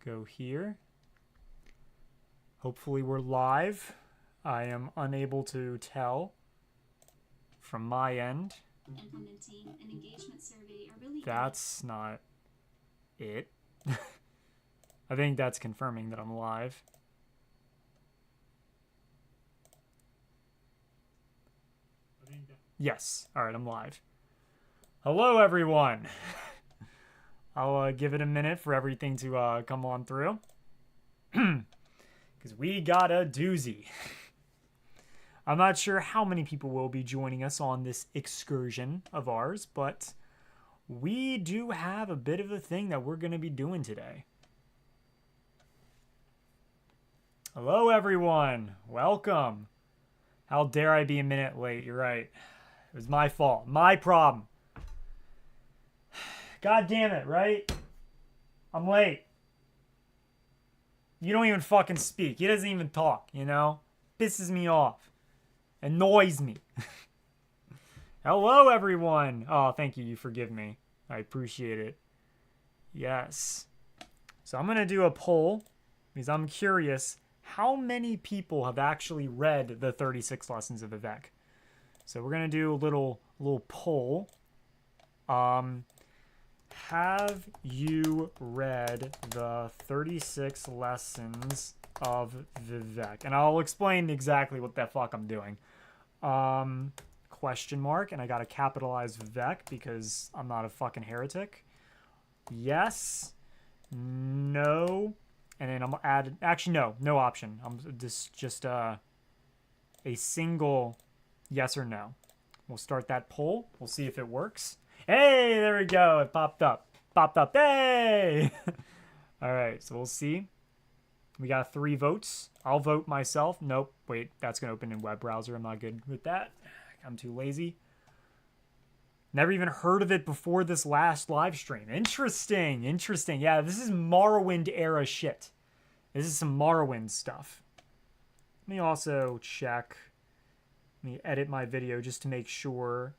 go here. Hopefully we're live. I am unable to tell from my end. Implementing an engagement survey are really That's not it. I think that's confirming that I'm live. Yes. All right, I'm live. Hello, everyone. I'll give it a minute for everything to come on through. Because we got a doozy. I'm not sure how many people will be joining us on this excursion of ours, but we do have a bit of a thing that we're going to be doing today. Hello, everyone. Welcome. How dare I be a minute late? You're right. It was my fault. My problem. God damn it, right? I'm late. You don't even fucking speak. He doesn't even talk, you know? Pisses me off. Annoys me. Hello, everyone. Oh, thank you. You forgive me. I appreciate it. Yes. So I'm going to do a poll because I'm curious how many people have actually read the 36 lessons of Vivec. So we're going to do a little poll. Have you read the 36 lessons of Vivec? And I'll explain exactly what the fuck I'm doing. Question mark, and I gotta capitalize Vivec because I'm not a fucking heretic. Yes. No. And then I'm add. Actually, no option. I'm just a single yes or no. We'll start that poll. We'll see if it works. Hey, there we go. It popped up. Hey! All right, so we'll see. We got 3 votes. I'll vote myself. Nope. Wait, that's going to open in web browser. I'm not good with that. I'm too lazy. Never even heard of it before this last live stream. Interesting. Yeah, this is Morrowind era shit. This is some Morrowind stuff. Let me also check. Let me edit my video just to make sure.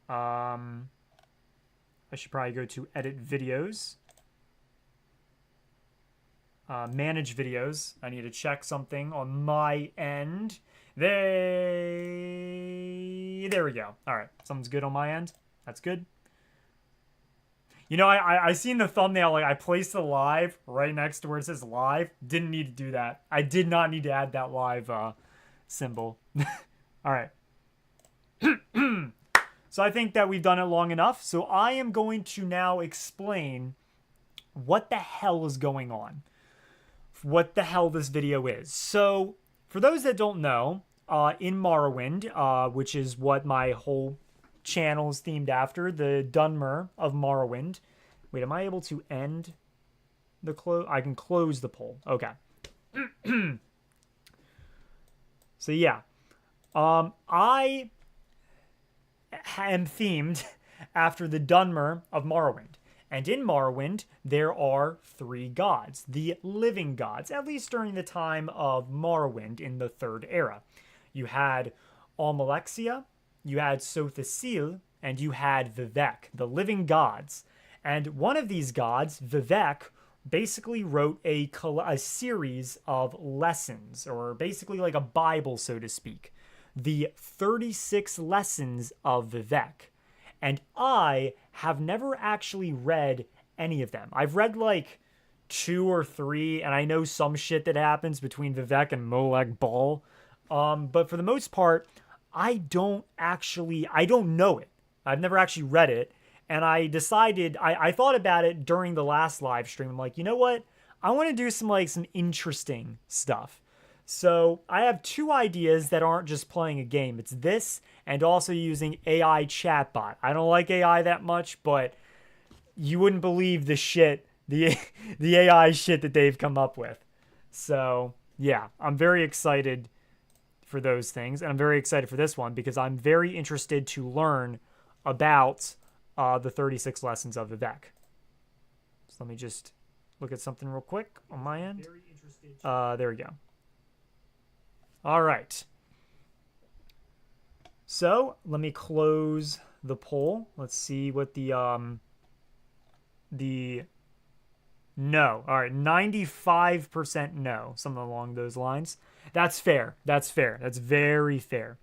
I should probably go to edit videos. Manage videos. I need to check something on my end. There we go. All right, something's good on my end. That's good. You know, I seen the thumbnail. Like, I placed the live right next to where it says live. Didn't need to do that. I did not need to add that live symbol. All right. So I think that we've done it long enough. So I am going to now explain what the hell is going on. What the hell this video is. So for those that don't know, in Morrowind, which is what my whole channel is themed after, the Dunmer of Morrowind. Wait, am I able to end the close? I can close the poll. Okay. So yeah. I am themed after the Dunmer of Morrowind. And in Morrowind, there are 3 gods, the living gods, at least during the time of Morrowind in the 3rd era. You had Almalexia, you had Sothisil, and you had Vivec, the living gods. And one of these gods, Vivec, basically wrote a series of lessons, or basically like a Bible, so to speak. The 36 lessons of Vivec. And I have never actually read any of them. I've read like 2 or 3, and I know some shit that happens between Vivec and Molag Bal. But for the most part, I don't know it. I've never actually read it. And I decided, I thought about it during the last live stream. I'm like, you know what? I want to do some interesting stuff. So I have 2 ideas that aren't just playing a game. It's this and also using AI chatbot. I don't like AI that much, but you wouldn't believe the shit, the AI shit that they've come up with. So yeah, I'm very excited for those things. And I'm very excited for this one because I'm very interested to learn about the 36 lessons of Vivec. So let me just look at something real quick on my end. There we go. All right. So let me close the poll. Let's see what the No. All right, 95% no, something along those lines. That's fair. That's fair. That's very fair.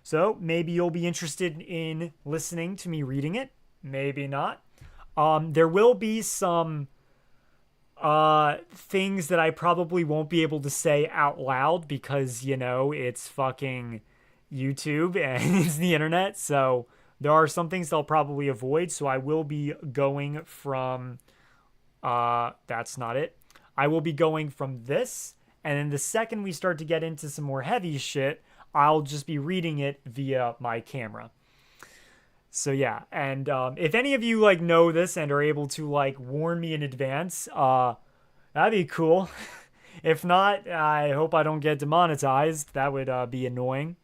So maybe you'll be interested in listening to me reading it. Maybe not. There will be some things that I probably won't be able to say out loud because, it's fucking YouTube and it's the internet. So there are some things I'll probably avoid. So I will be going from that's not it. I will be going from this, and then the second we start to get into some more heavy shit, I'll just be reading it via my camera. So yeah, and if any of you like know this and are able to like warn me in advance, that'd be cool. If not, I hope I don't get demonetized. That would be annoying.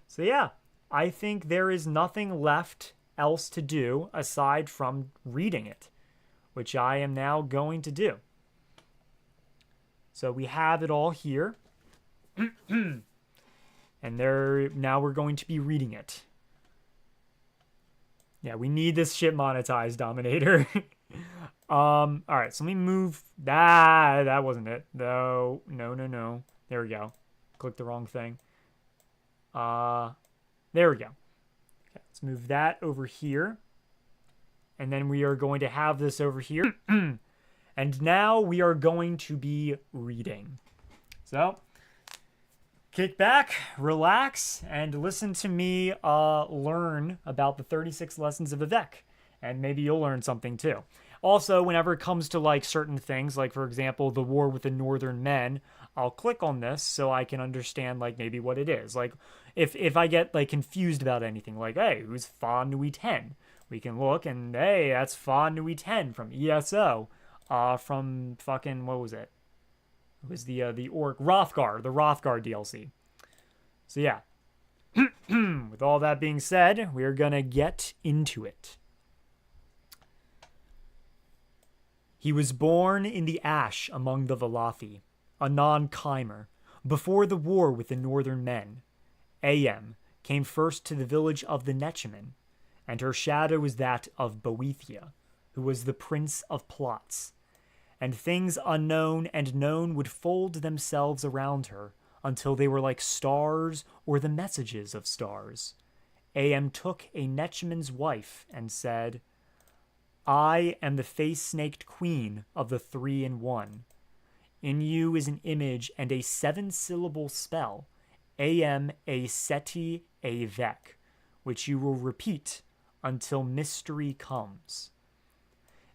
So yeah, I think there is nothing left else to do aside from reading it, which I am now going to do. So we have it all here. And now we're going to be reading it. Yeah, we need this shit monetized, Dominator. All right, so let me move. That wasn't it. No. There we go. Click the wrong thing. There we go. Okay, let's move that over here. And then we are going to have this over here. And now we are going to be reading. So, kick back, relax, and listen to me learn about the 36 lessons of Vivec. And maybe you'll learn something too. Also, whenever it comes to like certain things, like for example, the war with the Northern Men, I'll click on this so I can understand like maybe what it is. Like if I get like confused about anything, like, hey, who's Fa Nui 10? We can look and hey, that's Fa Nui 10 from ESO. From fucking, what was it? It was the orc Rothgar, the Rothgar DLC. So yeah. With all that being said, we're gonna get into it. He was born in the ash among the Valathi, a non-chimer, before the war with the Northern Men. AM came first to the village of the Nechaman, and her shadow was that of Boethia, who was the prince of plots. And things unknown and known would fold themselves around her until they were like stars or the messages of stars. AM took a Nechaman's wife and said, I am the face-snaked queen of the 3-in-1. In you is an image and a 7-syllable spell, AM a Seti a Vec, which you will repeat until mystery comes.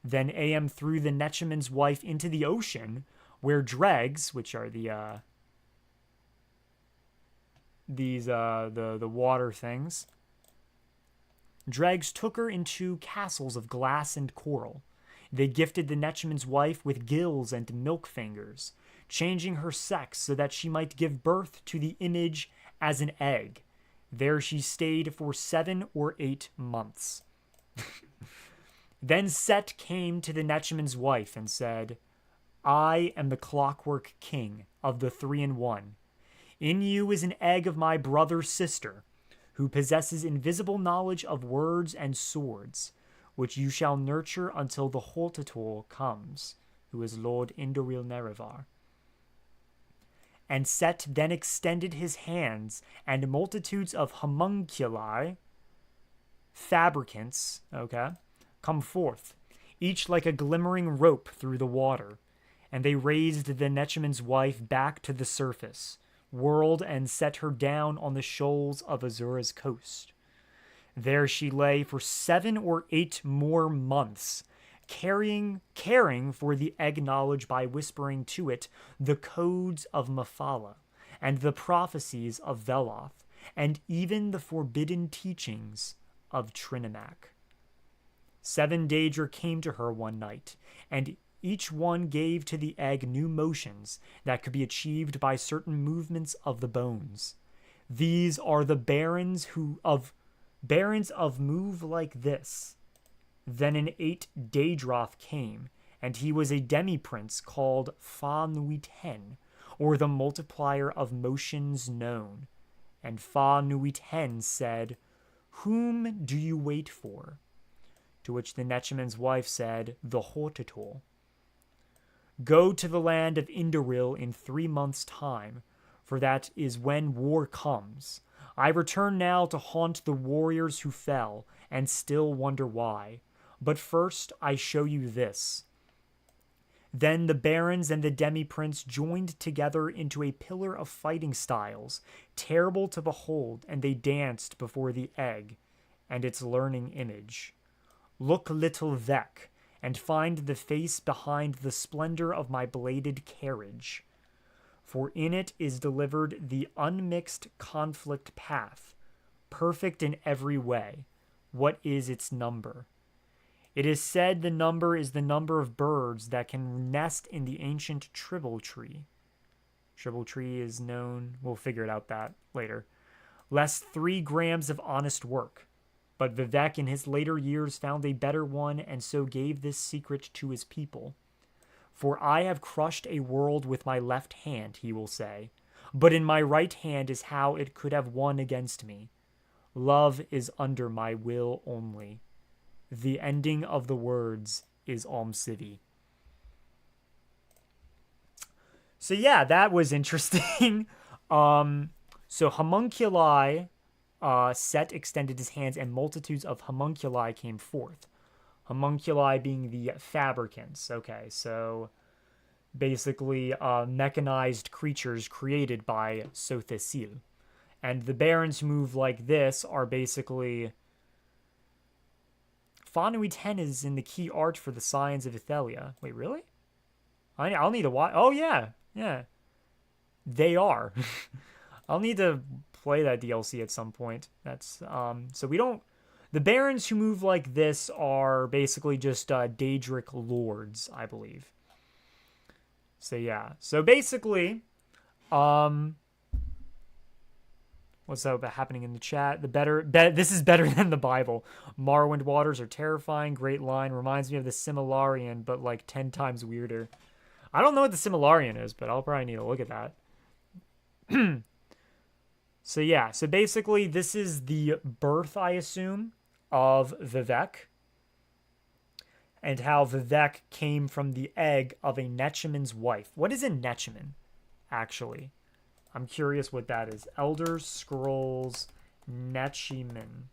Then AM threw the Nechaman's wife into the ocean, where dregs, which are the water things, dregs took her into castles of glass and coral. They gifted the Nechaman's wife with gills and milk fingers, changing her sex so that she might give birth to the image as an egg. There she stayed for 7 or 8 months. Then Set came to the Nechaman's wife and said, I am the clockwork king of the 3-in-1. In you is an egg of my brother's sister, who possesses invisible knowledge of words and swords, which you shall nurture until the Holtatol comes, who is Lord Indoril Nerevar. And Set then extended his hands, and multitudes of homunculi, fabricants, come forth, each like a glimmering rope through the water, and they raised the Nechaman's wife back to the surface, whirled and set her down on the shoals of Azura's coast. There she lay for 7 or 8 more months, caring for the egg knowledge by whispering to it the codes of Mephala, and the prophecies of Veloth, and even the forbidden teachings of Trinimac. 7 Daedra came to her one night, and each one gave to the egg new motions that could be achieved by certain movements of the bones. These are the barons of move like this. Then an 8 Daedroth came, and he was a demi-prince called Fa Nui 10, or the multiplier of motions known. And Fa Nui 10 said, Whom do you wait for? To which the Nechaman's wife said, The Hortator. Go to the land of Indoril in 3 months' time, for that is when war comes. I return now to haunt the warriors who fell, and still wonder why. But first I show you this. Then the barons and the demi-prince joined together into a pillar of fighting styles, terrible to behold, and they danced before the egg and its learning image. Look, little Vec, and find the face behind the splendor of my bladed carriage. For in it is delivered the unmixed conflict path, perfect in every way. What is its number? It is said the number is the number of birds that can nest in the ancient Tribble tree. Tribble tree is known, we'll figure it out that later. Less 3 grams of honest work. But Vivec in his later years found a better one and so gave this secret to his people. For I have crushed a world with my left hand, he will say, but in my right hand is how it could have won against me. Love is under my will only. The ending of the words is ALMSIVI. So yeah, that was interesting. So homunculi, Set extended his hands and multitudes of homunculi came forth. Homunculi being the fabricants. Okay, so basically mechanized creatures created by Sothesil. And the barons who move like this are basically... Fanui 10 is in the key art for the Scions of Ithelia. Wait, really? I'll need to watch. Oh, yeah. Yeah. They are. I'll need to play that DLC at some point. That's, so we don't... The barons who move like this are basically just Daedric lords, I believe. So, yeah. So, basically, what's up happening in the chat? This is better than the Bible. Morrowind waters are terrifying. Great line. Reminds me of the Similarian, but like 10 times weirder. I don't know what the Similarian is, but I'll probably need to look at that. So yeah, so basically this is the birth, I assume, of Vivec. And how Vivec came from the egg of a Nechiman's wife. What is a Nechiman, actually? I'm curious what that is. Elder Scrolls Nechiman.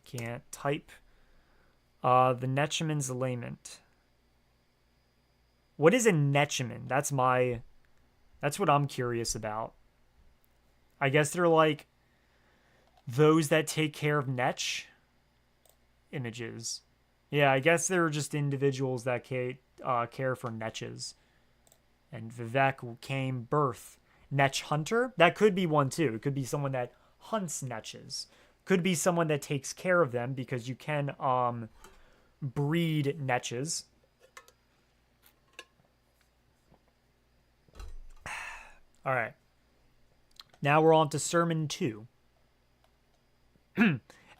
Can't type. The Nechiman's lament. What is a Nechiman? That's what I'm curious about. I guess they're like those that take care of Nech images. Yeah, I guess they're just individuals that care for Neches. And Vivec came birth. Nech hunter? That could be one too. It could be someone that hunts Neches. Could be someone that takes care of them because you can breed Neches. All right. Now we're on to Sermon 2.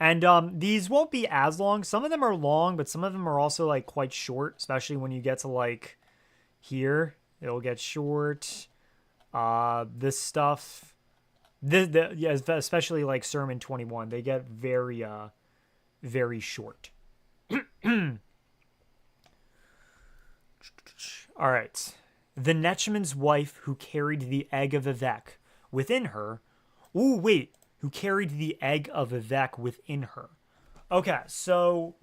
And these won't be as long. Some of them are long, but some of them are also like quite short, especially when you get to like here. It'll get short. This stuff, yeah, especially like Sermon 21, they get very, very short. All right. The Nechiman's wife who carried the egg of Vivec within her. Ooh, wait. Who carried the egg of Vivec within her. Okay, so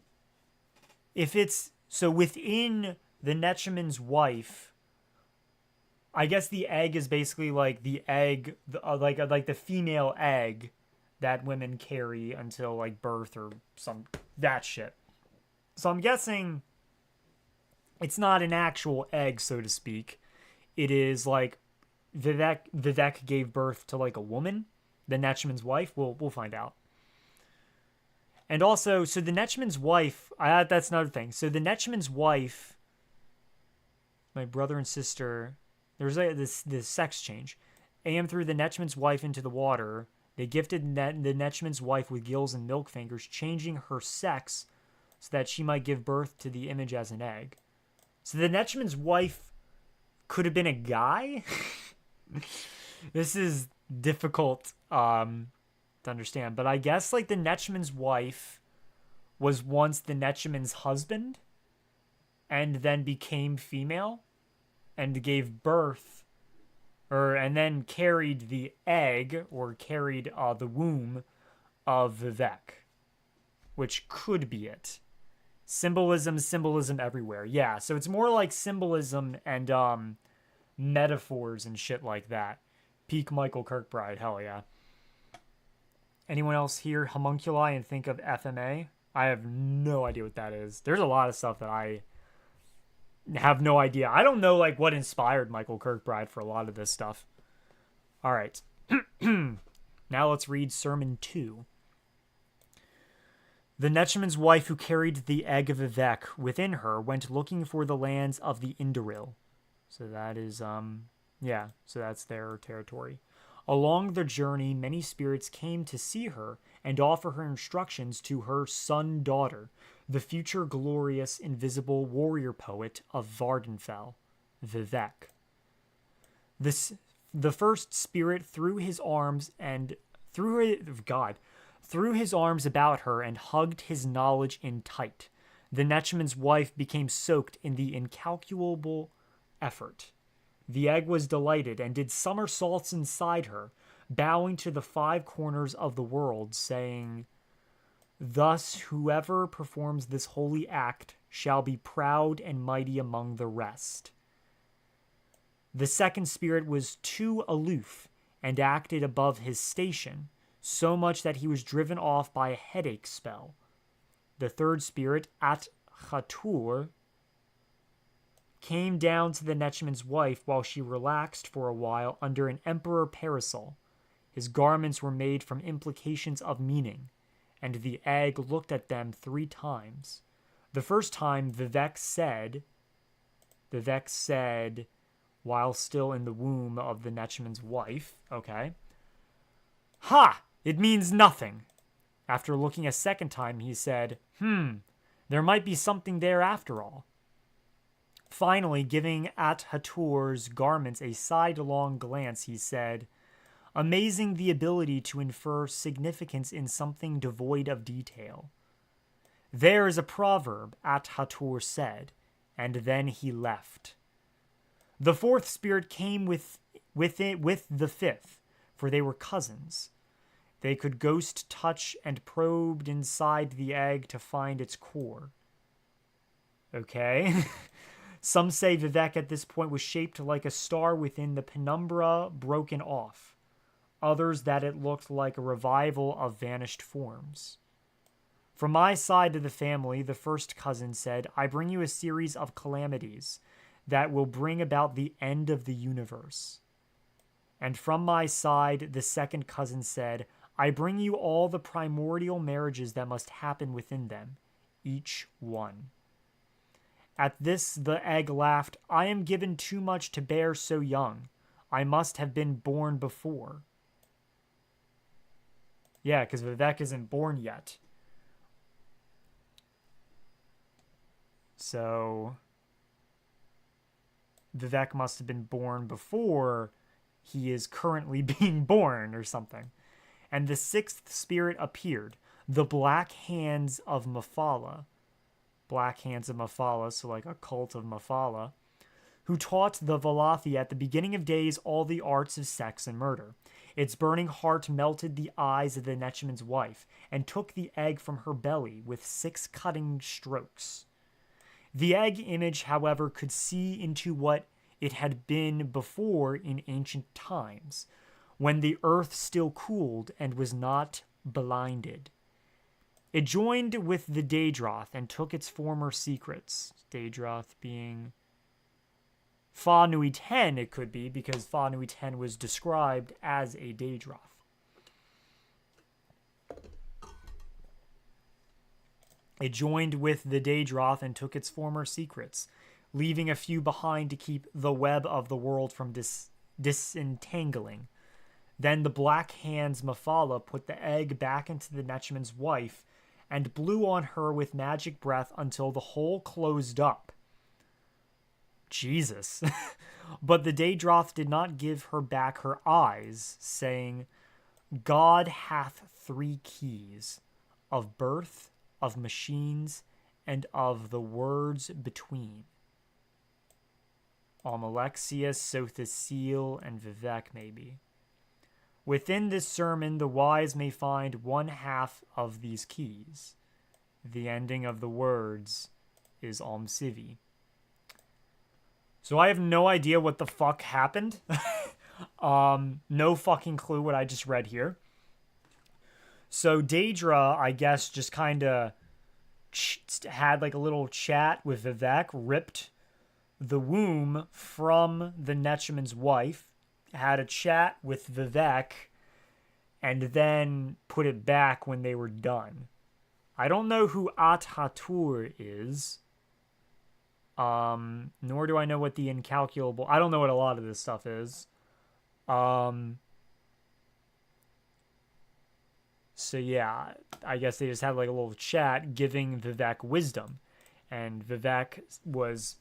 if it's... So within the Nechiman's wife, I guess the egg is basically like the egg, like the female egg that women carry until like birth or that shit. So I'm guessing it's not an actual egg, so to speak. It is like Vivec gave birth to like a woman, the Nechiman's wife. We'll find out. And also, so the Nechiman's wife, that's another thing. So the Nechiman's wife, my brother and sister, there's this sex change. Am threw the Nechiman's wife into the water. They gifted the Nechiman's wife with gills and milk fingers, changing her sex so that she might give birth to the image as an egg. So the Nechiman's wife could have been a guy? This is difficult to understand. But I guess like the Nechiman's wife was once the Nechiman's husband. and then became female and gave birth, and then carried the egg or carried the womb of Vivec, which could be it. Symbolism everywhere. Yeah, so it's more like symbolism and metaphors and shit like that. Peak Michael Kirkbride, hell yeah. Anyone else hear homunculi and think of FMA? I have no idea what that is. There's a lot of stuff that I have no idea. I don't know like what inspired Michael Kirkbride for a lot of this stuff. All right. Now let's read Sermon 2. The Netchman's wife who carried the egg of Vivec within her went looking for the lands of the Indoril. So that is, so that's their territory. Along the journey, many spirits came to see her and offer her instructions to her son-daughter, the future glorious invisible warrior poet of Vardenfell, Vivec. The first spirit threw his arms about her and hugged his knowledge in tight. The Netchman's wife became soaked in the incalculable effort. The egg was delighted and did somersaults inside her, bowing to the 5 corners of the world, saying, "Thus whoever performs this holy act shall be proud and mighty among the rest." The second spirit was too aloof and acted above his station, so much that he was driven off by a headache spell. The third spirit, At Khatur, came down to the Netchman's wife while she relaxed for a while under an emperor parasol. His garments were made from implications of meaning, and the egg looked at them 3 times. The first time Vivec said, while still in the womb of the Netchman's wife, okay, "Ha! It means nothing." After looking a second time, he said, there might be something there after all. Finally, giving At Hatur's garments a sidelong glance, he said, "Amazing the ability to infer significance in something devoid of detail." "There is a proverb," At Hatur said, and then he left. The fourth spirit came with the fifth, for they were cousins. They could ghost touch and probed inside the egg to find its core. Okay. Some say Vivec at this point was shaped like a star within the penumbra broken off. Others that it looked like a revival of vanished forms. From my side of the family, the first cousin said, "I bring you a series of calamities that will bring about the end of the universe." And from my side, the second cousin said, "I bring you all the primordial marriages that must happen within them, each one." At this, the egg laughed, "I am given too much to bear so young. I must have been born before." Yeah, because Vivec isn't born yet. So Vivec must have been born before he is currently being born or something. And the sixth spirit appeared, the Black Hands of Mephala. Black Hands of Mephala, so like a cult of Mephala, who taught the Valathi at the beginning of days all the arts of sex and murder. Its burning heart melted the eyes of the Netchman's wife and took the egg from her belly with 6 cutting strokes. The egg image, however, could see into what it had been before in ancient times, when the earth still cooled and was not blinded. It joined with the Daedroth and took its former secrets. Daedroth being Fa Nui Ten, it could be, because Fa Nui Ten was described as a Daedroth. It joined with the Daedroth and took its former secrets, leaving a few behind to keep the web of the world from disentangling. Then the Black Hands Mephala put the egg back into the Netchman's wife and blew on her with magic breath until the hole closed up. Jesus. But the Daedroth did not give her back her eyes, saying, "God hath 3 keys, of birth, of machines, and of the words between. Alexius, Sothesile, and Vivec, maybe. Within this sermon, the wise may find one half of these keys. The ending of the words is ALMSIVI. So I have no idea what the fuck happened. No fucking clue what I just read here. So Daedra, I guess, just kind of had like a little chat with Vivec, ripped the womb from the Netchman's wife, had a chat with Vivec, and then put it back when they were done. I don't know who At-Hatur is. Nor do I know what the incalculable... I don't know what a lot of this stuff is. So yeah, I guess they just had like a little chat giving Vivec wisdom. And Vivec was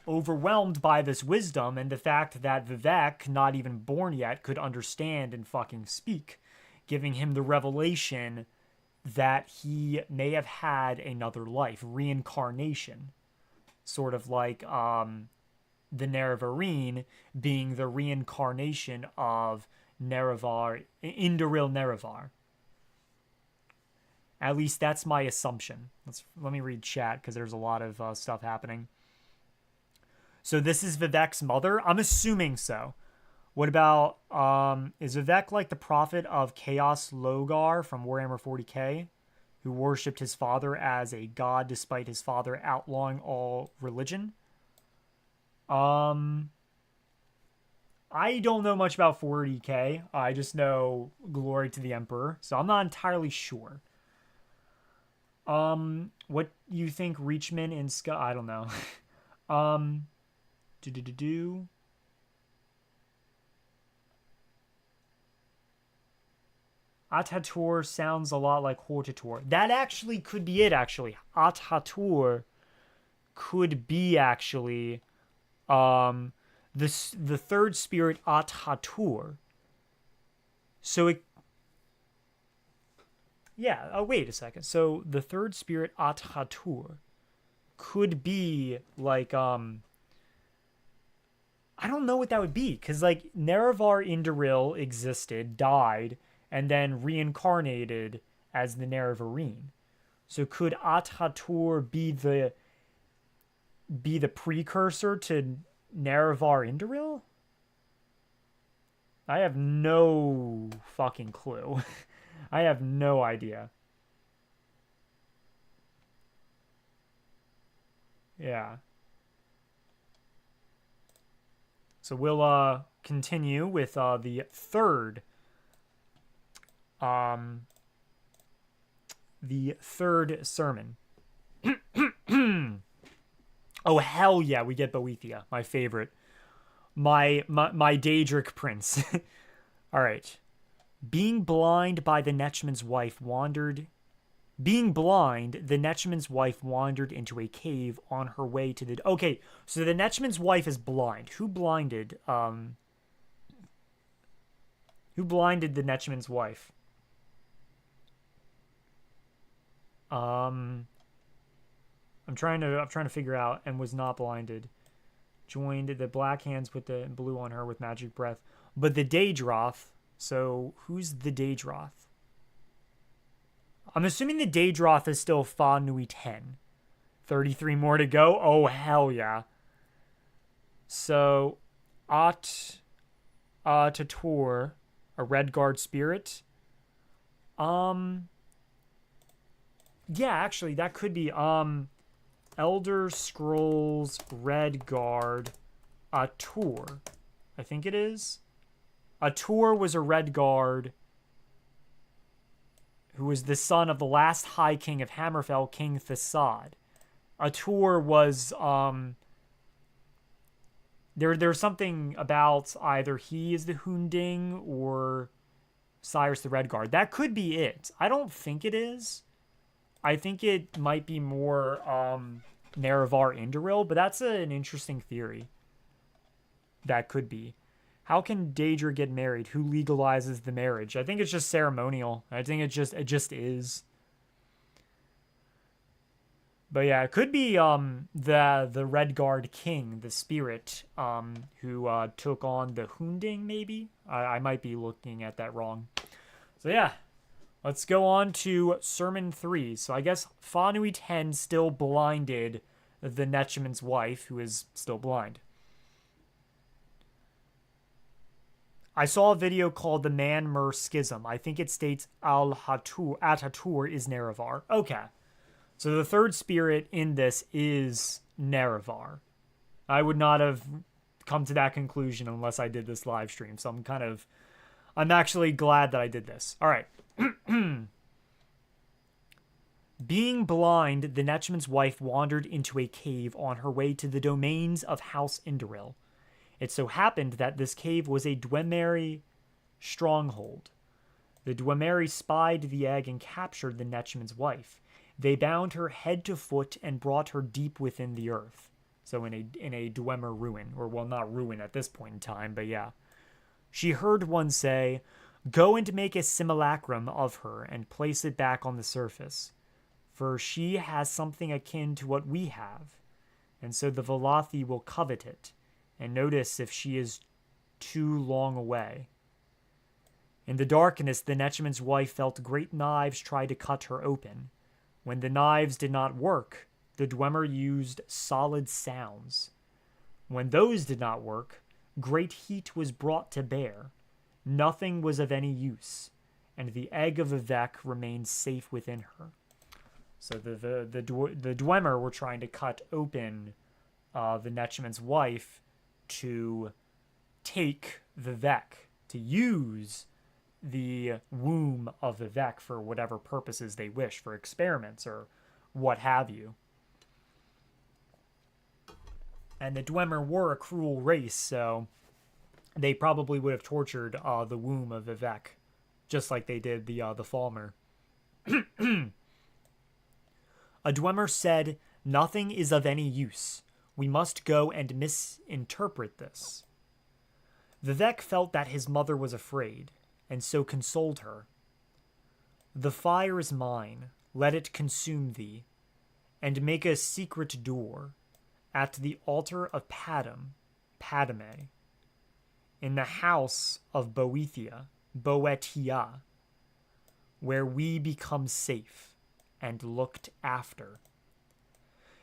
overwhelmed by this wisdom and the fact that Vivec, not even born yet, could understand and fucking speak, giving him the revelation that he may have had another life, reincarnation. Sort of like the Nerevarine being the reincarnation of Nerevar, Indoril Nerevar. At least that's my assumption. Let me read chat because there's a lot of stuff happening. So this is Vivec's mother? I'm assuming so. What about, is Vivec like the prophet of Chaos Logar from Warhammer 40k, who worshipped his father as a god despite his father outlawing all religion? I don't know much about 40k. I just know Glory to the Emperor, so I'm not entirely sure. What you think Reachman in Scott? I don't know. At-Hatur sounds a lot like Hortator. That actually could be it, actually. At-Hatur could be actually the third spirit At-Hatur. So it... Yeah, oh, wait a second. So the third spirit At-Hatur could be like... I don't know what that would be, because like Nerevar Indoril existed, died, and then reincarnated as the Nerevarine. So could At-Hatur be the precursor to Nerevar Indoril? I have no fucking clue. I have no idea. Yeah. So we'll continue with the third sermon. Oh hell yeah, we get Boethia, my favorite. My Daedric prince. All right. Being blind, the Netchman's wife wandered into a cave on her way to the... Okay, so the Netchman's wife is blind. Who blinded the Netchman's wife? I'm trying to figure out, and was not blinded. Joined the Black Hands with the blue on her with magic breath. But the Daedroth, so who's the Daedroth? I'm assuming the Daedroth is still Fa Nui 10. 33 more to go? Oh, hell yeah. So, At-Hatur, a Redguard spirit. Yeah, actually, that could be, Elder Scrolls Redguard Atur. I think it is. Atur was a Redguard who was the son of the last High King of Hammerfell, King Thesad. Atur was, there's something about either he is the Hunding or Cyrus the Redguard. That could be it. I don't think it is. I think it might be more Nerevar Indoril, but that's an interesting theory. That could be. How can Daedra get married? Who legalizes the marriage? I think it's just ceremonial. I think it just is. But yeah, it could be the Red Guard King, the spirit, who took on the Hunding, maybe? I might be looking at that wrong. So yeah, let's go on to Sermon 3. So I guess Fanui 10 still blinded the Netchman's wife, who is still blind. I saw a video called the Man-Mer Schism. I think it states Atatur is Nerevar. Okay. So the third spirit in this is Nerevar. I would not have come to that conclusion unless I did this live stream. So I'm actually glad that I did this. All right. Being blind, the Netchman's wife wandered into a cave on her way to the domains of House Indoril. It so happened that this cave was a Dwemer stronghold. The Dwemer spied the egg and captured the Netchman's wife. They bound her head to foot and brought her deep within the earth. So in a Dwemer ruin, or well, not ruin at this point in time, but yeah. She heard one say, "Go and make a simulacrum of her and place it back on the surface, for she has something akin to what we have, and so the Velothi will covet it, and notice if she is too long away." In the darkness, the Netchman's wife felt great knives try to cut her open. When the knives did not work, the Dwemer used solid sounds. When those did not work, great heat was brought to bear. Nothing was of any use, and the egg of Vivec remained safe within her. So the Dwemer were trying to cut open the Netchman's wife to take Vivec, to use the womb of Vivec for whatever purposes they wish, for experiments or what have you. And the Dwemer were a cruel race, so they probably would have tortured the womb of Vivec, just like they did the Falmer. A Dwemer said, "Nothing is of any use. We must go and misinterpret this." Vivec felt that his mother was afraid, and so consoled her. "The fire is mine, let it consume thee, and make a secret door at the altar of Padme, in the house of Boetia, where we become safe and looked after."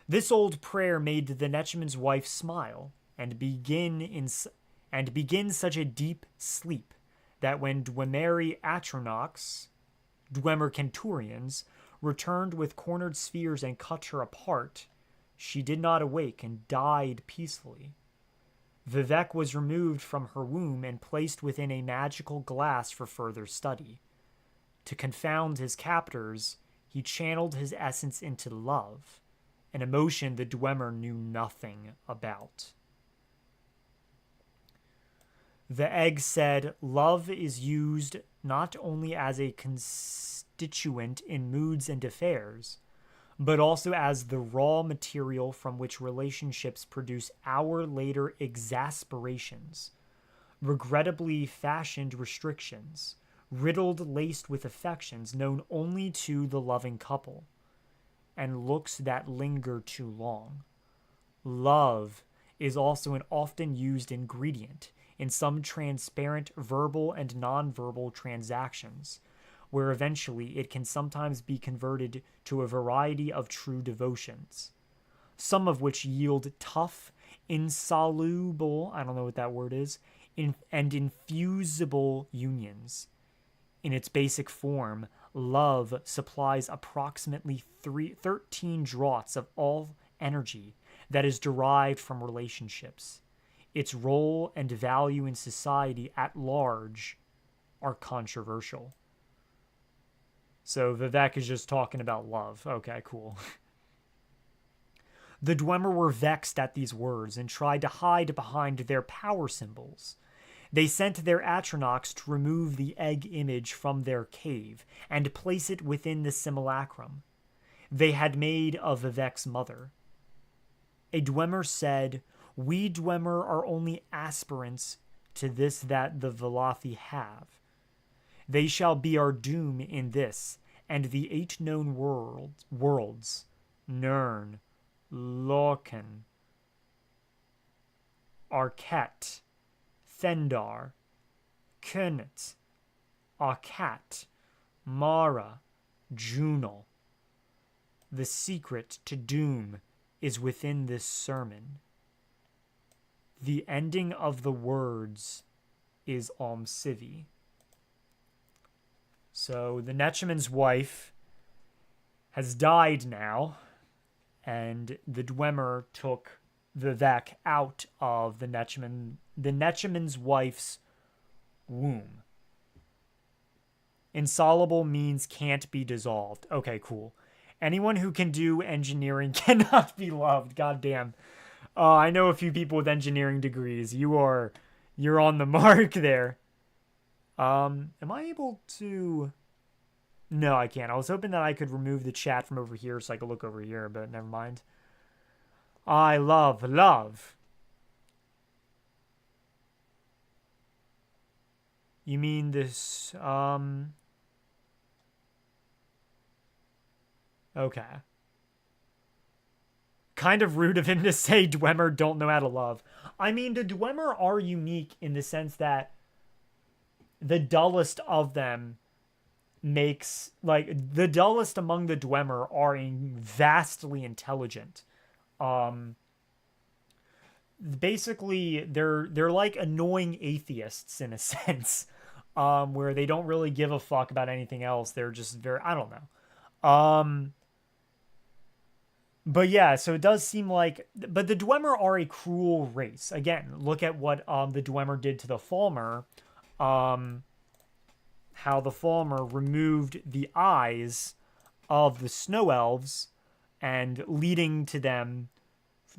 This old prayer made the Netchman's wife smile and begin such a deep sleep that when Dwemeri Atronachs, Dwemer Kenturians, returned with cornered spheres and cut her apart, she did not awake and died peacefully. Vivec was removed from her womb and placed within a magical glass for further study. To confound his captors, he channeled his essence into love, an emotion the Dwemer knew nothing about. The egg said, "Love is used not only as a constituent in moods and affairs, but also as the raw material from which relationships produce hour later exasperations, regrettably fashioned restrictions, riddled laced with affections known only to the loving couple, and looks that linger too long. Love is also an often used ingredient in some transparent verbal and nonverbal transactions, where eventually it can sometimes be converted to a variety of true devotions, some of which yield tough, insoluble, I don't know what that word is, and infusible unions. In its basic form, love supplies approximately 13 draughts of all energy that is derived from relationships. Its role and value in society at large are controversial. So Vivec is just talking about love. Okay, cool. The Dwemer were vexed at these words and tried to hide behind their power symbols. They sent their Atronachs to remove the egg image from their cave and place it within the simulacrum they had made of Vivec's mother. A Dwemer said, "We Dwemer are only aspirants to this that the Velothi have. They shall be our doom in this and the 8 known worlds, Nern, Lorcan, Arquette, Thendar, Kunit, Arcat, Mara, Junal. The secret to doom is within this sermon. The ending of the words is ALMSIVI. So the Netchman's wife has died now, and the Dwemer took Vivec out of the Netchman's wife's womb. Insoluble means can't be dissolved. Okay, cool. Anyone who can do engineering cannot be loved. God damn. I know a few people with engineering degrees. You're on the mark there. Am I able to... No, I can't. I was hoping that I could remove the chat from over here so I could look over here, but never mind. I love love. You mean this, okay. Kind of rude of him to say Dwemer don't know how to love. I mean, the Dwemer are unique in the sense that the dullest of them makes, like, the dullest among the Dwemer are vastly intelligent. Basically, they're like annoying atheists in a sense, where they don't really give a fuck about anything else. They're just very, I don't know. But yeah, so it does seem like, but the Dwemer are a cruel race. Again, look at what the Dwemer did to the Falmer. How the Falmer removed the eyes of the snow elves, and leading to them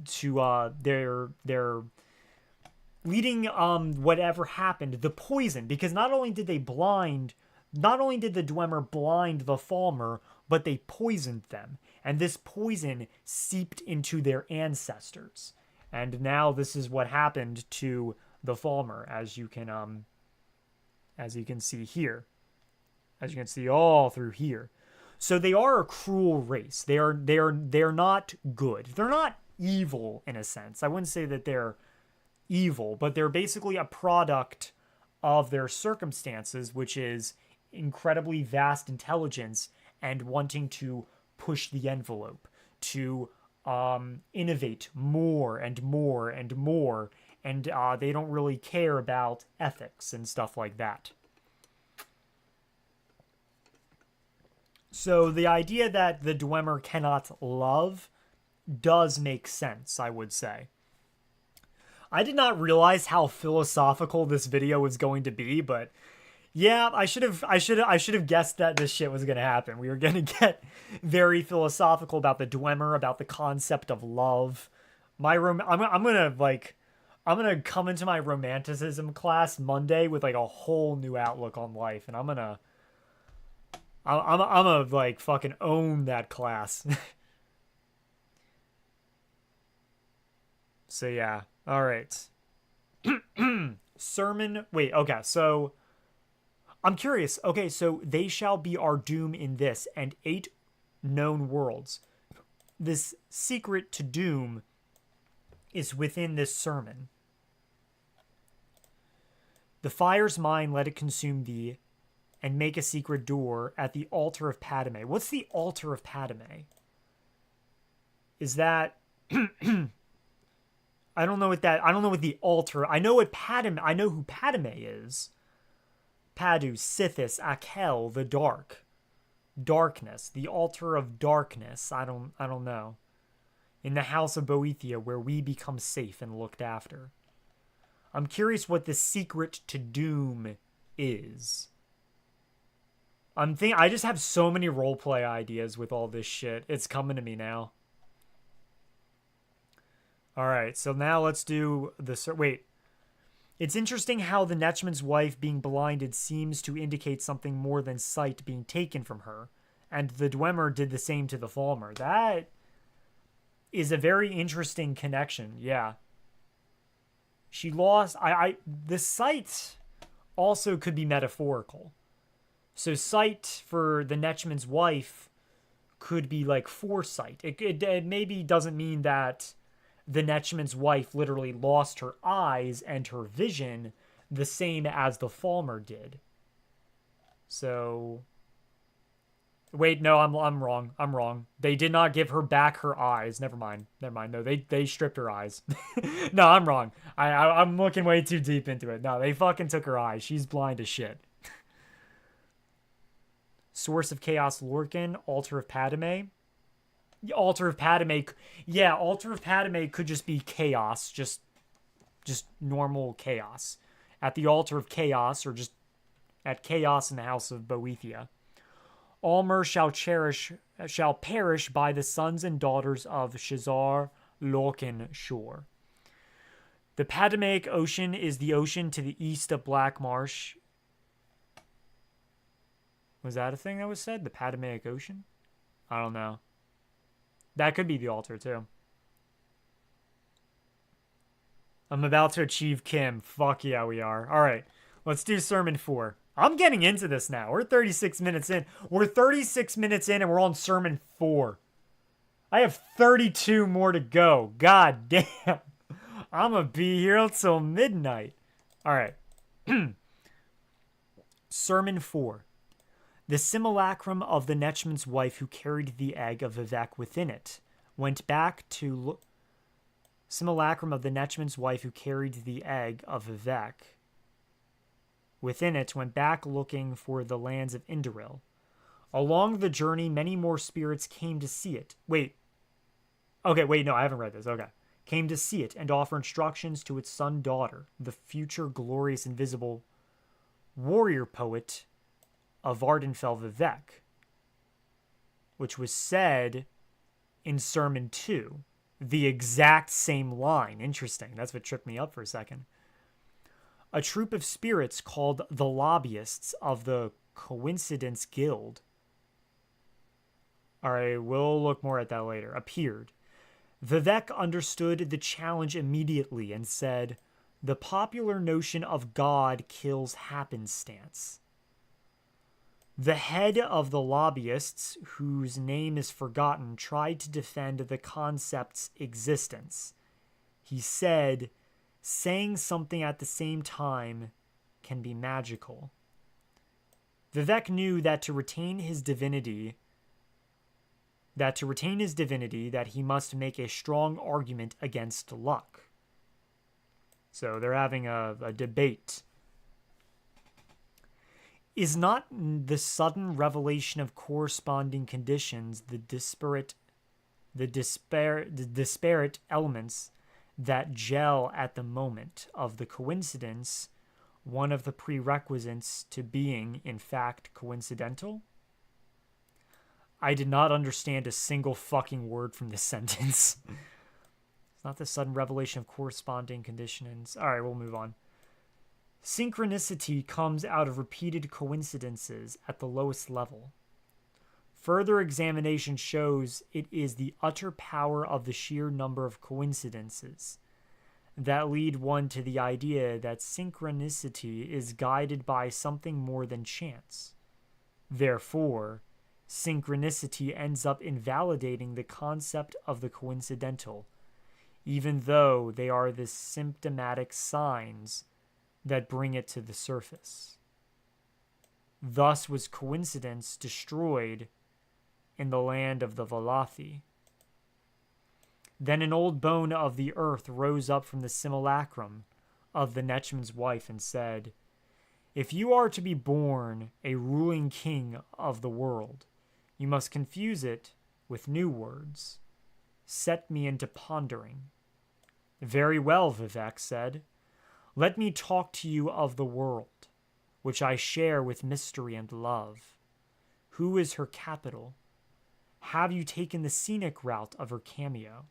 to their leading whatever happened, the poison, because not only did the Dwemer blind the Falmer, but they poisoned them, and this poison seeped into their ancestors. And now this is what happened to the Falmer, as you can see here, as you can see all through here. So they are a cruel race. They're not good. They're not evil in a sense. I wouldn't say that they're evil, but they're basically a product of their circumstances, which is incredibly vast intelligence and wanting to push the envelope, to innovate more and more and more, and they don't really care about ethics and stuff like that. So the idea that the Dwemer cannot love does make sense, I would say. I did not realize how philosophical this video was going to be, but yeah, I should have guessed that this shit was gonna happen. We were gonna get very philosophical about the Dwemer, about the concept of love. I'm gonna come into my romanticism class Monday with like a whole new outlook on life, and I'm gonna like fucking own that class. So yeah, all right. Sermon. Wait, okay, so I'm curious. Okay, so they shall be our doom in this and 8 known worlds. This secret to doom is within this sermon. The fire's mine, let it consume thee, and make a secret door at the altar of Padme. What's the altar of Padme? Is that I don't know what the altar. I know who Padme is. Padu, Sithis, Akel, the darkness, the altar of darkness. I don't know. In the house of Boethia, where we become safe and looked after. I'm curious what the secret to doom is. I just have so many roleplay ideas with all this shit. It's coming to me now. All right, so now let's do the... Wait. It's interesting how the Netchman's wife being blinded seems to indicate something more than sight being taken from her. And the Dwemer did the same to the Falmer. That is a very interesting connection, yeah. She lost... The sight also could be metaphorical. So sight for the Netchman's wife could be like foresight. It maybe doesn't mean that the Netchman's wife literally lost her eyes and her vision the same as the Falmer did. So, wait, no, I'm wrong. I'm wrong. They did not give her back her eyes. Never mind. Never mind. No, they stripped her eyes. No, I'm wrong. I'm looking way too deep into it. No, they fucking took her eyes. She's blind as shit. Source of Chaos Lorcan, Altar of Padme. Altar of Padme, yeah, Altar of Padme could just be chaos, just normal chaos. At the Altar of Chaos, or just at chaos in the House of Boethia. Almer shall perish by the sons and daughters of Shazar Lorcan Shore. The Padmaic Ocean is the ocean to the east of Black Marsh. Was that a thing that was said? The Padmaic Ocean? I don't know. That could be the altar, too. I'm about to achieve Kim. Fuck yeah, we are. All right, let's do Sermon 4. I'm getting into this now. We're 36 minutes in. We're 36 minutes in, and we're on Sermon 4. I have 32 more to go. God damn. I'm going to be here until midnight. All right. Sermon 4. The simulacrum of the Netchman's wife who carried the egg of Vivec within it went back to... Simulacrum of the Netchman's wife who carried the egg of Vivec within it went back looking for the lands of Indoril. Along the journey, many more spirits came to see it. No, I haven't read this. Okay. Came to see it and offer instructions to its son-daughter, the future glorious invisible warrior poet of Vardenfell Vivec, which was said in Sermon 2. The exact same line. Interesting. That's what tripped me up for a second. A troop of spirits called the Lobbyists of the Coincidence Guild. Alright, we'll look more at that later. Appeared. Vivec understood the challenge immediately and said, "The popular notion of God kills happenstance." The head of the Lobbyists, whose name is forgotten, tried to defend the concept's existence. He said, saying something at the same time can be magical. Vivec knew that to retain his divinity, that he must make a strong argument against luck. So they're having a debate. Is not the sudden revelation of corresponding conditions the disparate elements that gel at the moment of the coincidence one of the prerequisites to being, in fact, coincidental? I did not understand a single fucking word from this sentence. It's not the sudden revelation of corresponding conditions. All right, we'll move on. Synchronicity comes out of repeated coincidences at the lowest level. Further examination shows it is the utter power of the sheer number of coincidences that lead one to the idea that synchronicity is guided by something more than chance. Therefore, synchronicity ends up invalidating the concept of the coincidental, even though they are the symptomatic signs that bring it to the surface. Thus was coincidence destroyed in the land of the Valathi. Then an old bone of the earth rose up from the simulacrum of the Netchman's wife and said, "If you are to be born a ruling king of the world, you must confuse it with new words. Set me into pondering." "Very well," Vivec said. "Let me talk to you of the world, which I share with mystery and love. Who is her capital? Have you taken the scenic route of her cameo?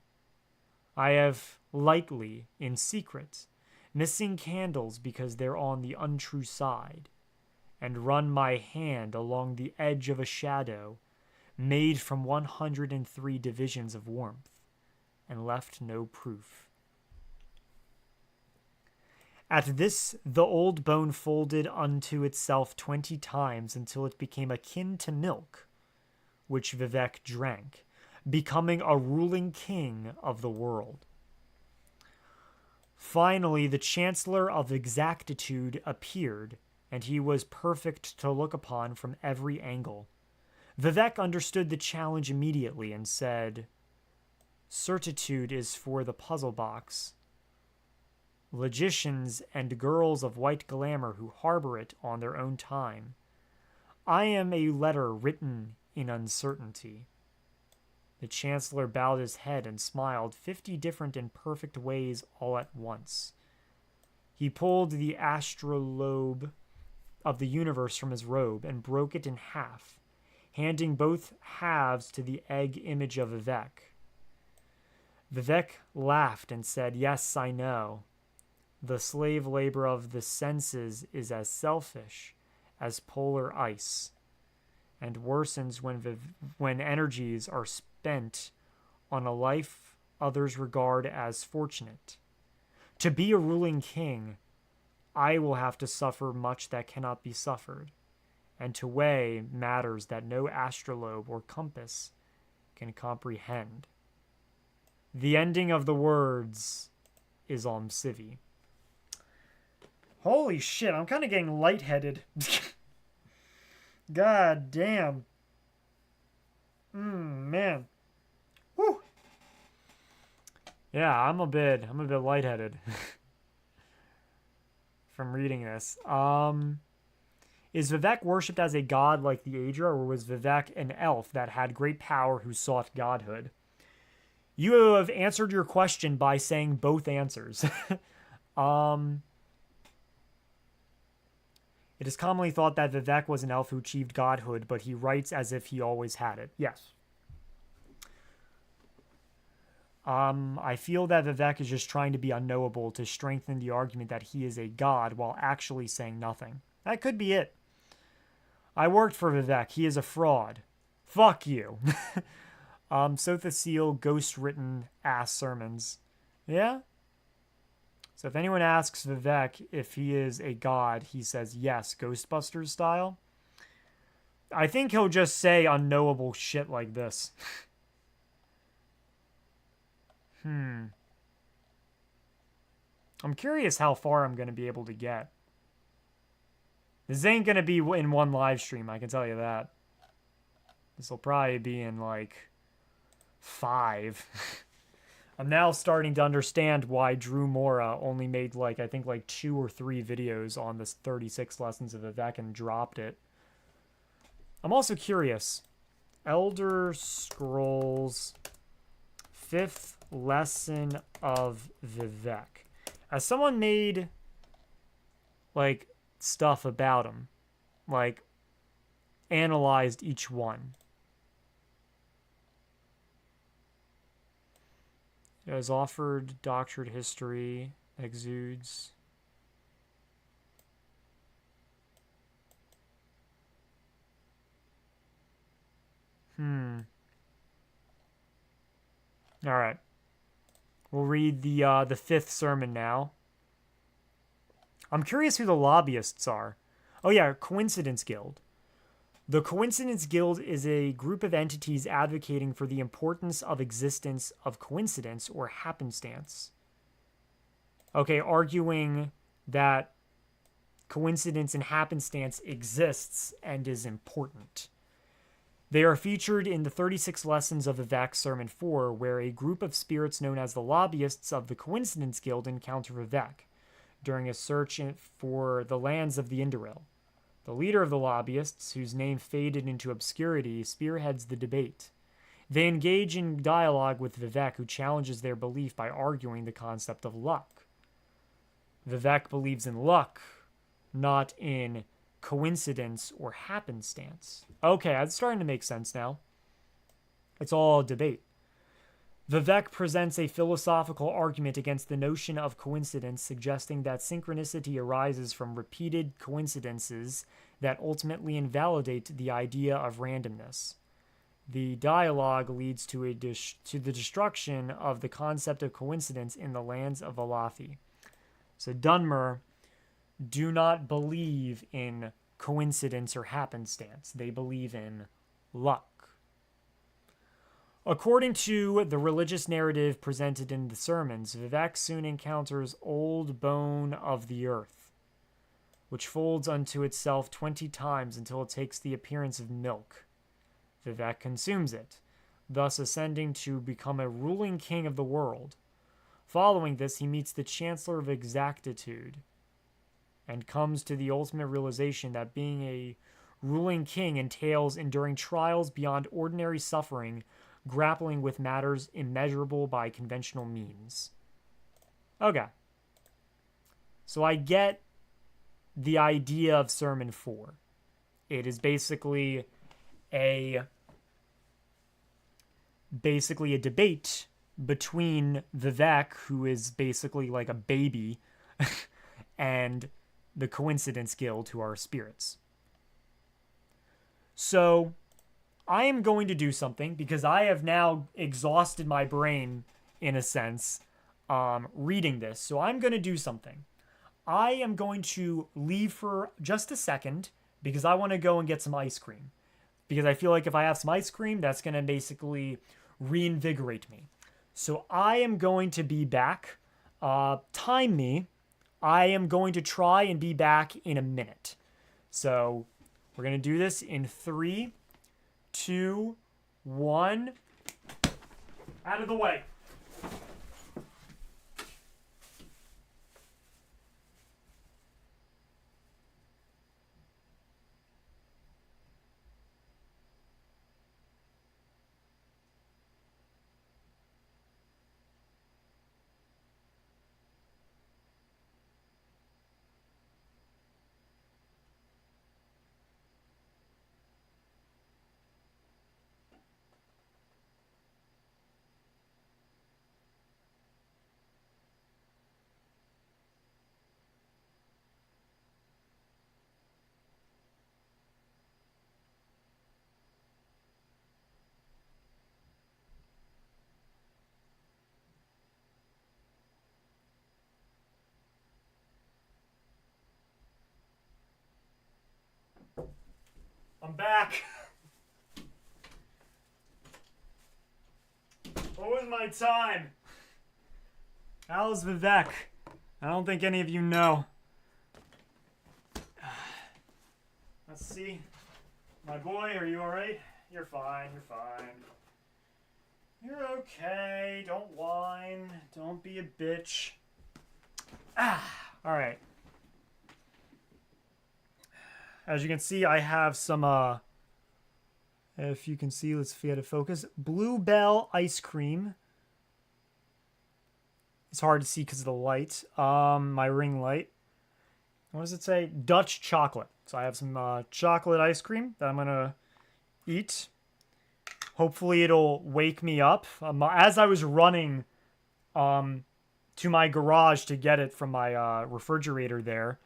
I have lightly, in secret, missing candles because they're on the untrue side, and run my hand along the edge of a shadow made from 103 divisions of warmth, and left no proof." At this, the old bone folded unto itself 20 times until it became akin to milk, which Vivec drank, becoming a ruling king of the world. Finally, the Chancellor of Exactitude appeared, and he was perfect to look upon from every angle. Vivec understood the challenge immediately and said, "Certitude is for the puzzle box. Logicians and girls of white glamour who harbor it on their own time. I am a letter written in uncertainty." The Chancellor bowed his head and smiled 50 different and perfect ways all at once. He pulled the astrolabe of the universe from his robe and broke it in half, handing both halves to the egg image of Vivec. Vivec laughed and said, "Yes, I know. The slave labor of the senses is as selfish as polar ice, and worsens when energies are spent on a life others regard as fortunate. To be a ruling king, I will have to suffer much that cannot be suffered, and to weigh matters that no astrolabe or compass can comprehend." The ending of the words is ALMSIVI. Holy shit, I'm kind of getting lightheaded. God damn. Man. Whew. Yeah, I'm a bit lightheaded from reading this. Is Vivec worshipped as a god like the Aedra, or was Vivec an elf that had great power who sought godhood? You have answered your question by saying both answers. It is commonly thought that Vivec was an elf who achieved godhood, but he writes as if he always had it. Yes. I feel that Vivec is just trying to be unknowable to strengthen the argument that he is a god while actually saying nothing. That could be it. I worked for Vivec. He is a fraud. Fuck you. Sotha Seal, ghost-written ass sermons. Yeah? So if anyone asks Vivec if he is a god, he says yes, Ghostbusters style. I think he'll just say unknowable shit like this. I'm curious how far I'm going to be able to get. This ain't going to be in one live stream, I can tell you that. This will probably be in, like, 5. I'm now starting to understand why Drew Mora only made, like, I think, like, 2 or 3 videos on this 36 lessons of Vivec and dropped it. I'm also curious. Elder Scrolls 5th lesson of Vivec. As someone made, like, stuff about him, like, analyzed each one. It has offered doctored history, exudes. All right. We'll read the 5th sermon now. I'm curious who the lobbyists are. Oh yeah, Coincidence Guild. The Coincidence Guild is a group of entities advocating for the importance of existence of coincidence or happenstance. Okay, arguing that coincidence and happenstance exists and is important. They are featured in the 36 lessons of Vivec Sermon 4, where a group of spirits known as the lobbyists of the Coincidence Guild encounter Vivec during a search for the lands of the Indoril. The leader of the lobbyists, whose name faded into obscurity, spearheads the debate. They engage in dialogue with Vivec, who challenges their belief by arguing the concept of luck. Vivec believes in luck, not in coincidence or happenstance. Okay, it's starting to make sense now. It's all a debate. Vivec presents a philosophical argument against the notion of coincidence, suggesting that synchronicity arises from repeated coincidences that ultimately invalidate the idea of randomness. The dialogue leads to the destruction of the concept of coincidence in the lands of Alathi. So Dunmer do not believe in coincidence or happenstance. They believe in luck. According to the religious narrative presented in the sermons, Vivec soon encounters old bone of the earth, which folds unto itself 20 times until it takes the appearance of milk. Vivec consumes it, thus ascending to become a ruling king of the world. Following this, he meets the Chancellor of Exactitude and comes to the ultimate realization that being a ruling king entails enduring trials beyond ordinary suffering, grappling with matters immeasurable by conventional means. Okay. So I get the idea of Sermon 4. It is basically a debate between Vivec, who is basically like a baby, and the Coincidence Guild, who are spirits. So I am going to do something because I have now exhausted my brain, in a sense, reading this. So I'm going to do something. I am going to leave for just a second because I want to go and get some ice cream. Because I feel like if I have some ice cream, that's going to basically reinvigorate me. So I am going to be back. Time me. I am going to try and be back in a minute. So we're going to do this in 3, 2, 1. Out of the way. I'm back. What was my time? How's Vivec? I don't think any of you know. Let's see. My boy, are you alright? You're fine, you're fine. You're okay. Don't whine. Don't be a bitch. Alright. As you can see, I have some, if you can see, let's get it focus. Bluebell ice cream. It's hard to see because of the light. My ring light. What does it say? Dutch chocolate. So I have some chocolate ice cream that I'm going to eat. Hopefully it'll wake me up. As I was running to my garage to get it from my refrigerator there,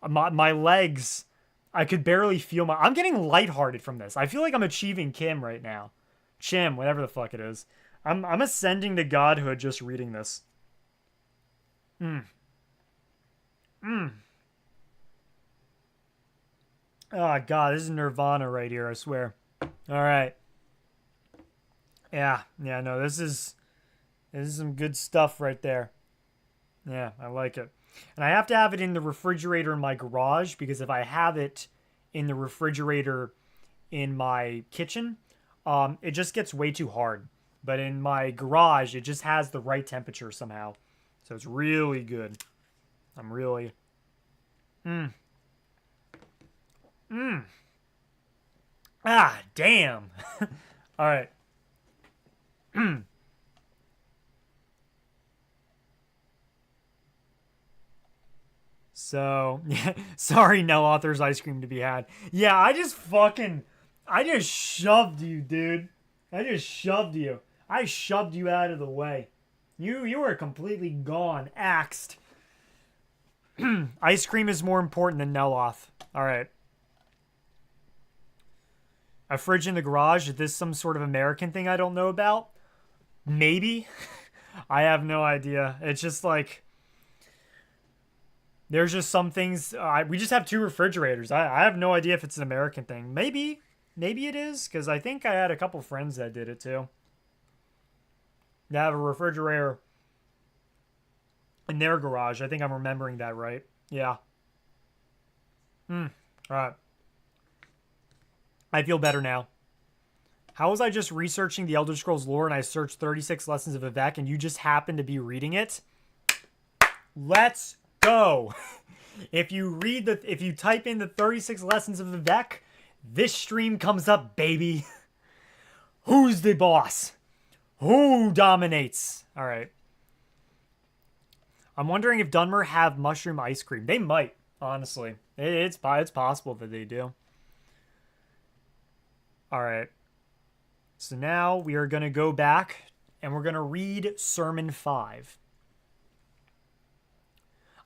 my legs... I could barely feel my... I'm getting lighthearted from this. I feel like I'm achieving Kim right now. Chim, whatever the fuck it is. I'm ascending to godhood just reading this. Oh, God, this is Nirvana right here, I swear. Alright. Yeah, no, this is some good stuff right there. Yeah, I like it. And I have to have it in the refrigerator in my garage because if I have it in the refrigerator in my kitchen, it just gets way too hard. But in my garage, it just has the right temperature somehow. So it's really good. I'm really... Ah, damn. All right. So, yeah, sorry, no author's ice cream to be had. Yeah, I just shoved you, dude. I just shoved you. I shoved you out of the way. You were completely gone, axed. Ice cream is more important than Neloth. All right. A fridge in the garage. Is this some sort of American thing I don't know about? Maybe. I have no idea. It's just like... There's just some things... we just have 2 refrigerators. I have no idea if it's an American thing. Maybe. Maybe it is, because I think I had a couple friends that did it too. They have a refrigerator in their garage. I think I'm remembering that right. Yeah. All right. I feel better now. How was I just researching the Elder Scrolls lore and I searched 36 Lessons of Vivec and you just happened to be reading it? Let's go. If you type in the 36 Lessons of Vivec, this stream comes up, baby. Who's the boss? Who dominates? All right. I'm wondering if Dunmer have mushroom ice cream. They might, honestly. It's possible that they do. All right. So now we are going to go back and we're going to read Sermon 5.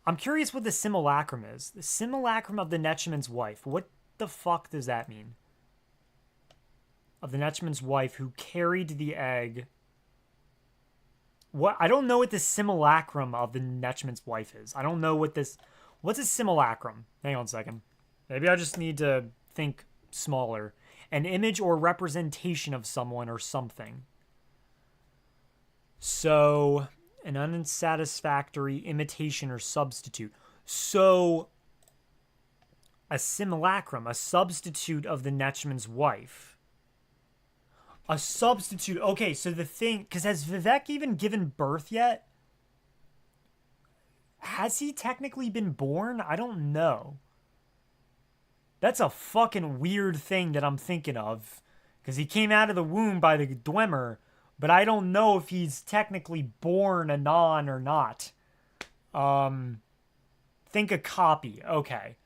I'm curious what the simulacrum is. The simulacrum of the Netchman's wife. What the fuck does that mean? Of the Netchman's wife who carried the egg. What? I don't know what the simulacrum of the Netchman's wife is. I don't know what this... What's a simulacrum? Hang on a second. Maybe I just need to think smaller. An image or representation of someone or something. So, an unsatisfactory imitation or substitute. So, a simulacrum, a substitute of the Netchman's wife. A substitute. Okay, so the thing... Because has Vivec even given birth yet? Has he technically been born? I don't know. That's a fucking weird thing that I'm thinking of. Because he came out of the womb by the Dwemer, but I don't know if he's technically born anon or not. Think a copy. Okay.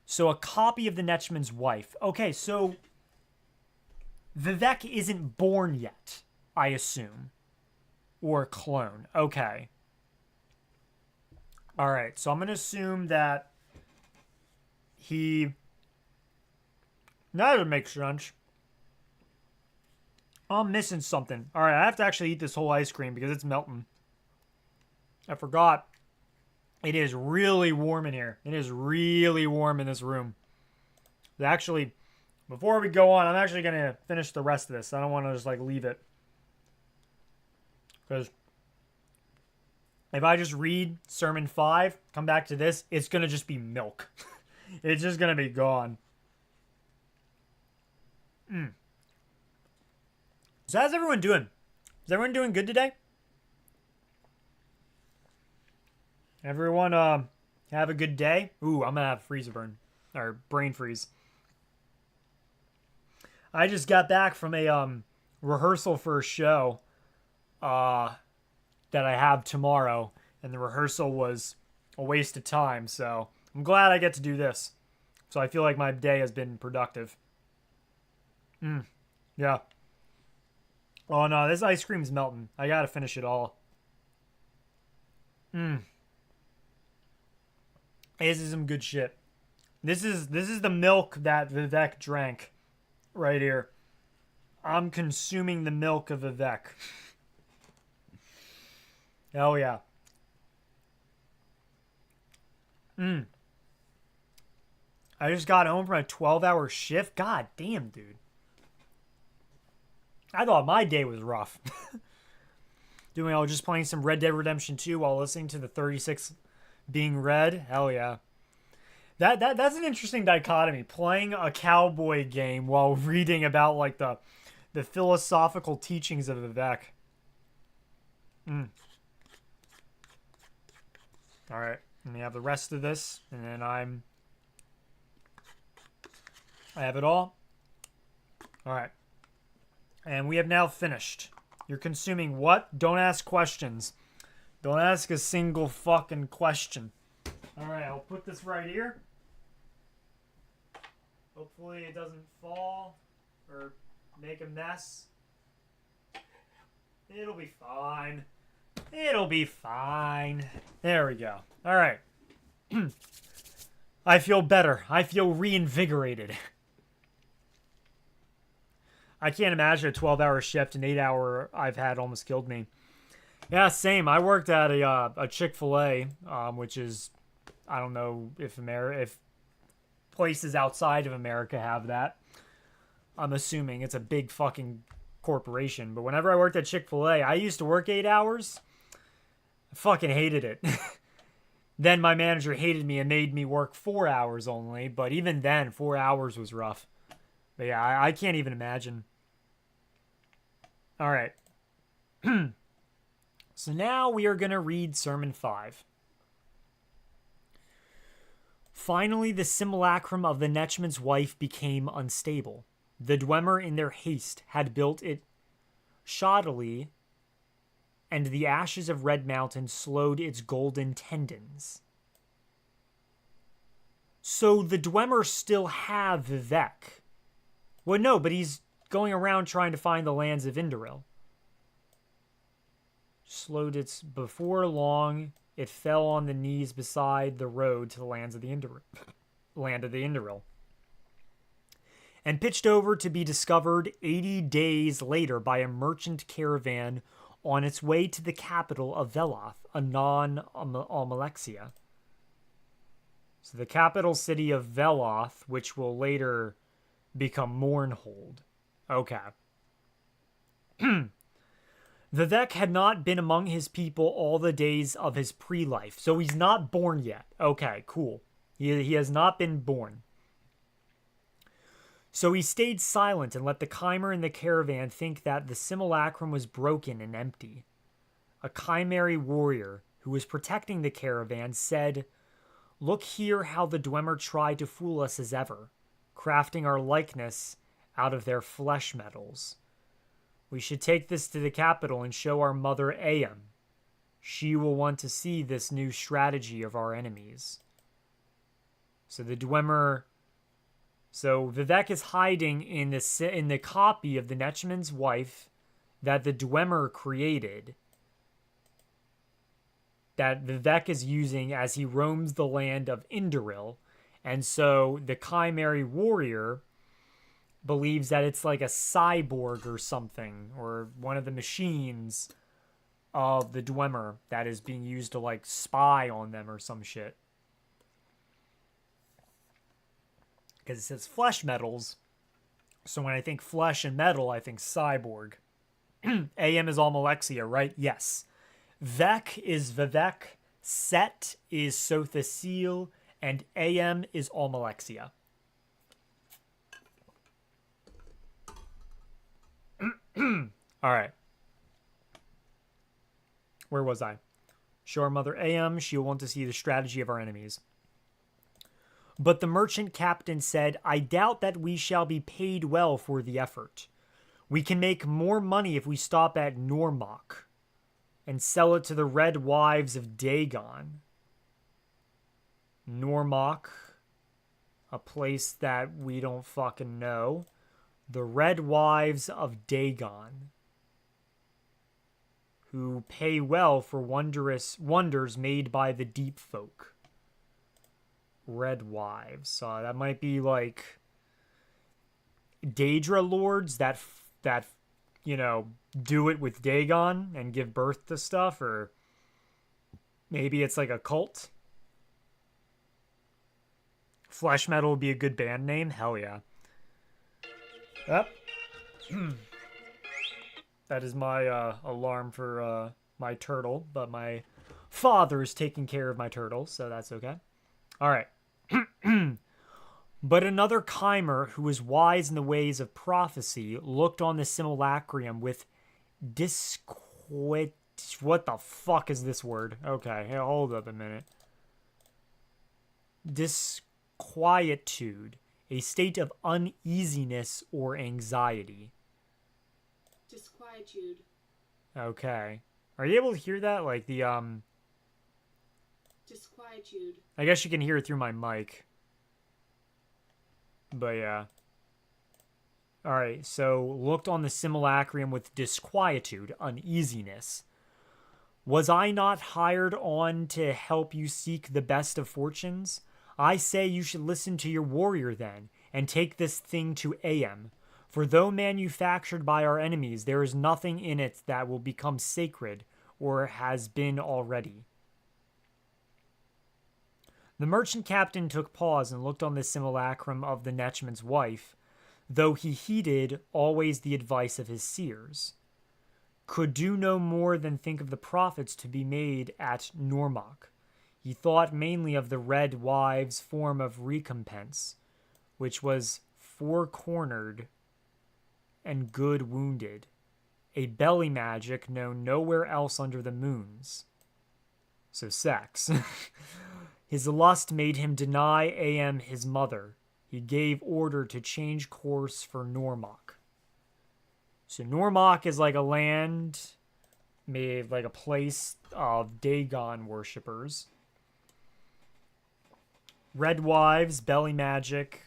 So a copy of the Netchman's wife. Okay, so Vivec isn't born yet, I assume. Or a clone. Okay. Alright, so I'm going to assume that he... That would make sense. I'm missing something. Alright, I have to actually eat this whole ice cream because it's melting. I forgot. It is really warm in here. It is really warm in this room. Actually, before we go on, I'm actually going to finish the rest of this. I don't want to just, like, leave it. Because if I just read Sermon 5, come back to this, it's going to just be milk. It's just going to be gone. So how's everyone doing? Is everyone doing good today? Everyone have a good day? Ooh, I'm going to have freezer burn. Or brain freeze. I just got back from a rehearsal for a show that I have tomorrow. And the rehearsal was a waste of time. So I'm glad I get to do this. So I feel like my day has been productive. Yeah. Oh no, this ice cream's melting. I gotta finish it all. This is some good shit. This is the milk that Vivec drank. Right here. I'm consuming the milk of Vivec. Oh yeah. I just got home from a 12-hour shift. God damn, dude. I thought my day was rough. Just playing some Red Dead Redemption 2 while listening to the 36 being read. Hell yeah. That's an interesting dichotomy. Playing a cowboy game while reading about like the philosophical teachings of Vivec. Alright. Let me have the rest of this. And then I have it all. Alright. And we have now finished. You're consuming what? Don't ask questions. Don't ask a single fucking question. Alright, I'll put this right here. Hopefully it doesn't fall or make a mess. It'll be fine. It'll be fine. There we go. Alright. I feel better. I feel reinvigorated. I can't imagine a 12-hour shift. An 8-hour I've had almost killed me. Yeah, same. I worked at a Chick-fil-A, which is, I don't know if places outside of America have that. I'm assuming it's a big fucking corporation, but whenever I worked at Chick-fil-A, I used to work 8 hours. I fucking hated it. Then my manager hated me and made me work 4 hours only, but even then, 4 hours was rough. But yeah, I can't even imagine. All right. So now we are going to read Sermon 5. Finally, the simulacrum of the Netchman's wife became unstable. The Dwemer, in their haste, had built it shoddily, and the ashes of Red Mountain slowed its golden tendons. So the Dwemer still have Vivec. Well, no, but he's going around trying to find the lands of Indoril. Slowed its... Before long, it fell on the knees beside the road to the lands of the land of the Indoril, and pitched over to be discovered 80 days later by a merchant caravan on its way to the capital of Veloth, Anon Almalexia. So the capital city of Veloth, which will later become Mournhold. Okay. Vivec had not been among his people all the days of his pre-life, so he's not born yet. Okay, cool. He has not been born. So he stayed silent and let the chimer in the caravan think that the simulacrum was broken and empty. A chimeric warrior who was protecting the caravan said, "Look here how the Dwemer tried to fool us as ever, crafting our likeness out of their flesh metals. We should take this to the capital and show our mother Ayam. She will want to see this new strategy of our enemies." So the Dwemer... So Vivec is hiding in the copy of the Netchman's wife that the Dwemer created, that Vivec is using as he roams the land of Indoril. And so the chimeric warrior believes that it's like a cyborg or something, or one of the machines of the Dwemer that is being used to like spy on them or some shit. Because it says flesh metals, so when I think flesh and metal, I think cyborg. AM is Almalexia, right? Yes. Vec is Vivec, Set is Sothasil, and AM is Almalexia. All right. Where was I? Show our mother AM. She'll want to see the strategy of our enemies. But the merchant captain said, "I doubt that we shall be paid well for the effort. We can make more money if we stop at Normok and sell it to the Red Wives of Dagon." Normok, a place that we don't fucking know. The Red Wives of Dagon, who pay well for wonders made by the deep folk. Red Wives. That might be like Daedra lords that do it with Dagon and give birth to stuff, or maybe it's like a cult. Flesh Metal would be a good band name. Hell yeah. Yep. That is my alarm for my turtle, but my father is taking care of my turtle, so that's okay. All right. But another chimer who was wise in the ways of prophecy looked on the simulacrum with disquietude. What the fuck is this word? Okay, hey, hold up a minute. Disquietude, a state of uneasiness or anxiety. Disquietude. Okay. Are you able to hear that? Like the Disquietude. I guess you can hear it through my mic. But yeah. Alright, so looked on the simulacrum with disquietude, uneasiness. Was I not hired on to help you seek the best of fortunes? I say you should listen to your warrior then, and take this thing to AM. For though manufactured by our enemies, there is nothing in it that will become sacred, or has been already. The merchant captain took pause and looked on the simulacrum of the Netchman's wife. though he heeded always the advice of his seers, could do no more than think of the profits to be made at Normoch. He thought mainly of the Red Wives' form of recompense, which was four-cornered and good wounded, a belly magic known nowhere else under the moons. So sex. His lust made him deny Am his mother. He gave order to change course for Normoch. So Normoch is like a land, made like a place of Dagon worshippers. Red Wives, belly magic,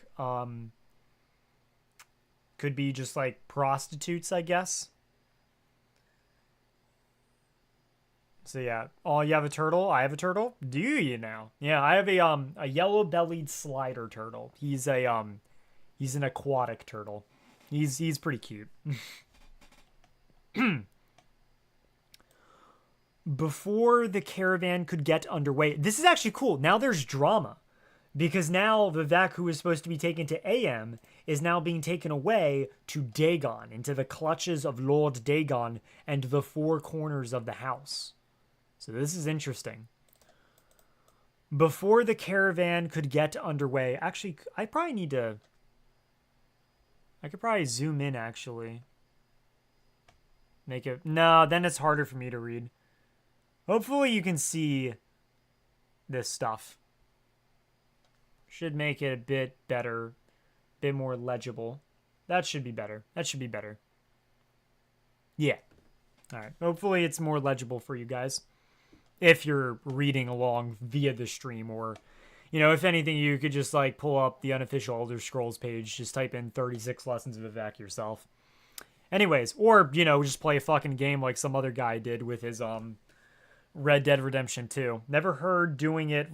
could be just like prostitutes, I guess. So yeah. Oh, you have a turtle? I have a turtle? Do you now? Yeah, I have a yellow-bellied slider turtle. He's an aquatic turtle. He's pretty cute. Before the caravan could get underway, this is actually cool. Now there's drama. Because now Vivec, who is supposed to be taken to Am, is now being taken away to Dagon, into the clutches of Lord Dagon and the four corners of the house. So this is interesting. Before the caravan could get underway, actually, I could probably zoom in, actually. Make it, no, then it's harder for me to read. Hopefully you can see this stuff. Should make it a bit better, a bit more legible. That should be better. That should be better. Yeah. All right. Hopefully it's more legible for you guys. If you're reading along via the stream, or, if anything, you could just like pull up the unofficial Elder Scrolls page, just type in 36 lessons of Vivec yourself. Anyways, or, just play a fucking game like some other guy did with his Red Dead Redemption 2. Never heard doing it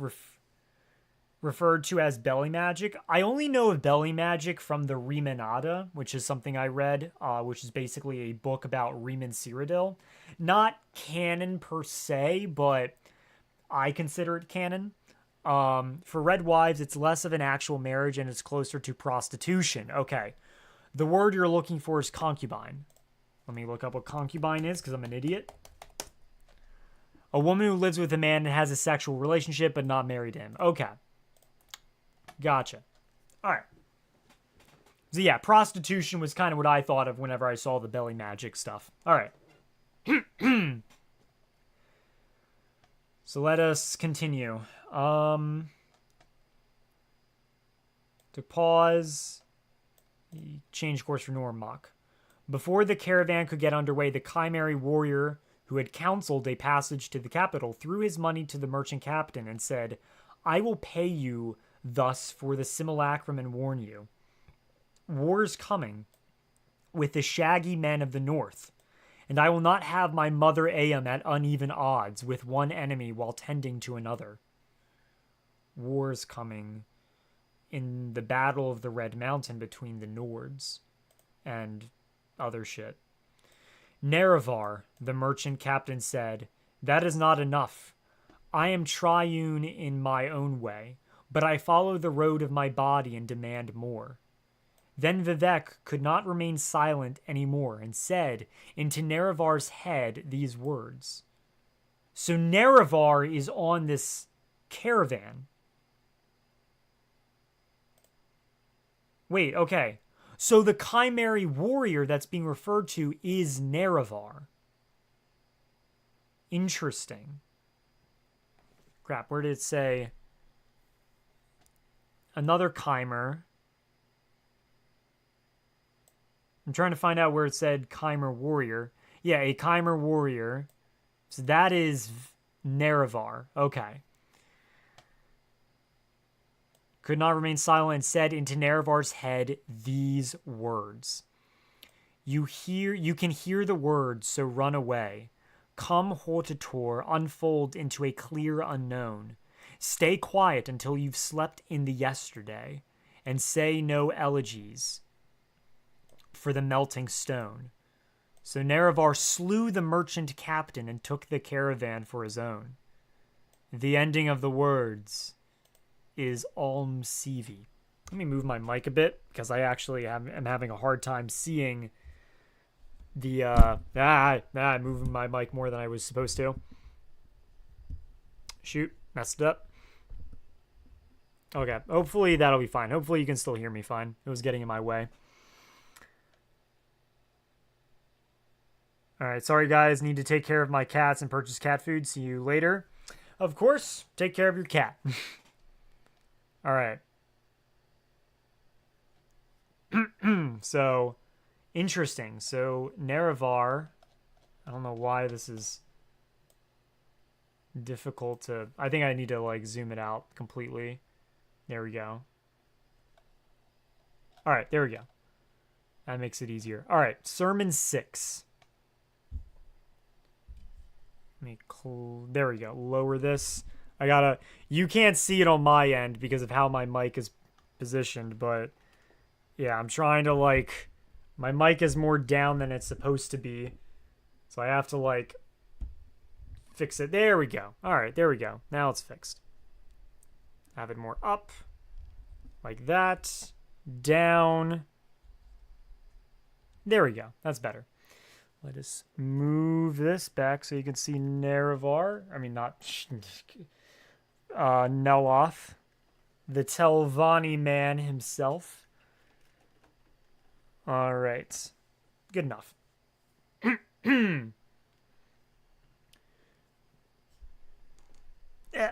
referred to as belly magic. I only know of belly magic from the Remanada, which is something I read, which is basically a book about Reman Cyrodiil. Not canon per se, but I consider it canon. For Red Wives, it's less of an actual marriage and it's closer to prostitution. Okay. The word you're looking for is concubine. Let me look up what concubine is, because I'm an idiot. A woman who lives with a man and has a sexual relationship but not married to him. Okay. Gotcha. All right. So yeah, prostitution was kind of what I thought of whenever I saw the belly magic stuff. All right. So let us continue. To pause. Change course for Normoch. Before the caravan could get underway, the Chimera warrior who had counseled a passage to the capital threw his money to the merchant captain and said, "I will pay you thus for the simulacrum and warn you. War's coming with the shaggy men of the north, and I will not have my mother Am at uneven odds with one enemy while tending to another." War's coming in the Battle of the Red Mountain between the Nords and other shit. Nerevar, the merchant captain, said, "That is not enough. I am triune in my own way, but I follow the road of my body and demand more." Then Vivec could not remain silent any more and said into Nerevar's head these words. So Nerevar is on this caravan. Wait, okay. So the Chimera warrior that's being referred to is Nerevar. Interesting. Crap, where did it say? Another Chimera. I'm trying to find out where it said Chimera warrior. Yeah, a Chimera warrior. So that is Nerevar. Okay. Could not remain silent and said into Nerevar's head these words. You can hear the words, so run away. Come, Hortator, unfold into a clear unknown. Stay quiet until you've slept in the yesterday, and say no elegies for the melting stone. So Nerevar slew the merchant captain and took the caravan for his own. The ending of the words is ALMSIVI. Let me move my mic a bit because I actually am having a hard time seeing the moving my mic more than I was supposed to. Shoot, messed it up. Okay, hopefully that'll be fine. Hopefully you can still hear me fine. It was getting in my way. All right, sorry guys, need to take care of my cats and purchase cat food. See you later. Of course, take care of your cat. All right. So, interesting. So, Nerevar, I don't know why this is difficult to... I think I need to, like, zoom it out completely. There we go. All right, there we go. That makes it easier. All right, Sermon 6. There we go. Lower this. I gotta... You can't see it on my end because of how my mic is positioned, but... Yeah, I'm trying to, like... My mic is more down than it's supposed to be. So I have to, like... Fix it. There we go. Alright, there we go. Now it's fixed. Have it more up. Like that. Down. There we go. That's better. Let us move this back so you can see Nerevar. I mean, not... Neloth. The Telvanni man himself. Alright. Good enough.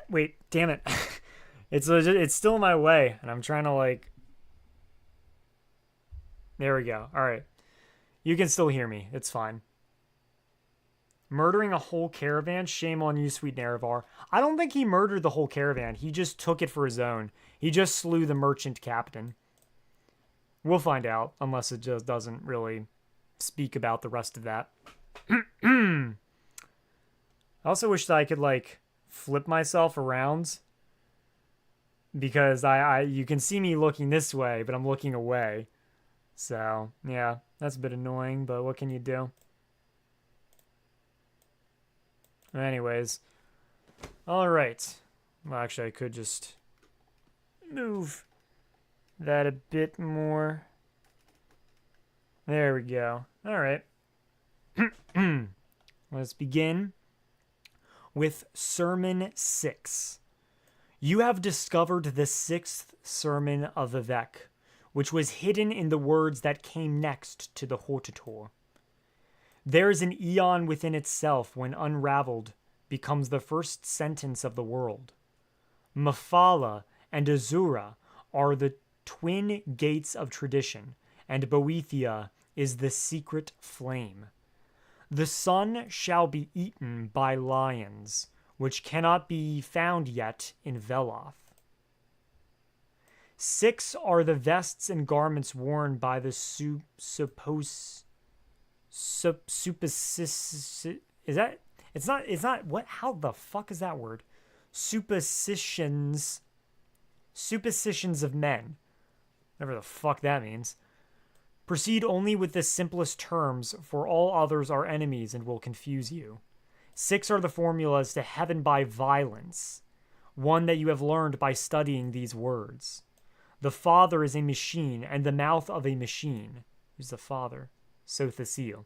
Wait, damn it. It's still in my way, and I'm trying to, like... There we go. Alright. You can still hear me. It's fine. Murdering a whole caravan? Shame on you, sweet Nerevar. I don't think he murdered the whole caravan. He just took it for his own. He just slew the merchant captain. We'll find out, unless it just doesn't really speak about the rest of that. I also wish that I could, like, flip myself around. Because you can see me looking this way, but I'm looking away. So, yeah, that's a bit annoying, but what can you do? Anyways. Alright. Well, actually, I could just move that a bit more. There we go. Alright. Let's begin with Sermon 6. You have discovered the 6th sermon of Vivec, which was hidden in the words that came next to the Hortator. There is an eon within itself when unraveled becomes the first sentence of the world. Mephala and Azura are the twin gates of tradition, and Boethia is the secret flame. The sun shall be eaten by lions, which cannot be found yet in Veloth. 6 are the vests and garments worn by the how the fuck is that word? Superstitions of men. Whatever the fuck that means. Proceed only with the simplest terms, for all others are enemies and will confuse you. 6 are the formulas to heaven by violence, one that you have learned by studying these words. The Father is a machine, and the mouth of a machine. Who's the Father? Sothacil.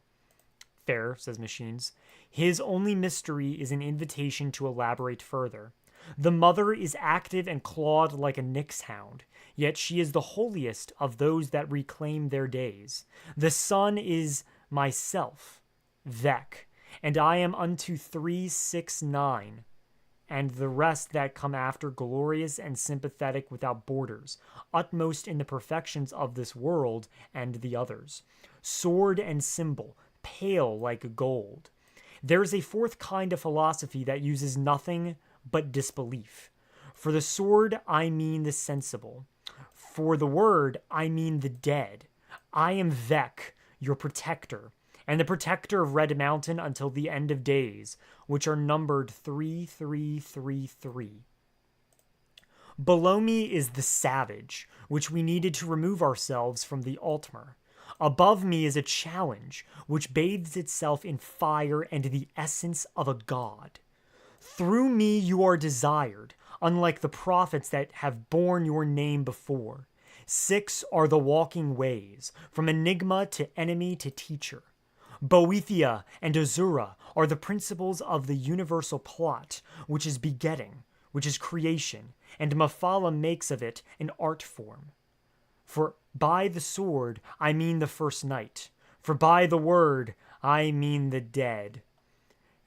Fair, says Machines. His only mystery is an invitation to elaborate further. The Mother is active and clawed like a Nix hound, yet she is the holiest of those that reclaim their days. The Son is myself, Vec, and I am unto 369, and the rest that come after, glorious and sympathetic without borders, utmost in the perfections of this world and the others. Sword and symbol, pale like gold. There is a 4th kind of philosophy that uses nothing but disbelief. For the sword, I mean the sensible. For the word, I mean the dead. I am Vec, your protector, and the protector of Red Mountain until the end of days, which are numbered 3333. Below me is the savage, which we needed to remove ourselves from the Altmer. Above me is a challenge, which bathes itself in fire and the essence of a god. Through me you are desired, unlike the prophets that have borne your name before. 6 are the walking ways, from enigma to enemy to teacher. Boethia and Azura are the principles of the universal plot, which is begetting, which is creation, and Mephala makes of it an art form. For by the sword I mean the first night, for by the word I mean the dead.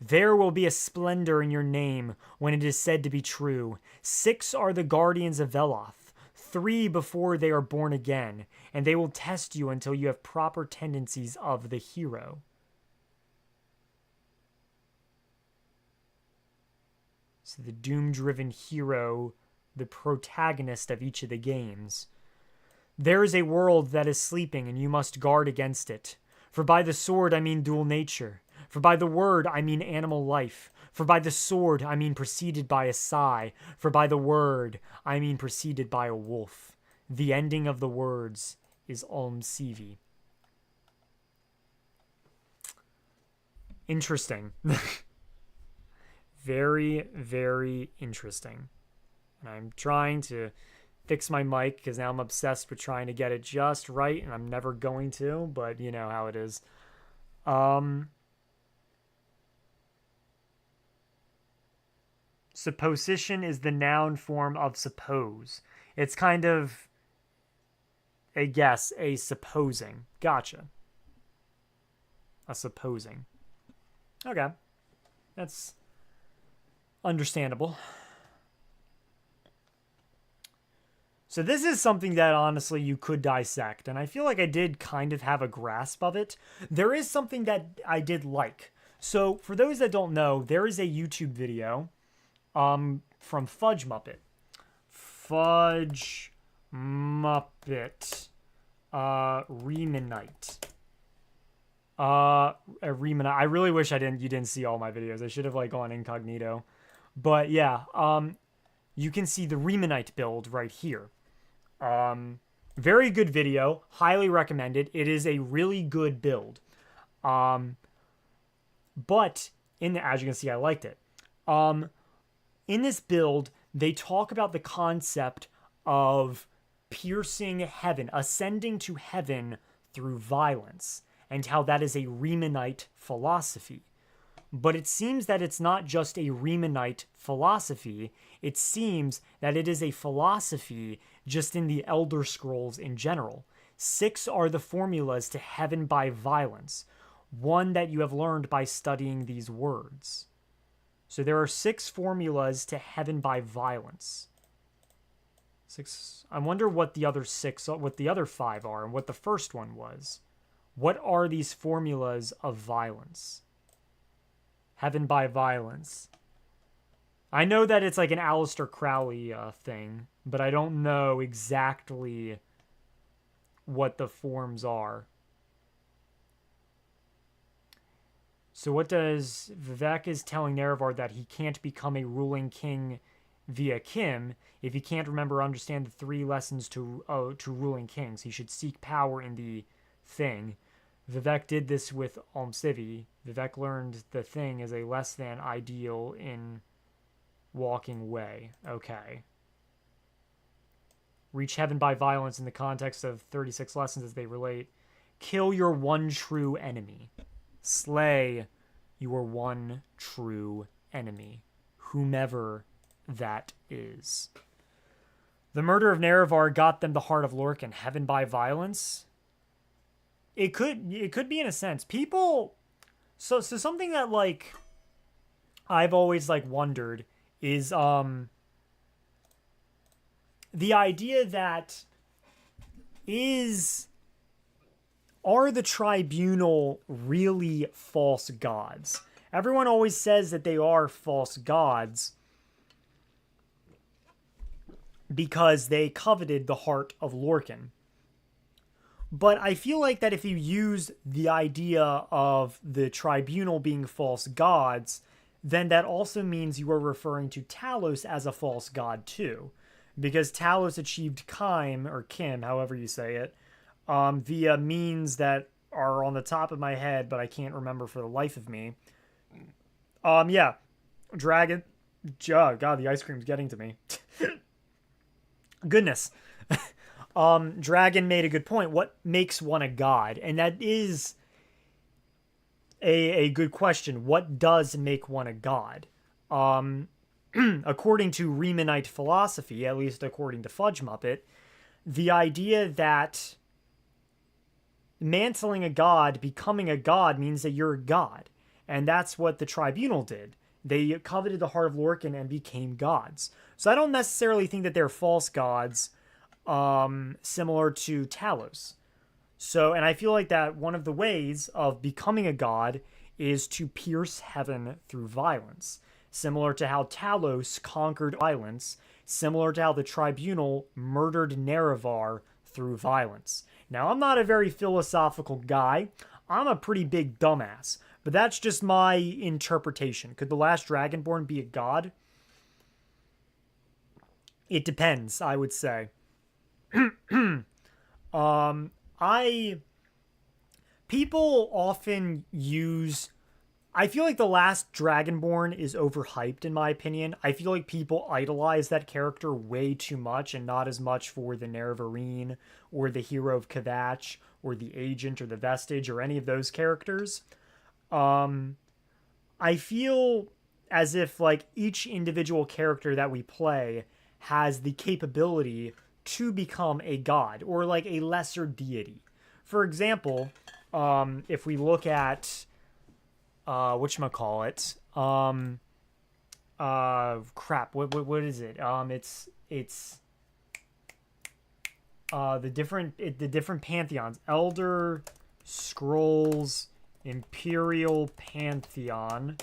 There will be a splendor in your name when it is said to be true. 6 are the guardians of Veloth, 3 before they are born again, and they will test you until you have proper tendencies of the hero. So the doom-driven hero, the protagonist of each of the games. There is a world that is sleeping, and you must guard against it. For by the sword I mean dual nature. For by the word I mean animal life. For by the sword I mean preceded by a sigh. For by the word I mean preceded by a wolf. The ending of the words is ALMSIVI. Interesting. Very, very interesting. And I'm trying to fix my mic because now I'm obsessed with trying to get it just right, and I'm never going to, but you know how it is. Supposition is the noun form of suppose. It's kind of a guess, a supposing. Gotcha. A supposing. Okay. That's understandable. So this is something that honestly you could dissect, and I feel like I did kind of have a grasp of it. There is something that I did like. So for those that don't know, there is a YouTube video from Fudge Muppet. Fudge Muppet Remanite. Remanite. I really wish you didn't see all my videos. I should have like gone incognito. But yeah, you can see the Remanite build right here. Very good video, highly recommended. It is a really good build. But as you can see, I liked it. In this build, they talk about the concept of piercing heaven, ascending to heaven through violence, and how that is a Remanite philosophy. But it seems that it's not just a Remanite philosophy. It seems that it is a philosophy just in the Elder Scrolls in general. 6 are the formulas to heaven by violence, one that you have learned by studying these words. So there are 6 formulas to heaven by violence. 6. I wonder what the other 5 are, and what the first one was. What are these formulas of violence? Heaven by violence. I know that it's like an Aleister Crowley thing, but I don't know exactly what the forms are. So what does Vivec is telling Nerevar that he can't become a ruling king via Kim if he can't remember or understand the 3 lessons to ruling kings. He should seek power in the thing. Vivec did this with ALMSIVI. Vivec learned the thing is a less than ideal in walking way. Okay. Reach heaven by violence in the context of 36 lessons as they relate. Kill your one true enemy. Slay your one true enemy, whomever that is. The murder of Nerevar got them the heart of Lorcan. Heaven by violence? It could be in a sense. People, so something that like I've always like wondered is the idea that are the tribunal really false gods? Everyone always says that they are false gods because they coveted the heart of Lorcan. But I feel like that if you use the idea of the tribunal being false gods, then that also means you are referring to Talos as a false god too. Because Talos achieved Kim, however you say it, via means that are on the top of my head, but I can't remember for the life of me. Yeah. Dragon. God, the ice cream's getting to me. Goodness. Dragon made a good point. What makes one a god? And that is a good question. What does make one a god? According to Riemanite philosophy, at least according to Fudge Muppet, the idea that mantling a god, becoming a god, means that you're a god. And that's what the tribunal did. They coveted the heart of Lorcan and became gods. So I don't necessarily think that they're false gods, similar to Talos. So, and I feel like that one of the ways of becoming a god is to pierce heaven through violence. Similar to how Talos conquered violence, similar to how the tribunal murdered Nerevar through violence. Now, I'm not a very philosophical guy. I'm a pretty big dumbass. But that's just my interpretation. Could the last Dragonborn be a god? It depends, I would say. People often use... I feel like the last Dragonborn is overhyped, in my opinion. I feel like people idolize that character way too much and not as much for the Nerevarine or the Hero of Kvatch or the Agent or the Vestige or any of those characters. I feel as if like each individual character that we play has the capability to become a god or like a lesser deity. For example, if we look at whatchamacallit, crap, what is it? It's the different pantheons: Elder Scrolls, Imperial Pantheon,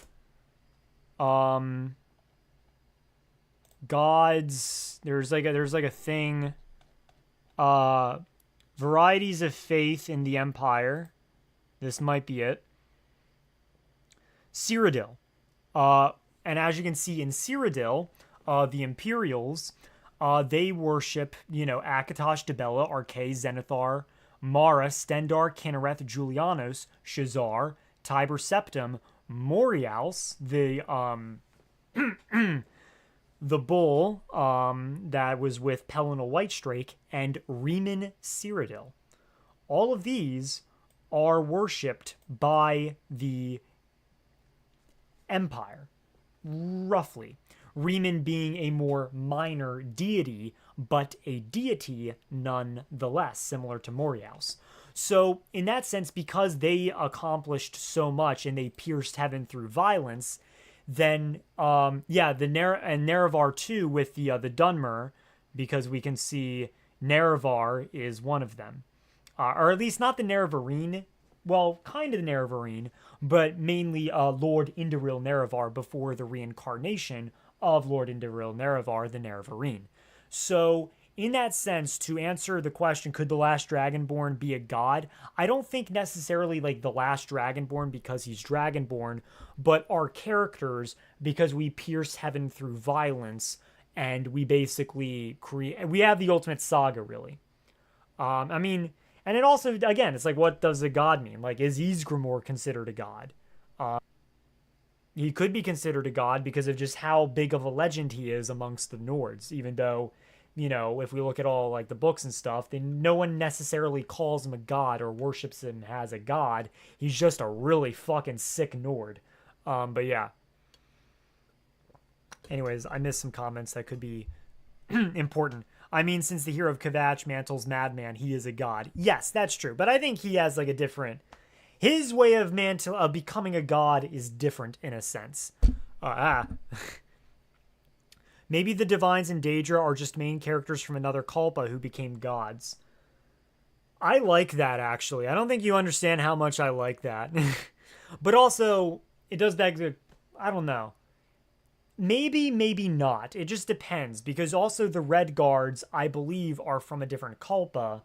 gods. There's like a thing. Varieties of faith in the Empire. This might be it. Cyrodiil. And as you can see in Cyrodiil, the Imperials, they worship, Akatosh, Dibella, Arkay, Zenithar, Mara, Stendar, Kinnereth, Julianos, Shazar, Tiber Septim, Moriaus, the bull that was with Pelinal Whitestrake, and Riemann Cyrodiil. All of these are worshipped by the Empire, roughly. Riemann being a more minor deity, but a deity nonetheless, similar to Moriaus. So, in that sense, because they accomplished so much and they pierced heaven through violence, then, Nerevar too with the Dunmer, because we can see Nerevar is one of them. Or at least not the Nerevarine, well, kind of the Nerevarine, but mainly Lord Indoril Nerevar before the reincarnation of Lord Indoril Nerevar, the Nerevarine. So, in that sense, to answer the question, could the last Dragonborn be a god? I don't think necessarily like the last Dragonborn because he's Dragonborn, but our characters, because we pierce heaven through violence, and we basically we have the ultimate saga, really. And it also, again, it's like, what does a god mean? Like, is Ysgramor considered a god? He could be considered a god because of just how big of a legend he is amongst the Nords, even though, if we look at all, like, the books and stuff, then no one necessarily calls him a god or worships him as a god. He's just a really fucking sick Nord. But yeah. Anyways, I missed some comments that could be important. I mean, since the Hero of Kvatch mantles Madman, he is a god. Yes, that's true. But I think he has like a different... His way of becoming a god is different in a sense. Maybe the Divines in Daedra are just main characters from another Kalpa who became gods. I like that, actually. I don't think you understand how much I like that. But also, it does beg the... I don't know. Maybe, maybe not. It just depends. Because also the Red Guards, I believe, are from a different Kalpa.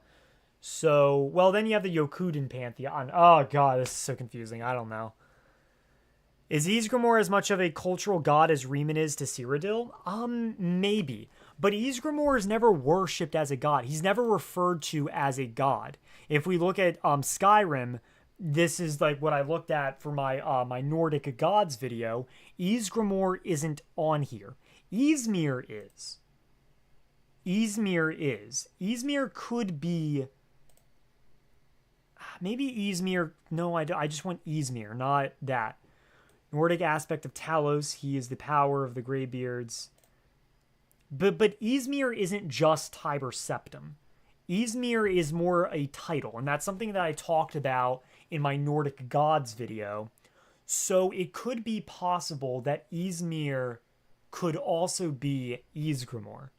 So, well, then you have the Yokuden Pantheon. Oh, God, this is so confusing. I don't know. Is Ysgramor as much of a cultural god as Riemann is to Cyrodiil? Maybe. But Ysgramor is never worshipped as a god. He's never referred to as a god. If we look at Skyrim, this is like what I looked at for my my Nordic gods video. Ysgramor isn't on here. Ysmir is. Ysmir is. Ysmir could be... Maybe Ysmir... No, I just want Ysmir, not that. Nordic aspect of Talos. He is the power of the Greybeards. But Ysmir isn't just Tiber Septim. Ysmir is more a title, and that's something that I talked about in my Nordic Gods video. So it could be possible that Ysmir could also be Ysgramor.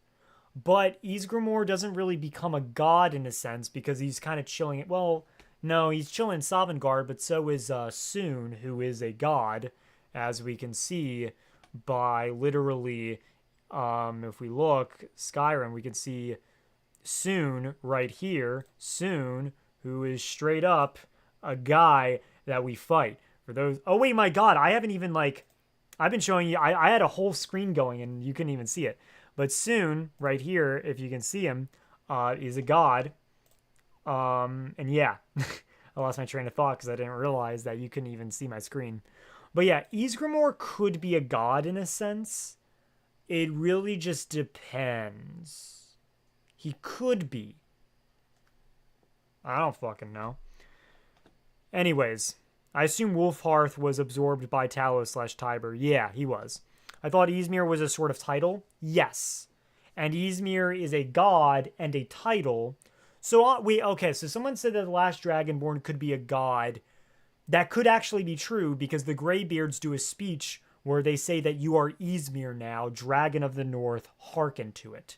But Ysgramor doesn't really become a god in a sense because he's kind of chilling. Well, no, he's chilling in Sovngarde, but so is Soon, who is a god, as we can see by literally, if we look, Skyrim, we can see Soon right here. Soon, who is straight up a guy that we fight. For those, oh wait, my god, I haven't even I've been showing you, I had a whole screen going and you couldn't even see it. But Soon, right here, if you can see him, is a god. And yeah, I lost my train of thought because I didn't realize that you couldn't even see my screen. But yeah, Ysgramor could be a god in a sense. It really just depends. He could be. I don't fucking know. Anyways, I assume Wolfhearth was absorbed by Talos/Tiber. Yeah, he was. I thought Ysmir was a sort of title. Yes. And Ysmir is a god and a title. So, okay, so someone said that the last Dragonborn could be a god. That could actually be true because the Greybeards do a speech where they say that you are Ysmir now, Dragon of the North, hearken to it.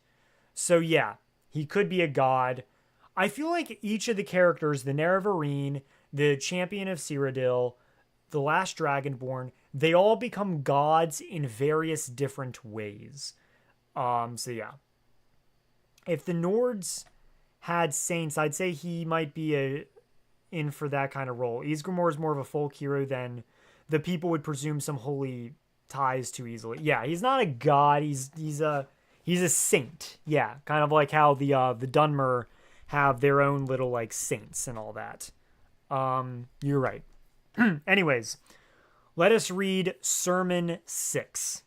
So yeah, he could be a god. I feel like each of the characters, the Nerevarine, the Champion of Cyrodiil, the last Dragonborn, they all become gods in various different ways. So yeah. If the Nords had saints, I'd say he might be in for that kind of role. Ysgramor is more of a folk hero than the people would presume some holy ties too easily. Yeah, he's not a god. He's a saint. Yeah, kind of like how the Dunmer have their own little saints and all that. You're right. Anyways, let us read Sermon 6.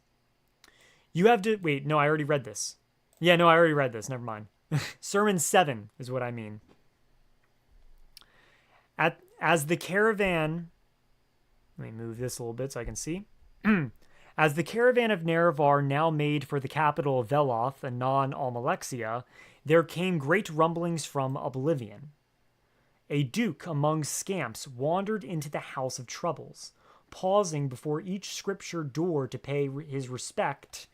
You have to wait. No, I already read this. Yeah, no, I already read this. Never mind. Sermon 7 is what I mean. As the caravan, let me move this a little bit so I can see. As the caravan of Nerevar now made for the capital of Veloth, anon Almalexia, there came great rumblings from Oblivion. A duke among scamps wandered into the House of Troubles, pausing before each scripture door to pay his respects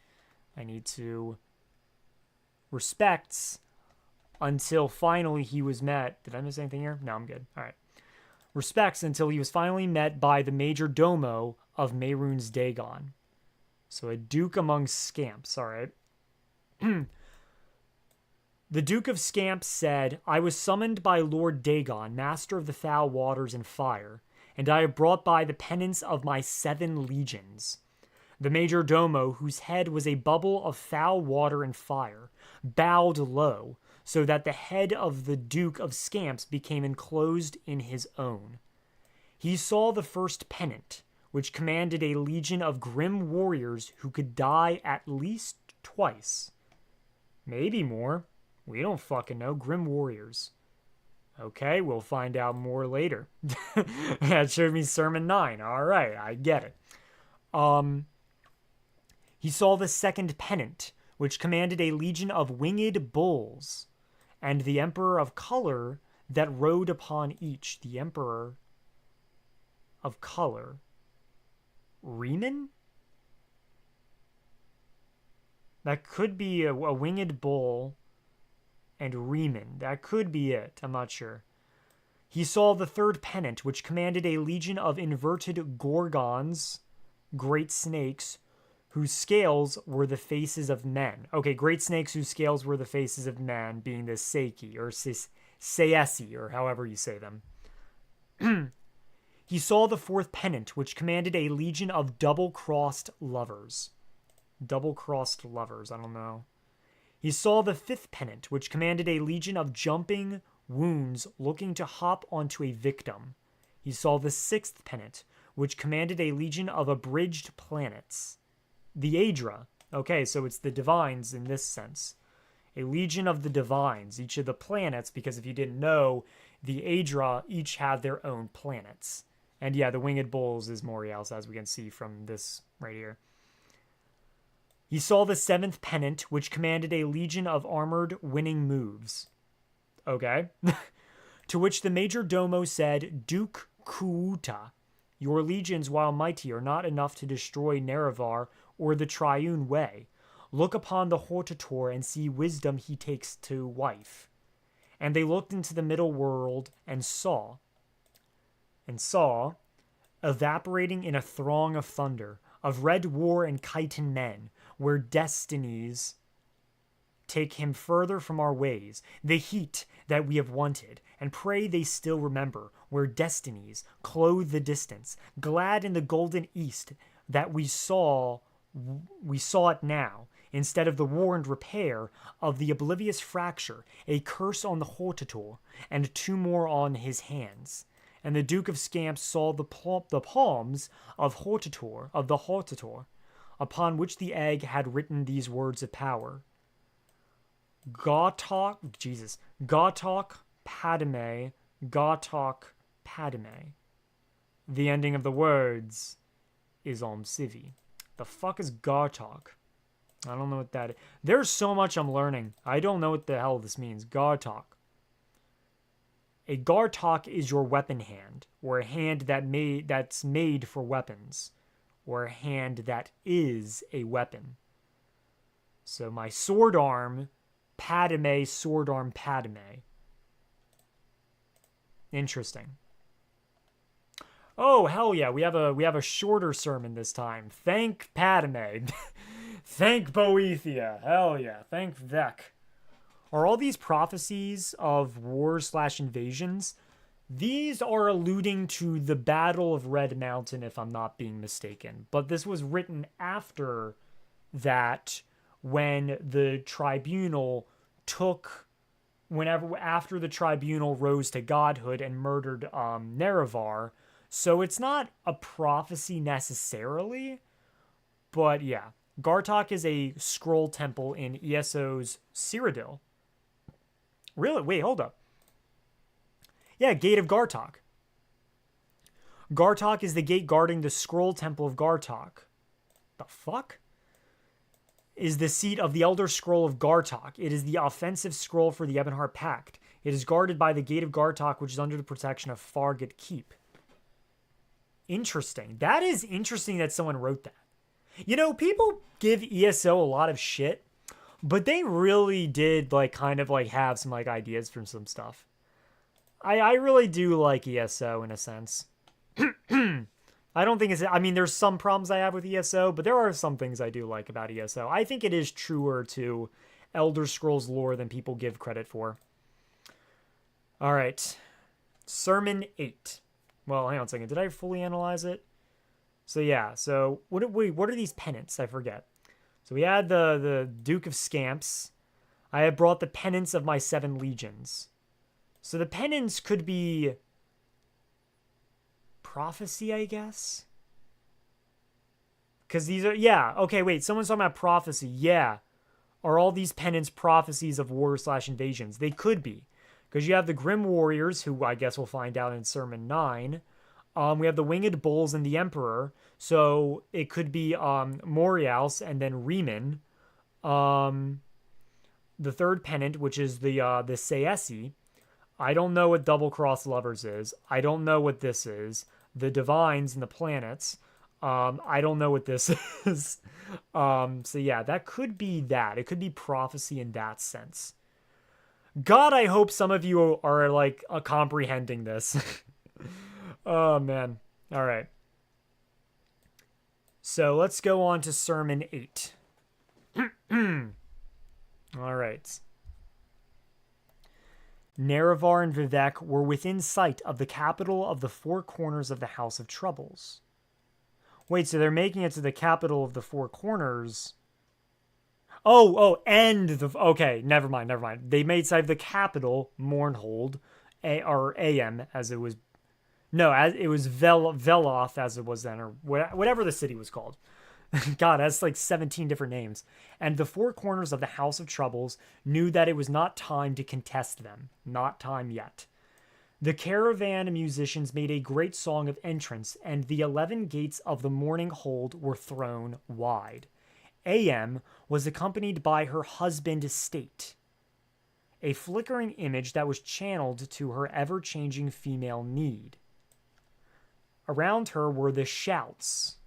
until finally he was met. Did I miss anything here? No, I'm good. All right. Respects until he was finally met by the major domo of Mehrunes Dagon. So a duke among scamps, all right. The Duke of Scamps said, I was summoned by Lord Dagon, master of the foul waters and fire, and I have brought by the penance of my 7 legions. The major domo, whose head was a bubble of foul water and fire, bowed low, so that the head of the Duke of Scamps became enclosed in his own. He saw the first pennant, which commanded a legion of grim warriors who could die at least twice. Maybe more. We don't fucking know. Grim warriors. Okay, we'll find out more later. That showed me Sermon 9. All right, I get it. He saw the second pennant, which commanded a legion of winged bulls, and the Emperor of Color that rode upon each. The Emperor of Color. Riemann? That could be a winged bull and Riemann. That could be it. I'm not sure. He saw the third pennant, which commanded a legion of inverted gorgons, great snakes, whose scales were the faces of men. Okay, great snakes whose scales were the faces of men, being the Seiki, or Seesi, or however you say them. He saw the fourth pennant, which commanded a legion of double-crossed lovers. Double-crossed lovers, I don't know. He saw the fifth pennant, which commanded a legion of jumping wounds looking to hop onto a victim. He saw the sixth pennant, which commanded a legion of abridged planets. The Aedra. Okay, so it's the divines in this sense. a legion of the divines, each of the planets, because if you didn't know, the Aedra each have their own planets. And yeah, the winged bulls is Moriel's, as we can see from this right here. He saw the seventh pennant, which commanded a legion of armored winning moves. Okay. To which the major domo said, Duke Kuuta, your legions, while mighty, are not enough to destroy Nerevar or the Triune Way. Look upon the Hortator and see wisdom he takes to wife. And they looked into the middle world and saw, evaporating in a throng of thunder, of red war and chitin men, where destinies take him further from our ways, the heat that we have wanted, and pray they still remember, where destinies clothe the distance, glad in the golden east that we saw it now, instead of the war and repair of the oblivious fracture, a curse on the Hortator, and two more on his hands. And the Duke of Scamps saw the palms of the Hortator, upon which the egg had written these words of power. Gautok Padme, Gautok Padme. The ending of the words is ALMSIVI. The fuck is Gautok? I don't know what that is. There's so much I'm learning. I don't know what the hell this means. Gautok. A Gartok is your weapon hand, or a hand that's made for weapons, or a hand that is a weapon. So my sword arm, Padme, sword arm, Padme. Interesting. Oh, hell yeah, we have a shorter sermon this time. Thank Padme. Thank Boethia. Hell yeah. Thank Vivec. Are all these prophecies of wars/invasions? These are alluding to the Battle of Red Mountain, if I'm not being mistaken. But this was written after that, when the tribunal after the tribunal rose to godhood and murdered Nerevar. So it's not a prophecy necessarily, but yeah. Gartok is a scroll temple in ESO's Cyrodiil. Really? Wait, hold up. Yeah, Gate of Gartok. Gartok is the gate guarding the scroll temple of Gartok. The fuck? Is the seat of the Elder Scroll of Gartok. It is the offensive scroll for the Ebonheart Pact. It is guarded by the Gate of Gartok, which is under the protection of Fargate Keep. Interesting. That is interesting that someone wrote that. You know, people give ESO a lot of shit, but they really did have some ideas from some stuff. I really do like ESO in a sense. I don't think there's some problems I have with ESO, but there are some things I do like about ESO. I think it is truer to Elder Scrolls lore than people give credit for. All right. Sermon 8. Well, hang on a second. Did I fully analyze it? So yeah, what are these pennants? I forget. So we had the Duke of Scamps. I have brought the pennants of my 7 legions. So the pennants could be prophecy, I guess? Because these are, yeah, okay, wait, someone's talking about prophecy. Yeah. Are all these pennants prophecies of war/invasions? They could be. Because you have the Grim Warriors, who I guess we'll find out in Sermon 9. We have the Winged Bulls and the Emperor. So it could be Morial's and then Riemann. The third pennant, which is the Saesi. I don't know what Double Cross Lovers is. I don't know what this is. The Divines and the Planets. I don't know what this is. So yeah, that could be that. It could be prophecy in that sense. God, I hope some of you are comprehending this. Oh, man. All right. So let's go on to Sermon 8. All right. Nerevar and Vivec were within sight of the capital of the 4 corners of the House of Troubles. Wait, so they're making it to the capital of the 4 corners. Okay, never mind. They made sight of the capital, Mournhold, or AM, as it was. No, as it was Veloth, as it was then, or whatever the city was called. God, that's like 17 different names. And the four corners of the House of Troubles knew that it was not time to contest them. Not time yet. The caravan musicians made a great song of entrance, and the 11 gates of the morning hold were thrown wide. AM was accompanied by her husband State, a flickering image that was channeled to her ever-changing female need. Around her were the shouts,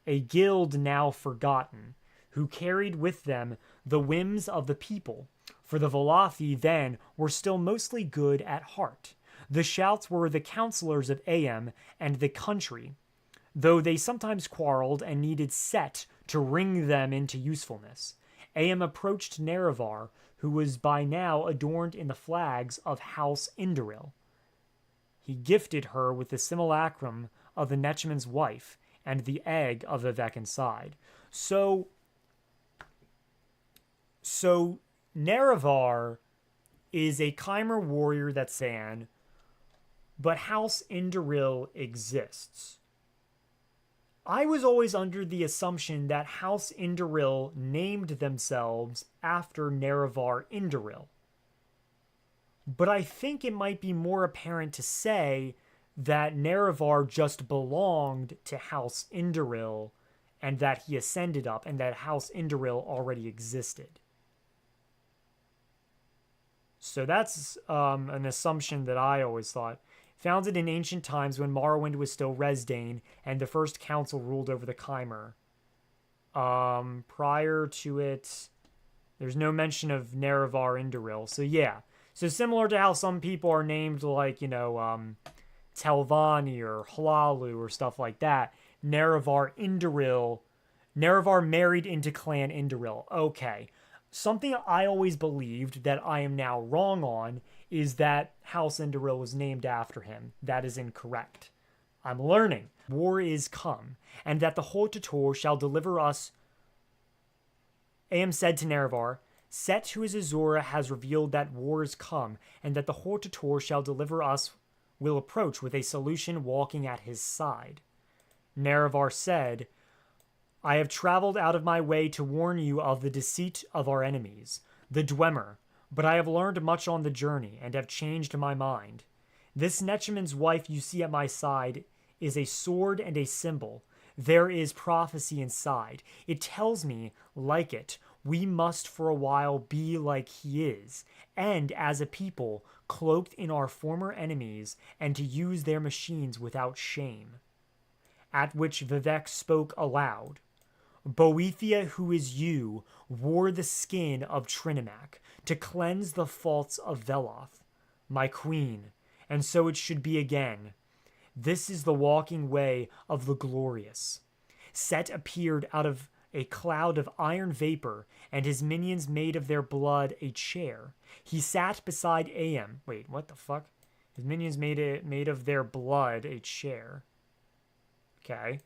a guild now forgotten, who carried with them the whims of the people, for the Velothi then were still mostly good at heart. The shouts were the counselors of AM and the country, though they sometimes quarreled and needed Set to wring them into usefulness. AM approached Nerevar, who was by now adorned in the flags of House Indoril. He gifted her with the simulacrum of the Netchman's wife and the egg of Vivec inside. So Nerevar is a Chimer warrior that's San, but House Indoril exists. I was always under the assumption that House Indoril named themselves after Nerevar Indoril. But I think it might be more apparent to say that Nerevar just belonged to House Indoril and that he ascended up and that House Indoril already existed. So that's an assumption that I always thought. Founded in ancient times when Morrowind was still Resdane and the first council ruled over the Chimer. Prior to it, there's no mention of Nerevar Indoril. So yeah. So similar to how some people are named like, Telvanni or Hlalu or stuff like that. Nerevar married into Clan Indoril. Okay. Something I always believed that I am now wrong on is that House Indoril was named after him. That is incorrect. I'm learning. War is come, and that the Hortator shall deliver us. Am said to Nerevar, Set to his Azura has revealed that war is come, and that the Hortator shall deliver us will approach with a solution walking at his side. Nerevar said, I have traveled out of my way to warn you of the deceit of our enemies, the Dwemer, but I have learned much on the journey, and have changed my mind. This Netchman's wife you see at my side is a sword and a symbol. There is prophecy inside. It tells me, like it, we must for a while be like he is, and as a people, cloaked in our former enemies, and to use their machines without shame. At which Vivec spoke aloud. Boethia, who is you, wore the skin of Trinimac to cleanse the faults of Veloth, my queen, and so it should be again. This is the walking way of the glorious. Set appeared out of a cloud of iron vapor, and his minions made of their blood a chair. He sat beside Am. Wait, what the fuck? His minions made of their blood a chair. Okay.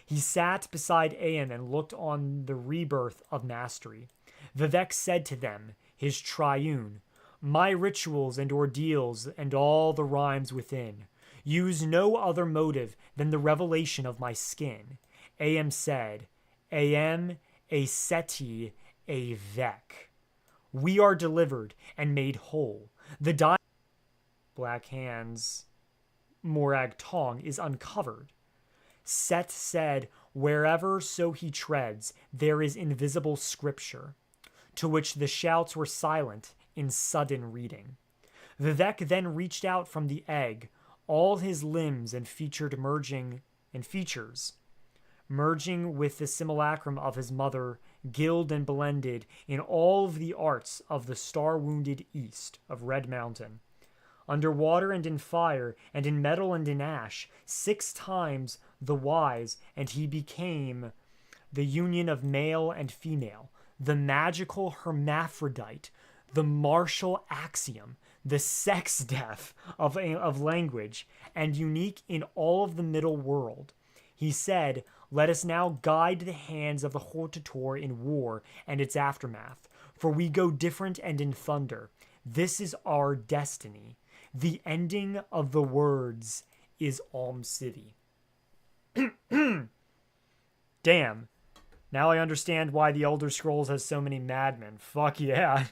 He sat beside Am and looked on the rebirth of mastery. Vivec said to them, his triune, my rituals and ordeals and all the rhymes within use no other motive than the revelation of my skin. Am said, Am a Seti a Vec. We are delivered and made whole. The Black Hand's Morag tongue is uncovered. Set said, wherever so he treads, there is invisible scripture, to which the shouts were silent in sudden reading. Vivec then reached out from the egg, all his limbs and features merging with the simulacrum of his mother, gilled and blended in all of the arts of the star-wounded east of Red Mountain. Under water and in fire, and in metal and in ash, 6 times the wise, and he became the union of male and female, the magical hermaphrodite, the martial axiom, the sex death of language, and unique in all of the middle world. He said, let us now guide the hands of the Hortator in war and its aftermath, for we go different and in thunder. This is our destiny. The ending of the words is ALMSIVI. Damn. Now I understand why the Elder Scrolls has so many madmen. Fuck yeah.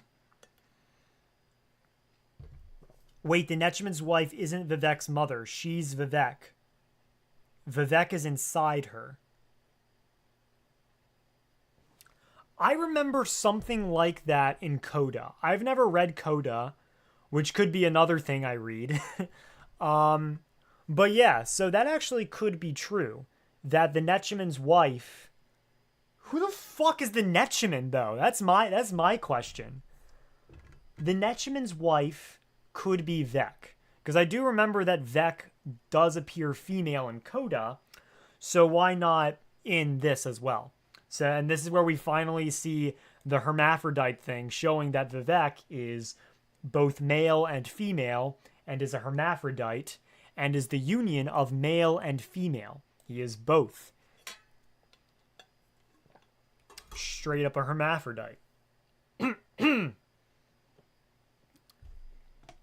Wait, the Netchman's wife isn't Vivec's mother. She's Vivec. Vivec is inside her. I remember something like that in Coda. I've never read Coda, which could be another thing I read. But yeah, so that actually could be true. That the Netchman's wife... Who the fuck is the Netchman, though? That's my question. The Netchman's wife could be Vec. Because I do remember that Vec does appear female in Coda, so why not in this as well? So, and this is where we finally see the hermaphrodite thing, showing that Vivec is both male and female, and is a hermaphrodite, and is the union of male and female. He is both. Straight up a hermaphrodite.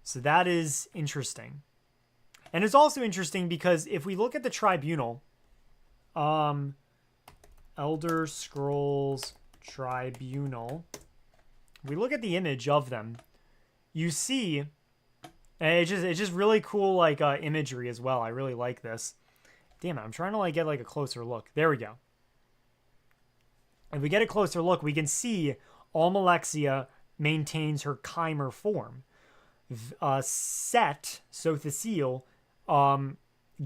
So that is interesting. And it's also interesting because if we look at the tribunal, Elder Scrolls Tribunal, we look at the image of them, you see, and it's just really cool, like, imagery as well. I really like this. Damn it, I'm trying to, like, get, like, a closer look. There we go. If we get a closer look, we can see Almalexia maintains her Chimer form. Set, so Thecile,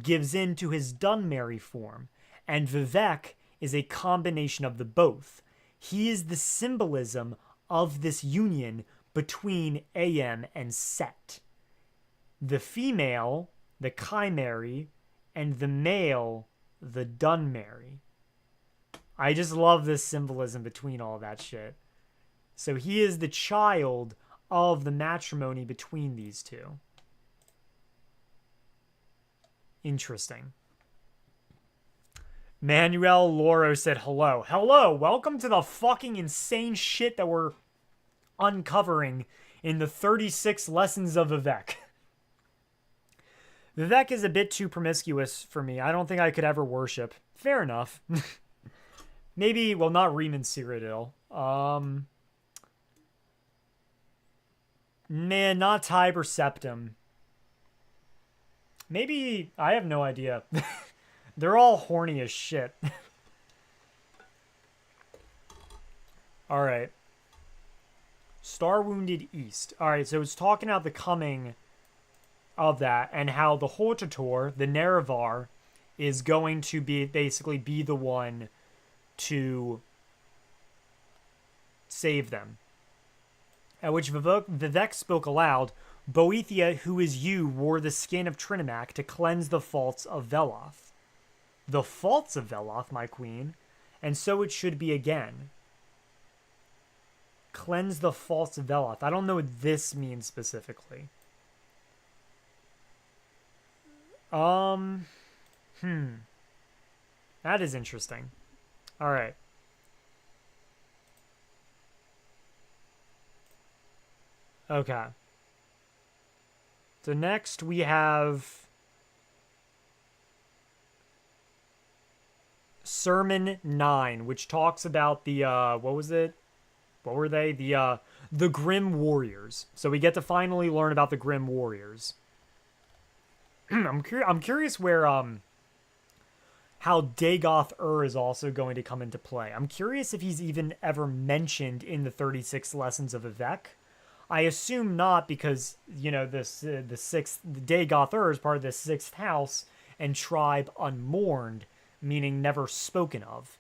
gives in to his Dunmary form, and Vivec is a combination of the both. He is the symbolism of this union between AM and Set. The female, the Chimary, and the male, the Dunmary. I just love this symbolism between all that shit. So he is the child of the matrimony between these two. Interesting. Manuel Loro said hello. Hello, welcome to the fucking insane shit that we're uncovering in the 36 lessons of Vivec. Vivec is a bit too promiscuous for me. I don't think I could ever worship. Fair enough. Maybe, well, not Riemann Cyrodiil. Man, not Tiber Septim. Maybe, I have no idea. They're all horny as shit. Alright. Star Wounded East. Alright, so it's talking about the coming of that and how the Hortator, the Nerevar, is going to basically be the one to save them. At which Vivec spoke aloud, Boethia, who is you, wore the skin of Trinimac to cleanse the faults of Veloth. The faults of Veloth, my queen, and so it should be again. Cleanse the faults of Veloth. I don't know what this means specifically. That is interesting. Alright. Okay. So next we have Sermon 9, which talks about the, what was it? What were they? The Grim Warriors. So we get to finally learn about the Grim Warriors. I'm curious where, how Dagoth is also going to come into play. I'm curious if he's even ever mentioned in the 36 lessons of Vivec. I assume not, because, you know, the Dagoth is part of the 6th house and tribe unmourned, meaning never spoken of.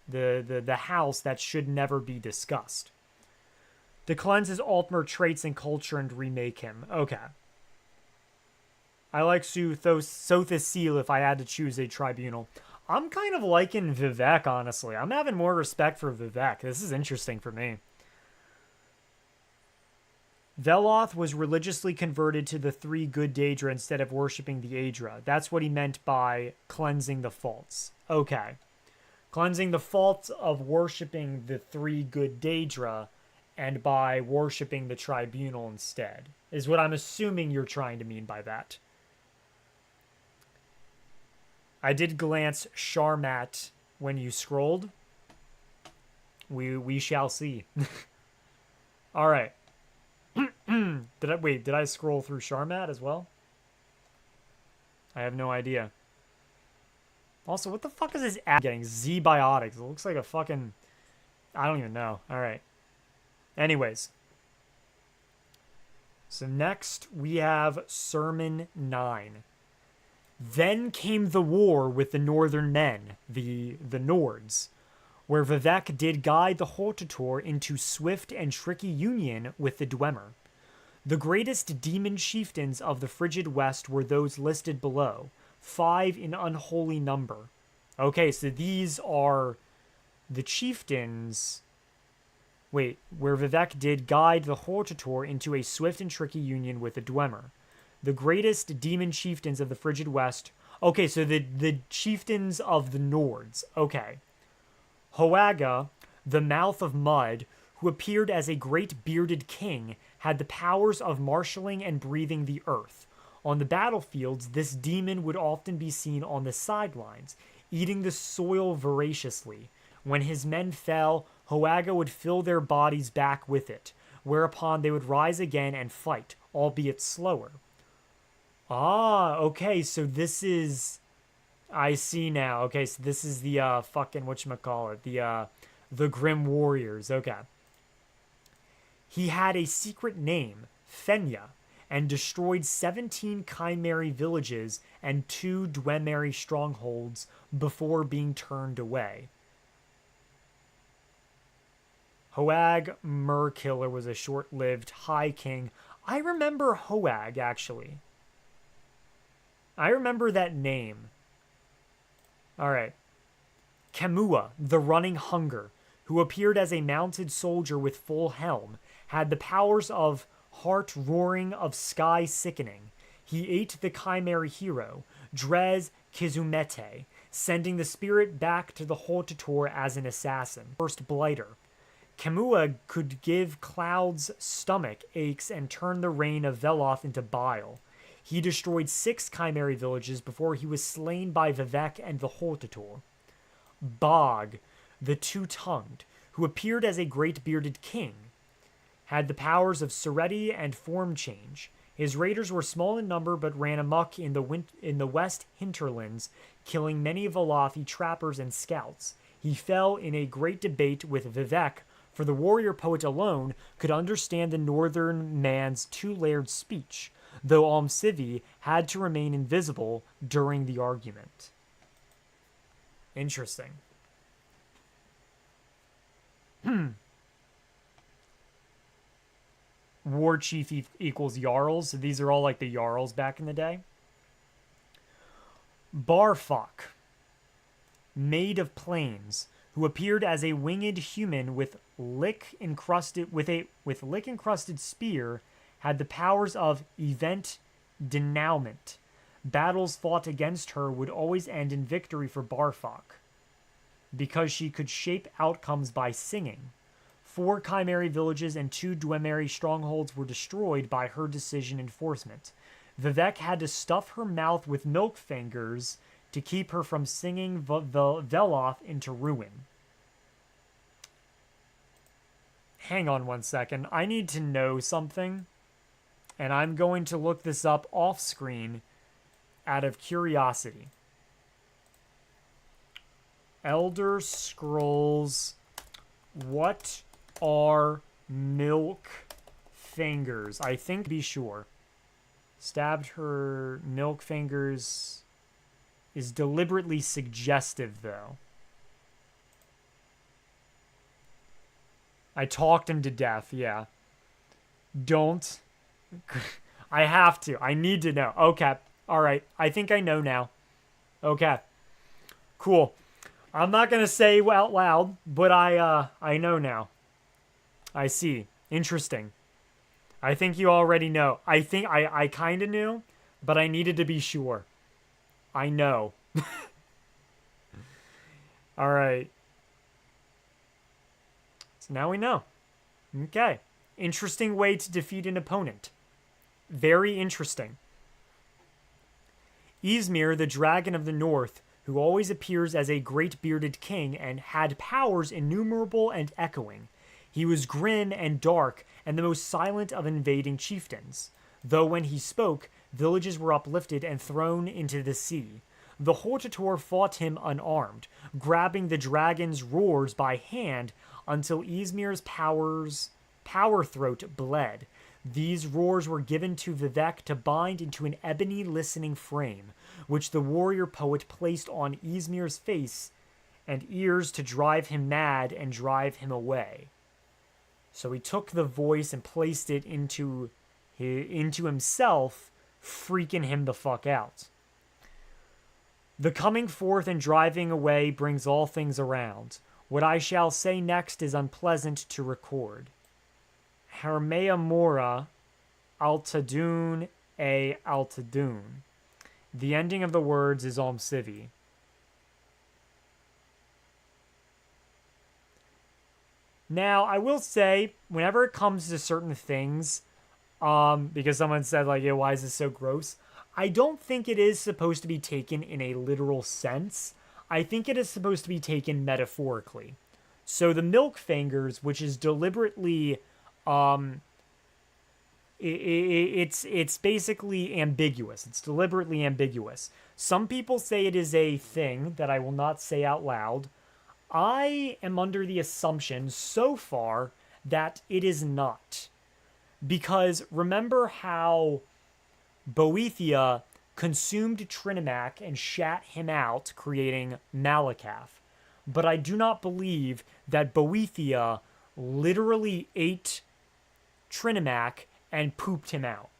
The house that should never be discussed. To cleanse his Altmer traits and culture and remake him. Okay. I like Sothecile if I had to choose a tribunal. I'm kind of liking Vivec, honestly. I'm having more respect for Vivec. This is interesting for me. Veloth was religiously converted to the 3 good Daedra instead of worshipping the Aedra. That's what he meant by cleansing the faults. Okay. Cleansing the faults of worshipping the 3 good Daedra and by worshipping the tribunal instead, is what I'm assuming you're trying to mean by that. I did glance Sharmat when you scrolled. We shall see. All right. Did I scroll through Sharmat as well? I have no idea. Also, what the fuck is this ad getting? Z-Biotics. It looks like a fucking... I don't even know. All right. Anyways. So next, we have Sermon 9. Then came the war with the northern men, the Nords, where Vivec did guide the Hortator into swift and tricky union with the Dwemer. The greatest demon chieftains of the frigid west were those listed below, 5 in unholy number. Okay, so these are the chieftains... Wait, where Vivec did guide the Hortator into a swift and tricky union with the Dwemer. The greatest demon chieftains of the frigid west... Okay, so the chieftains of the Nords. Okay. Hoaga, the mouth of mud, who appeared as a great bearded king, had the powers of marshalling and breathing the earth. On the battlefields, this demon would often be seen on the sidelines, eating the soil voraciously. When his men fell, Hoaga would fill their bodies back with it, whereupon they would rise again and fight, albeit slower. Ah, okay, so this is... I see now. Okay, so this is the fucking whatchamacallit, the Grim Warriors. Okay. He had a secret name, Fenya, and destroyed 17 Chimeri villages and 2 Dwemeri strongholds before being turned away. Hoag Murkiller was a short-lived High King. I remember Hoag, actually. I remember that name. Alright. Kemua, the Running Hunger, who appeared as a mounted soldier with full helm, had the powers of heart roaring of sky sickening. He ate the Chimeri hero, Drez Kizumete, sending the spirit back to the Hortator as an assassin. First Blighter. Kemua could give clouds stomach aches and turn the rain of Veloth into bile. He destroyed 6 Chimeri villages before he was slain by Vivec and the Hortator. Bog, the Two-Tongued, who appeared as a great bearded king, had the powers of Sereti and form change. His raiders were small in number but ran amok in the west hinterlands, killing many Velothi trappers and scouts. He fell in a great debate with Vivec, for the warrior poet alone could understand the northern man's 2-layered speech, though ALMSIVI had to remain invisible during the argument. Interesting. War chief equals Jarls. So these are all like the Jarls back in the day. Barfok, Maid of Plains, who appeared as a winged human with lick encrusted spear, had the powers of event denouement. Battles fought against her would always end in victory for Barfok, because she could shape outcomes by singing. 4 Chimeri villages and 2 Dwemeri strongholds were destroyed by her decision enforcement. Vivec had to stuff her mouth with milk fingers to keep her from singing Veloth into ruin. Hang on one second. I need to know something, and I'm going to look this up off screen out of curiosity. Elder Scrolls, what are milk fingers? I think, be sure. Stabbed her milk fingers is deliberately suggestive, though. I talked him to death, yeah. Don't. I have to. I need to know. Okay. All right. I think I know now. Okay. Cool. I'm not going to say out loud, but I know now. I see. Interesting. I think you already know. I think I kind of knew, but I needed to be sure. I know. All right. So now we know. Okay. Interesting way to defeat an opponent. Very interesting. Izmir, the Dragon of the North, who always appears as a great bearded king and had powers innumerable and echoing. He was grim and dark and the most silent of invading chieftains, though when he spoke, villages were uplifted and thrown into the sea. The Hortator fought him unarmed, grabbing the dragon's roars by hand until Ysmir's power throat bled. These roars were given to Vivec to bind into an ebony listening frame, which the warrior poet placed on Ysmir's face and ears to drive him mad and drive him away. So he took the voice and placed it into himself, freaking him the fuck out. The coming forth and driving away brings all things around. What I shall say next is unpleasant to record. Hermea mora altadun e altadun. The ending of the words is ALMSIVI. Now, I will say, whenever it comes to certain things, because someone said, like, yeah, why is this so gross? I don't think it is supposed to be taken in a literal sense. I think it is supposed to be taken metaphorically. So the milk fingers, which is deliberately, it's basically ambiguous. It's deliberately ambiguous. Some people say it is a thing that I will not say out loud. I am under the assumption so far that it is not. Because remember how Boethia consumed Trinimac and shat him out, creating Malakath. But I do not believe that Boethia literally ate Trinimac and pooped him out.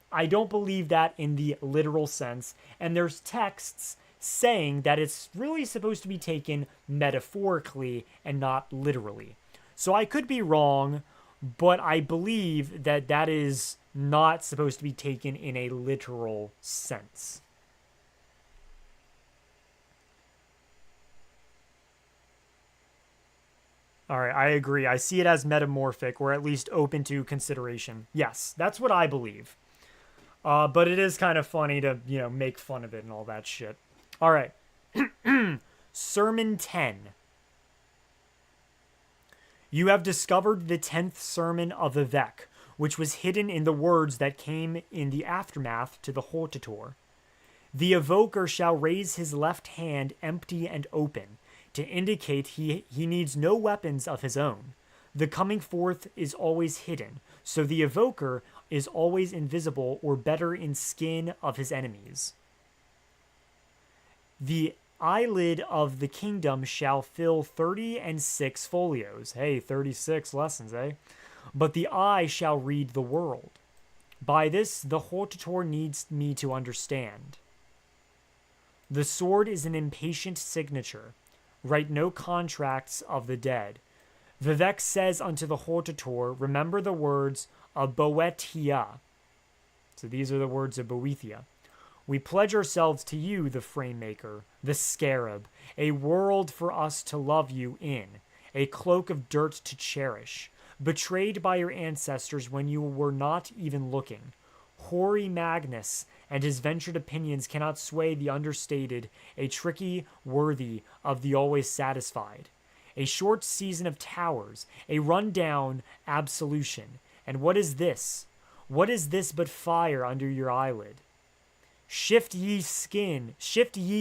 I don't believe that in the literal sense, and there's texts saying that it's really supposed to be taken metaphorically and not literally. So I could be wrong, but I believe that that is not supposed to be taken in a literal sense. All right, I agree. I see it as metamorphic, or at least open to consideration. Yes, that's what I believe. But it is kind of funny to, make fun of it and all that shit. All right. Sermon 10. You have discovered the 10th sermon of Vivec, which was hidden in the words that came in the aftermath to the Hortator. The evoker shall raise his left hand empty and open, to indicate he needs no weapons of his own. The coming forth is always hidden, so the evoker is always invisible or better in skin of his enemies. The eyelid of the kingdom shall fill 36 folios. Hey, 36 lessons, eh? But the eye shall read the world. By this, the Hortator needs me to understand. The sword is an impatient signature. Write no contracts of the dead. Vivec says unto the Hortator, remember the words of Boethia. So these are the words of Boethia. We pledge ourselves to you, the frame maker, the scarab, a world for us to love you in, a cloak of dirt to cherish, betrayed by your ancestors when you were not even looking. Hoary Magnus and his ventured opinions cannot sway the understated, a tricky worthy of the always satisfied. A short season of towers, a run-down absolution. And what is this? What is this but fire under your eyelid? Shift ye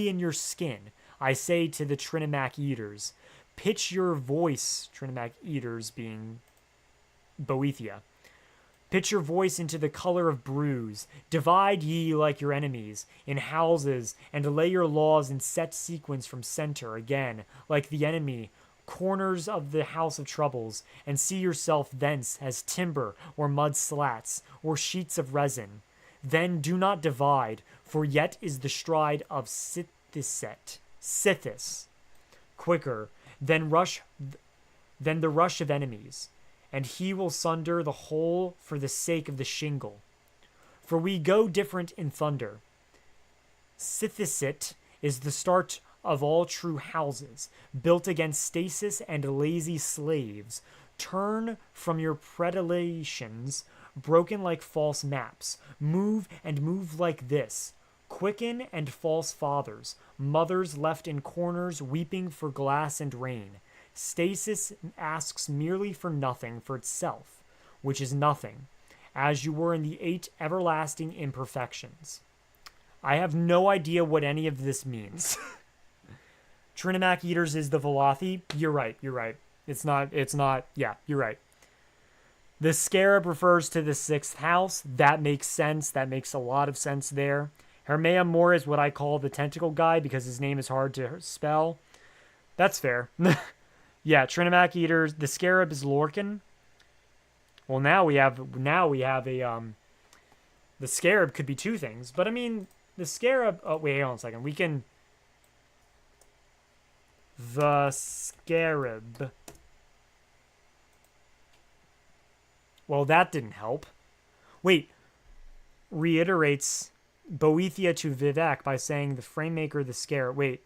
in your skin, I say to the Trinimac eaters. Pitch your voice, Trinimac eaters being Boethia. Pitch your voice into the color of bruise. Divide ye like your enemies in houses, and lay your laws in set sequence from center again, like the enemy, corners of the house of troubles, and see yourself thence as timber or mud slats or sheets of resin. Then do not divide, for yet is the stride of Sithis quicker than the rush of enemies, and he will sunder the whole for the sake of the shingle. For we go different in thunder. Sithisit is the start of all true houses, built against stasis and lazy slaves. Turn from your predilections, broken like false maps. Move and move like this. Quicken and false fathers, mothers left in corners weeping for glass and rain. Stasis asks merely for nothing for itself, which is nothing, as you were in the 8 everlasting imperfections. I have no idea what any of this means. Trinimac Eaters is the Velothi. You're right. It's not, yeah, you're right. The Scarab refers to the 6th house. That makes sense. That makes a lot of sense there. Hermea Moore is what I call the tentacle guy because his name is hard to spell. That's fair. Yeah, Trinimac Eaters. The Scarab is Lorcan. Well, now we have a the Scarab could be 2 things, but I mean the Scarab. Oh wait, hold on a second. We can the Scarab. Well, that didn't help. Wait, reiterates Boethia to Vivec by saying the Framemaker, the Scarab. Wait.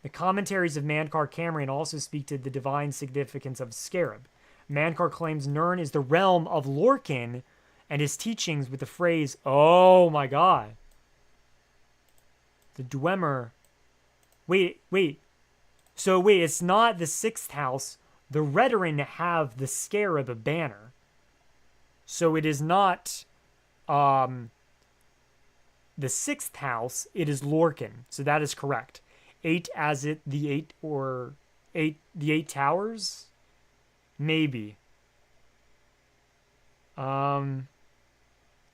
The commentaries of Mankar Cameron also speak to the divine significance of Scarab. Mankar claims Nirn is the realm of Lorcan and his teachings with the phrase, oh my god. The Dwemer. Wait. So wait, it's not the 6th house. The Redoran have the Scarab banner. So it is not the 6th house, it is Lorcan. So that is correct. 8 as it the 8 or 8 the 8 towers? Maybe. A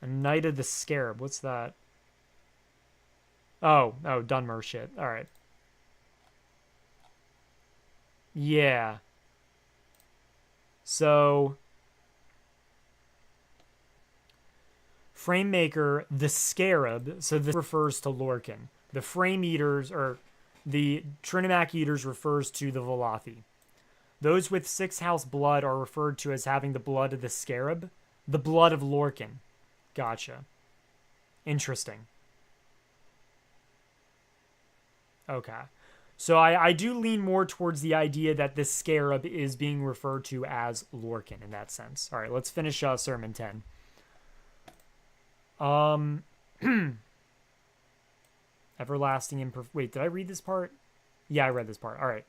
Knight of the Scarab. What's that? Oh, Dunmer shit. All right. Yeah. So Framemaker, the Scarab, so this refers to Lorcan. The Frame Eaters, or the Trinimac Eaters, refers to the Velothi. Those with 6th house blood are referred to as having the blood of the Scarab, the blood of Lorcan. Gotcha. Interesting. Okay. So I do lean more towards the idea that this Scarab is being referred to as Lorcan in that sense. All right, let's finish Sermon 10. Everlasting wait, did I read this part? Yeah, I read this part. All right.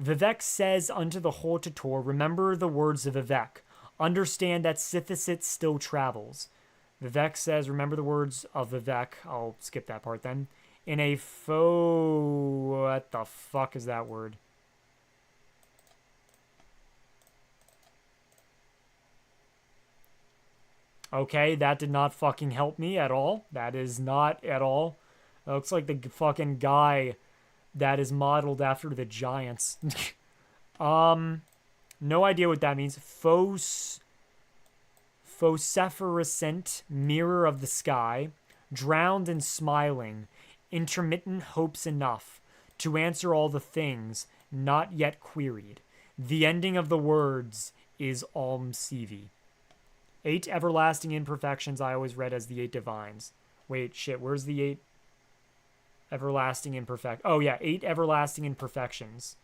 Vivec says unto the Hortator, remember the words of Vivec. Understand that Sithisit still travels. Vivec says, remember the words of Vivec. I'll skip that part then. In a faux... What the fuck is that word? Okay, that did not fucking help me at all. That is not at all. That looks like the fucking guy that is modeled after the Giants. No idea what that means. Phosphorescent mirror of the sky, drowned and smiling, intermittent hopes enough to answer all the things not yet queried. The ending of the words is ALMSIVI. 8 everlasting imperfections I always read as the 8 divines. Wait, shit, where's the 8 everlasting imperfect? Oh yeah, 8 everlasting imperfections.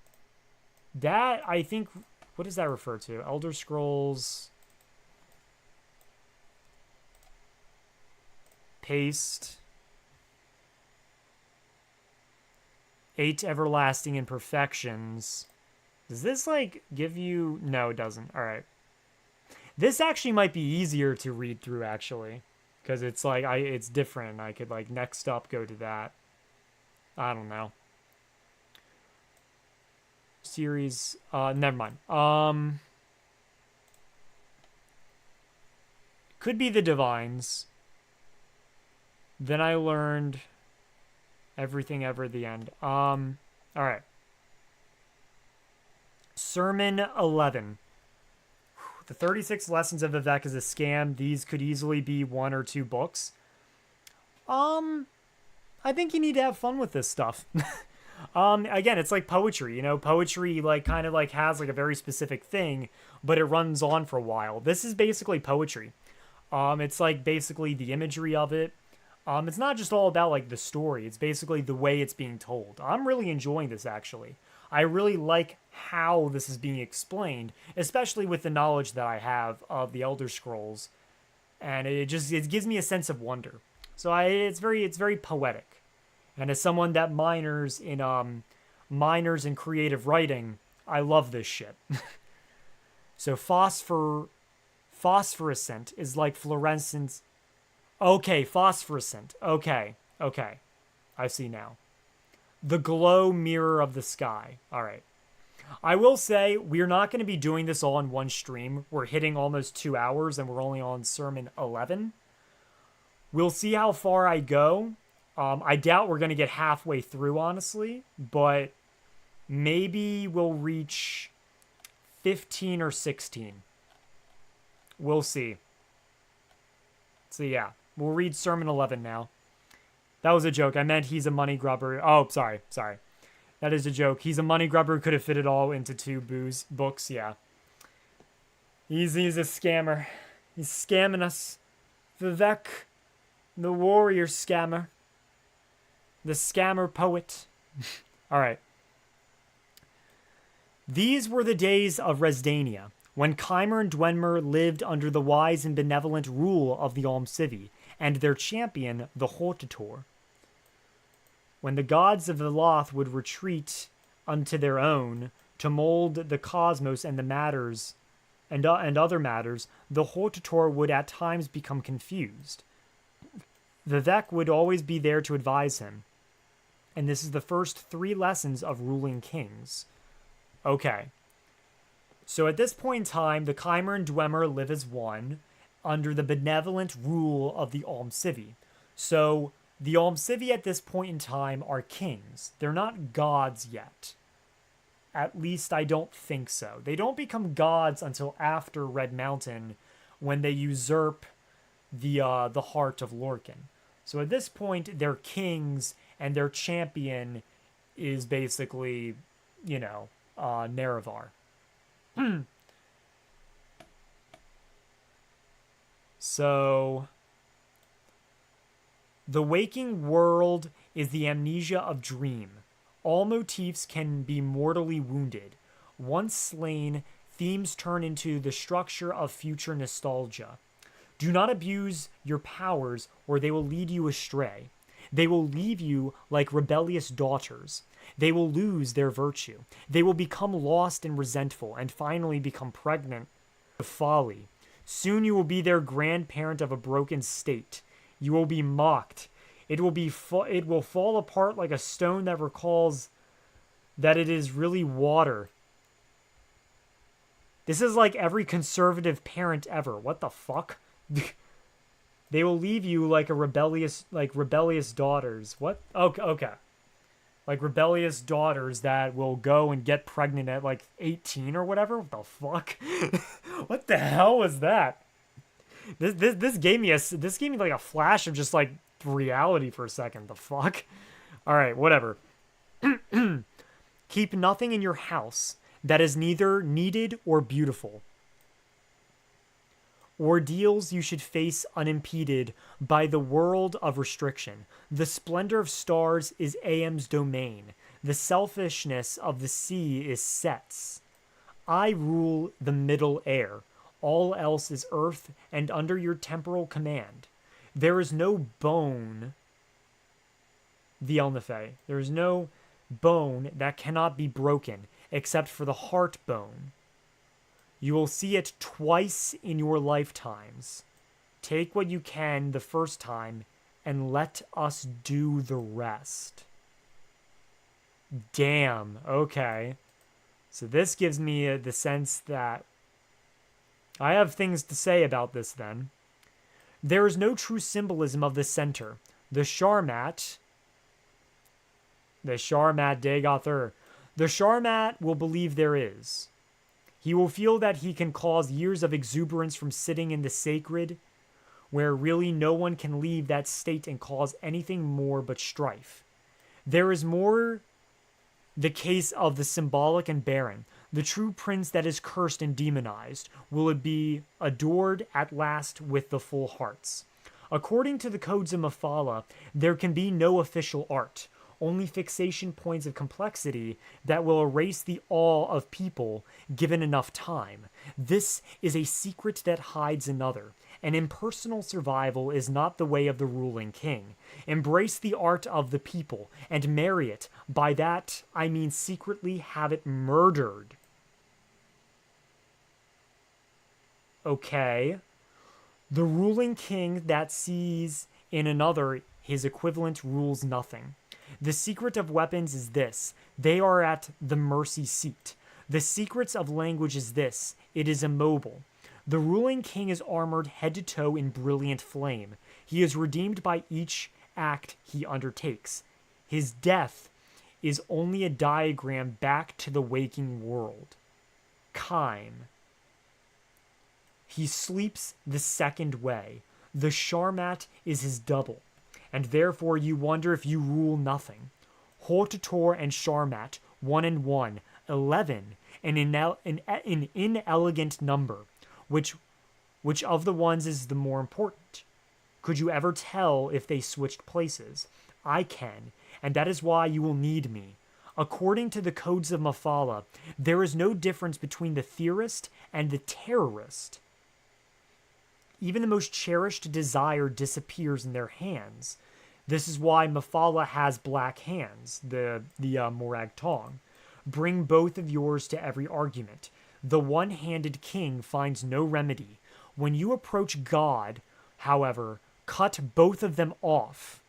That, I think, what does that refer to? Elder Scrolls... Paste... 8 everlasting imperfections. Does this, like, give you... No, it doesn't. Alright. This actually might be easier to read through, actually. Because it's, like, it's different. I could, like, next up go to that. I don't know. Series... never mind. Could be the Divines. Then I learned... Everything ever at the end. Alright. Sermon 11. The 36 lessons of Vivec is a scam. These could easily be 1 or 2 books. I think you need to have fun with this stuff. Again, it's like poetry, you know, poetry like kind of like has like a very specific thing, but it runs on for a while. This is basically poetry. It's like basically the imagery of it. It's not just all about like the story. It's basically the way it's being told. I'm really enjoying this actually. I really like how this is being explained, especially with the knowledge that I have of the Elder Scrolls. and it gives me a sense of wonder. So it's very poetic. And as someone that minors in creative writing, I love this shit. So phosphorescent is like fluorescence. Okay, phosphorescent. Okay. I see now. The glow mirror of the sky. All right. I will say we're not going to be doing this all in one stream. We're hitting almost 2 hours and we're only on sermon 11. We'll see how far I go. I doubt we're going to get halfway through, honestly, but maybe we'll reach 15 or 16. We'll see. So yeah, we'll read sermon 11 now. That was a joke. I meant he's a money grubber. Oh, sorry. That is a joke. He's a money grubber who could have fit it all into 2 books. Yeah. He's a scammer. He's scamming us. Vivec, the warrior scammer. The scammer poet. All right. These were the days of Resdania, when Keimer and Dwenmer lived under the wise and benevolent rule of the ALMSIVI, and their champion, the Hortator. When the gods of the Loth would retreat unto their own, to mold the cosmos and the matters, and other matters, the Hortator would at times become confused. Vivec would always be there to advise him, and this is the first 3 lessons of ruling kings. Okay. So at this point in time, the Keimer and Dwemer live as one under the benevolent rule of the ALMSIVI. So the ALMSIVI at this point in time are kings. They're not gods yet. At least I don't think so. They don't become gods until after Red Mountain, when they usurp the heart of Lorcan. So at this point, they're kings, and their champion is basically, Nerevar. So, the waking world is the amnesia of dream. All motifs can be mortally wounded. Once slain, themes turn into the structure of future nostalgia. Do not abuse your powers, or they will lead you astray. They will leave you like rebellious daughters. They will lose their virtue. They will become lost and resentful, and finally become pregnant with folly. Soon you will be their grandparent of a broken state. You will be mocked. It will fall apart like a stone that recalls that it is really water. This is like every conservative parent ever. What the fuck? They will leave you like rebellious daughters. What? Okay. Like rebellious daughters that will go and get pregnant at like 18 or whatever. What the fuck? What the hell was that? This gave me like a flash of just like reality for a second. The fuck? All right, whatever. Keep nothing in your house that is neither needed or beautiful. Ordeals you should face unimpeded by the world of restriction. The splendor of stars is Am's domain. The selfishness of the sea is Set's. I rule the middle air. All else is earth and under your temporal command. There is no bone, the Elnathe. There is no bone that cannot be broken except for the heart bone. You will see it twice in your lifetimes. Take what you can the first time, and let us do the rest. Damn, okay. So this gives me the sense that I have things to say about this then. There is no true symbolism of the center. The Sharmat Dagothur. The Sharmat will believe there is. He will feel that he can cause years of exuberance from sitting in the sacred, where really no one can leave that state and cause anything more but strife. There is more the case of the symbolic and barren. The true prince that is cursed and demonized will be adored at last with the full hearts. According to the codes of Mephala, there can be no official art, only fixation points of complexity that will erase the awe of people given enough time. This is a secret that hides another, An impersonal survival is not the way of the ruling king. Embrace the art of the people and marry it. By that, I mean secretly have it murdered. Okay. The ruling king that sees in another his equivalent rules nothing. The secret of weapons is this: they are at the mercy seat. The secrets of language is this: it is immobile. The ruling king is armored head to toe in brilliant flame. He is redeemed by each act he undertakes. His death is only a diagram back to the waking world. Kime. He sleeps the second way. The Sharmat is his double, and therefore you wonder if you rule nothing. Hortator and Sharmat, 1 and 1, 11, an inelegant number. Which of the ones is the more important? Could you ever tell if they switched places? I can, and that is why you will need me. According to the codes of Mafala, there is no difference between the theorist and the terrorist. Even the most cherished desire disappears in their hands. This is why Mafala has black hands, the Morag Tong. Bring both of yours to every argument. The one-handed king finds no remedy. When you approach God, however, cut both of them off.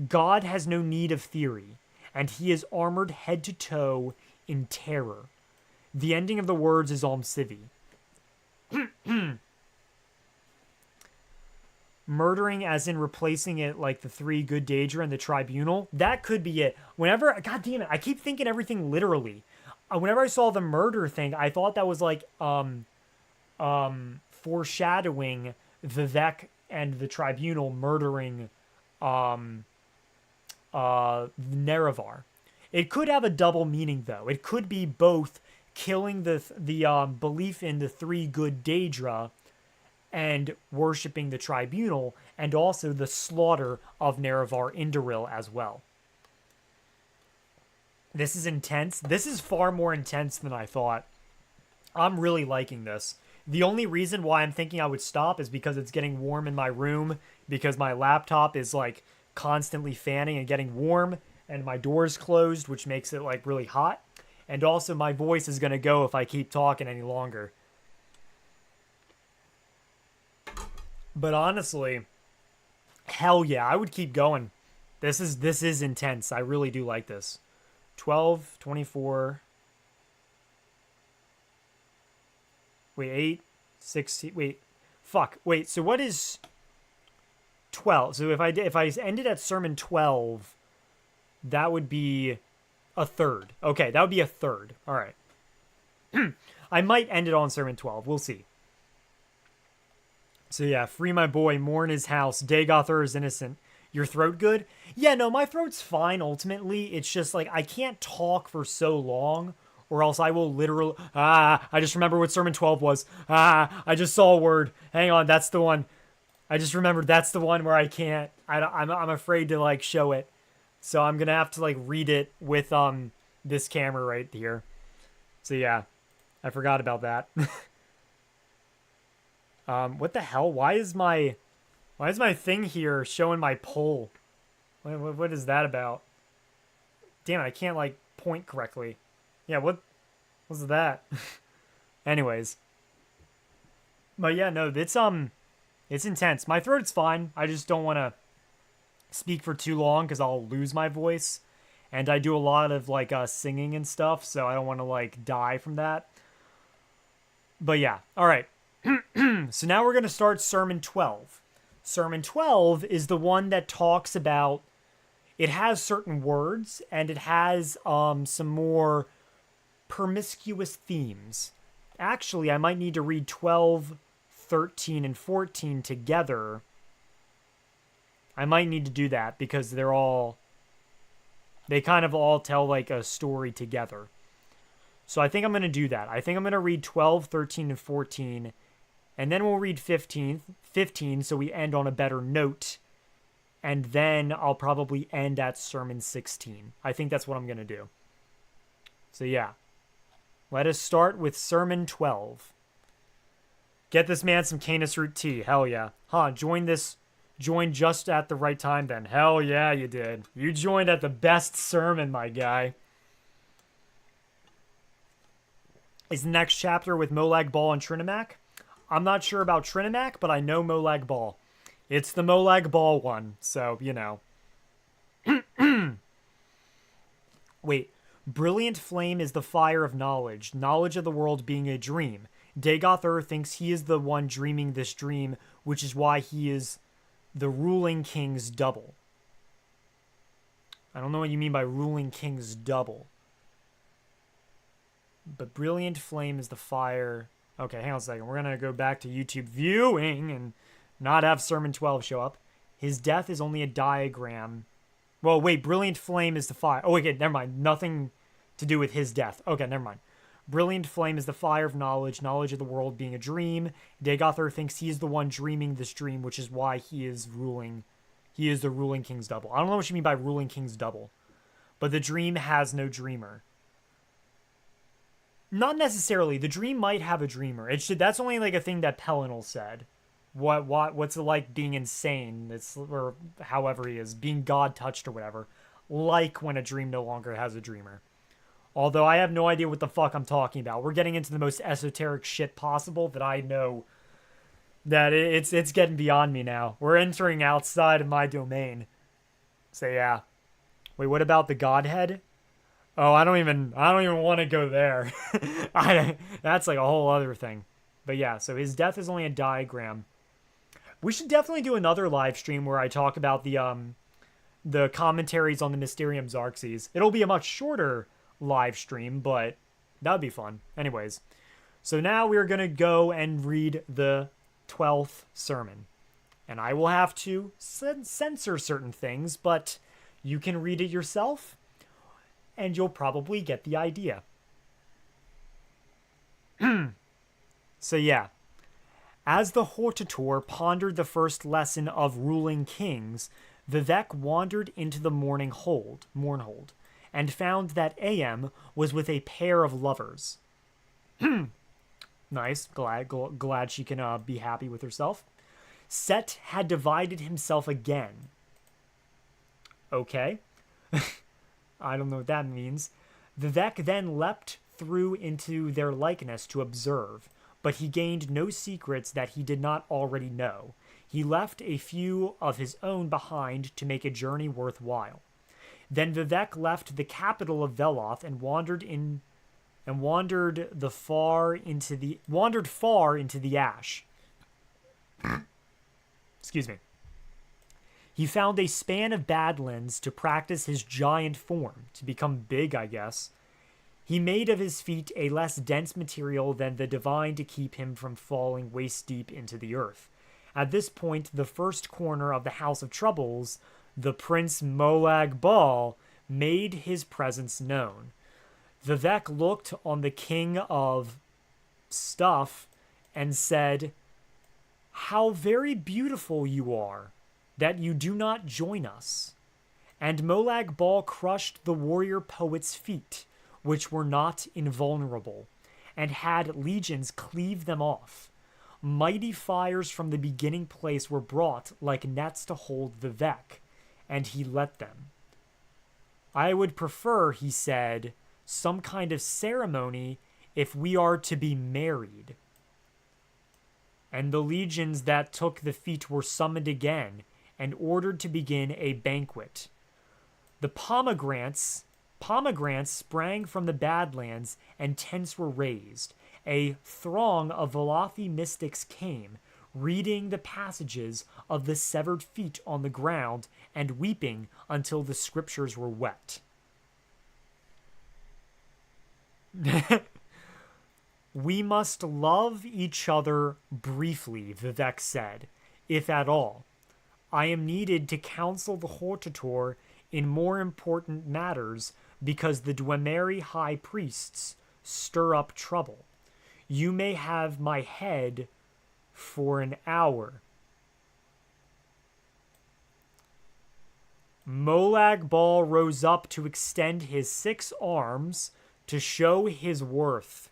God has no need of theory, and he is armored head to toe in terror. The ending of the words is ALMSIVI. Murdering as in replacing it like the three good Daedra and the tribunal. That could be it. Whenever, god damn it, I keep thinking everything literally. Whenever I saw the murder thing, I thought that was like foreshadowing Vivec and the tribunal murdering Nerevar. It could have a double meaning though. It could be both killing the belief in the three good Daedra and worshipping the tribunal, and also the slaughter of Nerevar Indoril as well. This is intense. This is far more intense than I thought. I'm really liking this. The only reason why I'm thinking I would stop is because it's getting warm in my room, because my laptop is like constantly fanning and getting warm, and my door's closed, which makes it like really hot. And also my voice is going to go if I keep talking any longer. But honestly, hell yeah, I would keep going. This is intense. I really do like this. 12, 24. Wait, 8, 16. Wait, fuck. Wait, so what is 12? So if I ended at sermon 12, that would be a third. Okay, that would be a third. All right. I might end it on sermon 12. We'll see. So yeah, free my boy, mourn his house, Dagoth is innocent. Your throat good? Yeah, no, my throat's fine ultimately. It's just like I can't talk for so long or else I will literally... I just remember what sermon 12 was. I just saw a word. Hang on, that's the one. I just remembered that's the one where I can't... I'm afraid to like show it. So I'm gonna have to like read it with this camera right here. So yeah, I forgot about that. What the hell? Why is my thing here showing my poll? What is that about? Damn it, I can't like point correctly. Yeah, what's that? Anyways. But yeah, no, it's intense. My throat's fine. I just don't want to speak for too long because I'll lose my voice. And I do a lot of like singing and stuff, so I don't want to like die from that. But yeah, all right. So now we're going to start Sermon 12. Sermon 12 is the one that talks about, it has certain words, and it has some more promiscuous themes. Actually, I might need to read 12, 13, and 14 together. I might need to do that because they kind of all tell like a story together. So I think I'm going to do that. I think I'm going to read 12, 13, and 14, and then we'll read 15 so we end on a better note, and then I'll probably end at Sermon 16. I think that's what I'm going to do. So yeah, let us start with Sermon 12. Get this man some Canis root tea. Hell yeah. Huh, joined just at the right time then. Hell yeah, you did. You joined at the best sermon, my guy. Is the next chapter with Molag Bal and Trinimac? I'm not sure about Trinimac, but I know Molag Bal. It's the Molag Bal one, so, you know. Wait. Brilliant flame is the fire of knowledge, knowledge of the world being a dream. Dagoth thinks he is the one dreaming this dream, which is why he is the ruling king's double. I don't know what you mean by ruling king's double. But brilliant flame is the fire. Okay, hang on a second. We're going to go back to YouTube viewing and not have Sermon 12 show up. His death is only a diagram. Well, wait, brilliant flame is the fire. Oh, okay, never mind. Nothing to do with his death. Okay, never mind. Brilliant flame is the fire of knowledge, knowledge of the world being a dream. Dagoth thinks he is the one dreaming this dream, which is why he is ruling. He is the ruling king's double. I don't know what you mean by ruling king's double. But the dream has no dreamer. Not necessarily. The dream might have a dreamer. That's only like a thing that Pelinal said. What's it like being insane? Or however he is, being God touched or whatever. Like when a dream no longer has a dreamer. Although I have no idea what the fuck I'm talking about. We're getting into the most esoteric shit possible that I know that it's getting beyond me now. We're entering outside of my domain. So yeah. Wait, what about the Godhead? Oh, I don't even want to go there. That's like a whole other thing. But yeah, so his death is only a diagram. We should definitely do another live stream where I talk about the commentaries on the Mysterium Xarxes. It'll be a much shorter live stream, but that would be fun. Anyways, so now we're going to go and read the 12th sermon. And I will have to censor certain things, but you can read it yourself, and you'll probably get the idea. So yeah. As the Hortator pondered the first lesson of ruling kings, Vivec wandered into the Mournhold, and found that AM was with a pair of lovers. Nice. Glad she can be happy with herself. Set had divided himself again. Okay. I don't know what that means. Vivec then leapt through into their likeness to observe, but he gained no secrets that he did not already know. He left a few of his own behind to make a journey worthwhile. Then Vivec left the capital of Veloth and wandered far into the ash. Excuse me. He found a span of badlands to practice his giant form, to become big, I guess. He made of his feet a less dense material than the divine to keep him from falling waist deep into the earth. At this point, the first corner of the House of Troubles, the Prince Molag Bal, made his presence known. Vivec looked on the king of stuff and said, "How very beautiful you are, that you do not join us." And Molag Bal crushed the warrior poet's feet, which were not invulnerable, and had legions cleave them off. Mighty fires from the beginning place were brought like nets to hold Vivec, and he let them. I would prefer, he said, some kind of ceremony if we are to be married. And the legions that took the feet were summoned again and ordered to begin a banquet. The pomegranates sprang from the Badlands and tents were raised. A throng of Velothi mystics came, reading the passages of the severed feet on the ground and weeping until the scriptures were wet. We must love each other briefly, Vivec said, if at all. I am needed to counsel the Hortator in more important matters because the Dwemer high priests stir up trouble. You may have my head for an hour. Molag Bal rose up to extend his 6 arms to show his worth.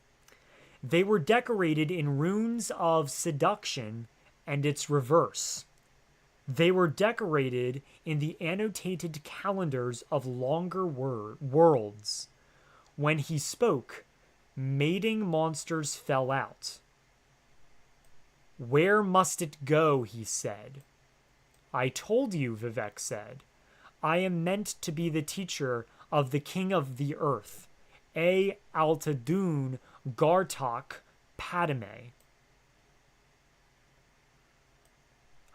They were decorated in runes of seduction and its reverse. They were decorated in the annotated calendars of longer worlds. When he spoke, mating monsters fell out. Where must it go, he said. I told you, Vivec said. I am meant to be the teacher of the king of the earth, Altadun Gartok Padme.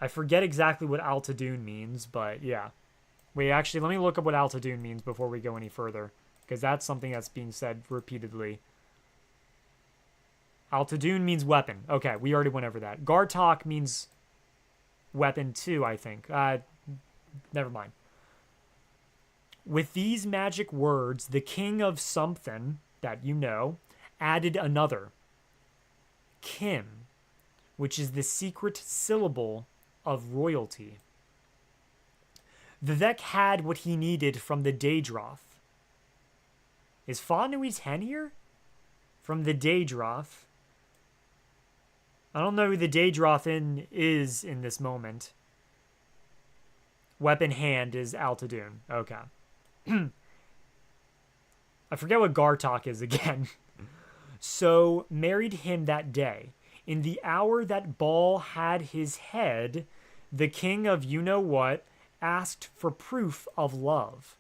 I forget exactly what Altadun means, but yeah. Wait, actually, let me look up what Altadun means before we go any further, because that's something that's being said repeatedly. Altadun means weapon. Okay, we already went over that. Gartok means weapon too, I think. Never mind. With these magic words, the king of something that you know added another, Kim, which is the secret syllable of royalty. Vivec had what he needed from the Daedroth. Is Fa Nui 10 here? From the Daedroth. I don't know who the Daedroth is in this moment. Weapon hand is Altadun. Okay. I forget what Gartok is again. So married him that day. In the hour that Baal had his head, the king of you-know-what asked for proof of love.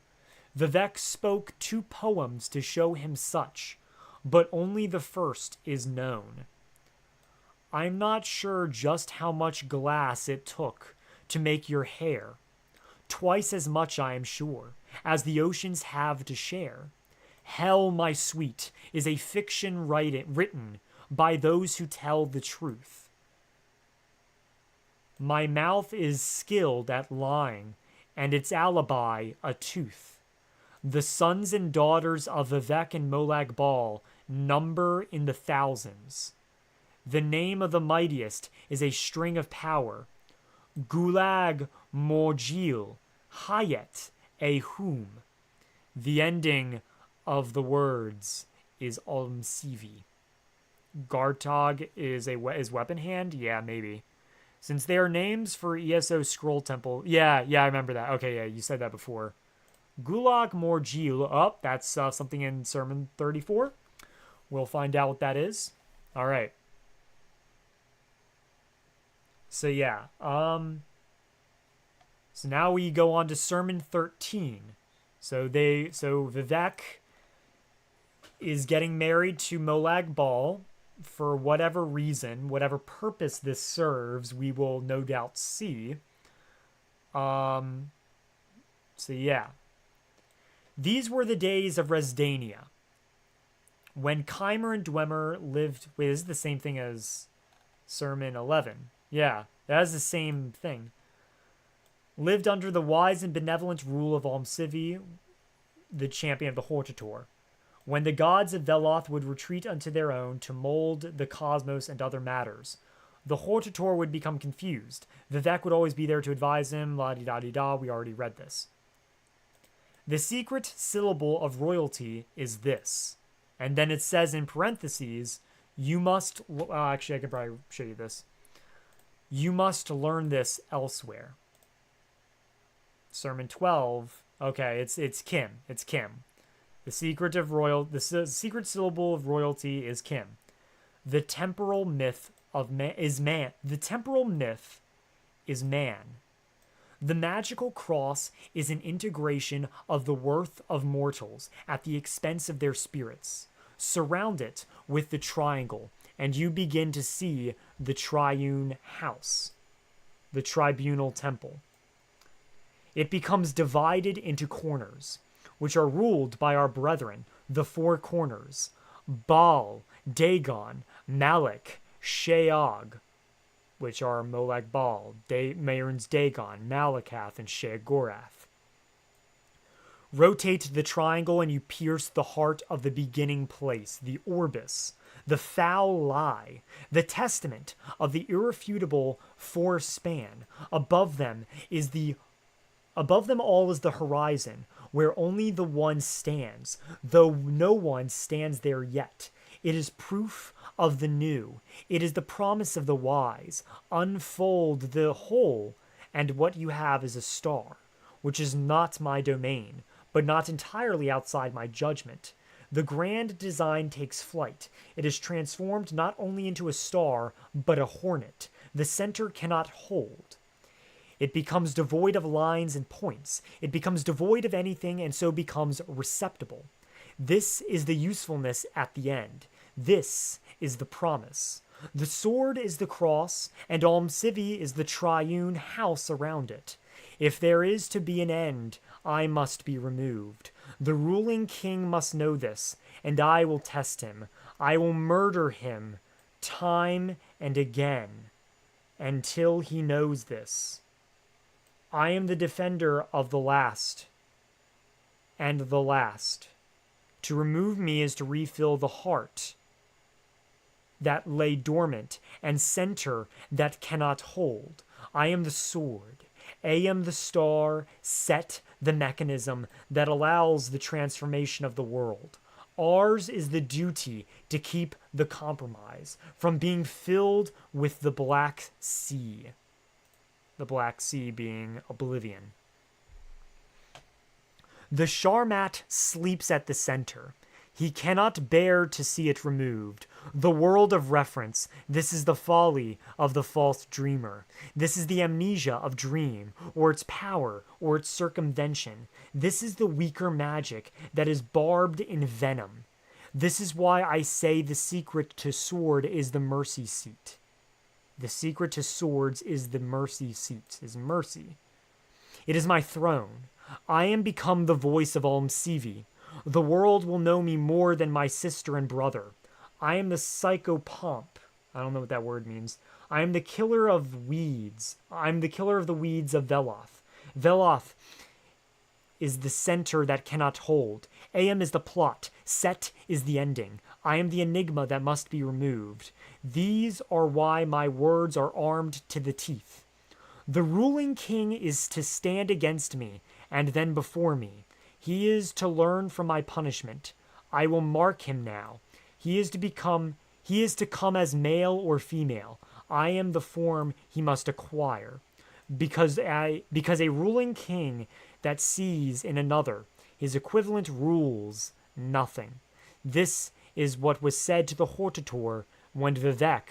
Vivec spoke 2 poems to show him such, but only the first is known. I'm not sure just how much glass it took to make your hair. Twice as much, I am sure, as the oceans have to share. Hell, my sweet, is a fiction written by those who tell the truth. My mouth is skilled at lying, and its alibi a tooth. The sons and daughters of Vivec and Molag Bal number in the thousands. The name of the mightiest is a string of power. Gulag Morgil, Hayet Ehum. The ending of the words is ALMSIVI. Gartog is weapon hand? Yeah, maybe. Since they are names for ESO Scroll Temple. Yeah, I remember that. Okay, yeah, you said that before. Gulag Morgil. Oh, that's something in Sermon 34. We'll find out what that is. All right. So yeah. So now we go on to Sermon 13. So Vivec is getting married to Molag Bal for whatever reason, whatever purpose this serves, we will no doubt see. So yeah. These were the days of Resdania, when Keimer and Dwemer lived. Wait, this is the same thing as Sermon 11. Yeah, that is the same thing. Lived under the wise and benevolent rule of ALMSIVI, the champion of the Hortator. When the gods of Veloth would retreat unto their own to mold the cosmos and other matters, the Hortator would become confused. Vivec would always be there to advise him, la-di-da-di-da, we already read this. The secret syllable of royalty is this. And then it says in parentheses, you must, actually I could probably show you this. You must learn this elsewhere. Sermon 12, okay, it's Kim. It's Kim. The secret syllable of royalty is Kim. The temporal myth of man is man. The temporal myth is man. The magical cross is an integration of the worth of mortals at the expense of their spirits. Surround it with the triangle, and you begin to see the triune house, the tribunal temple. It becomes divided into corners, which are ruled by our brethren, the 4 corners, Baal, Dagon, Malak, Sheog, which are Molag Bal, Mayern's Dagon, Malakath, and Sheogorath. Rotate the triangle and you pierce the heart of the beginning place, the orbis, the foul lie, the testament of the irrefutable 4 span. Above them all is the horizon, where only the one stands, though no one stands there yet. It is proof of the new. It is the promise of the wise. Unfold the whole, and what you have is a star, which is not my domain, but not entirely outside my judgment. The grand design takes flight. It is transformed not only into a star, but a hornet. The center cannot hold. It becomes devoid of lines and points. It becomes devoid of anything and so becomes receptible. This is the usefulness at the end. This is the promise. The sword is the cross, and ALMSIVI is the triune house around it. If there is to be an end, I must be removed. The ruling king must know this, and I will test him. I will murder him time and again until he knows this. I am the defender of the last and the last. To remove me is to refill the heart that lay dormant and center that cannot hold. I am the sword. I am the star, set the mechanism that allows the transformation of the world. Ours is the duty to keep the compromise from being filled with the Black Sea. The Black Sea being oblivion. The Sharmat sleeps at the center. He cannot bear to see it removed. The world of reference, this is the folly of the false dreamer. This is the amnesia of dream, or its power, or its circumvention. This is the weaker magic that is barbed in venom. This is why I say the secret to sword is the mercy seat. The secret to swords is the mercy seat, is mercy. It is my throne. I am become the voice of ALMSIVI. The world will know me more than my sister and brother. I am the psychopomp. I don't know what that word means. I am the killer of weeds. I am the killer of the weeds of Veloth. Veloth is the center that cannot hold. AM is the plot. Set is the ending. I am the enigma that must be removed. These are why my words are armed to the teeth. The ruling king is to stand against me, and then before me. He is to learn from my punishment. I will mark him now. He is to come as male or female. I am the form he must acquire. Because a ruling king that sees in another his equivalent rules nothing. This is what was said to the hortator when Vivec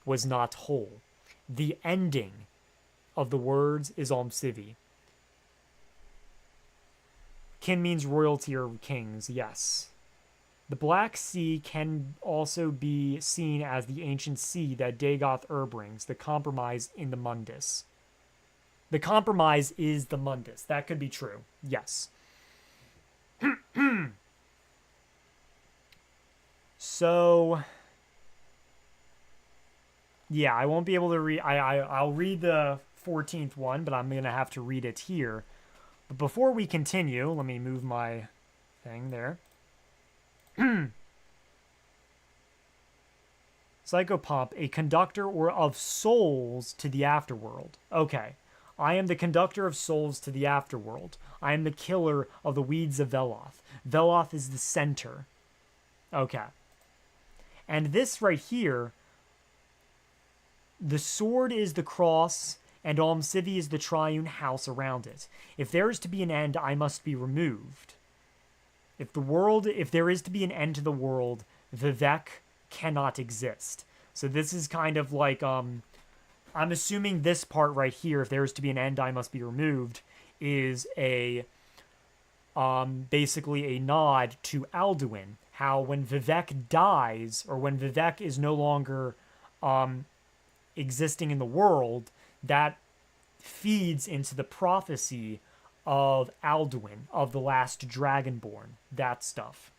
was not whole. The ending of the words is ALMSIVI. Kin means royalty or kings, yes. The Black Sea can also be seen as the ancient sea that Dagoth brings, the compromise in the Mundus. The compromise is the Mundus. That could be true, yes. So, yeah, I won't be able to read. I'll read the 14th one, but I'm going to have to read it here. But before we continue, let me move my thing there. Psychopomp, a conductor or of souls to the afterworld. Okay. I am the conductor of souls to the afterworld. I am the killer of the weeds of Veloth. Veloth is the center. Okay. And this right here, the sword is the cross, and ALMSIVI is the triune house around it. If there is to be an end, I must be removed. If there is to be an end to the world, Vivec cannot exist. So this is kind of like, I'm assuming this part right here, if there is to be an end, I must be removed, is a, basically a nod to Alduin. How when Vivec dies, or when Vivec is no longer, existing in the world, that feeds into the prophecy of Alduin, of the last Dragonborn, that stuff.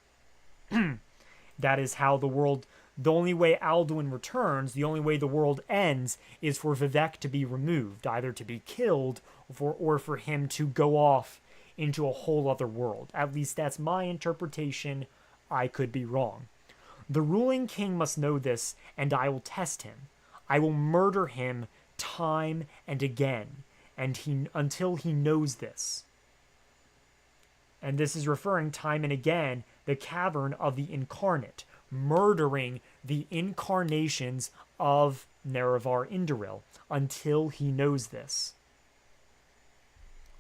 That is how the world, the only way Alduin returns, the only way the world ends, is for Vivec to be removed, either to be killed, or for him to go off into a whole other world. At least that's my interpretation. I could be wrong. The ruling king must know this, and I will test him. I will murder him time and again, until he knows this. And this is referring time and again the cavern of the incarnate, murdering the incarnations of Nerevar Indoril until he knows this.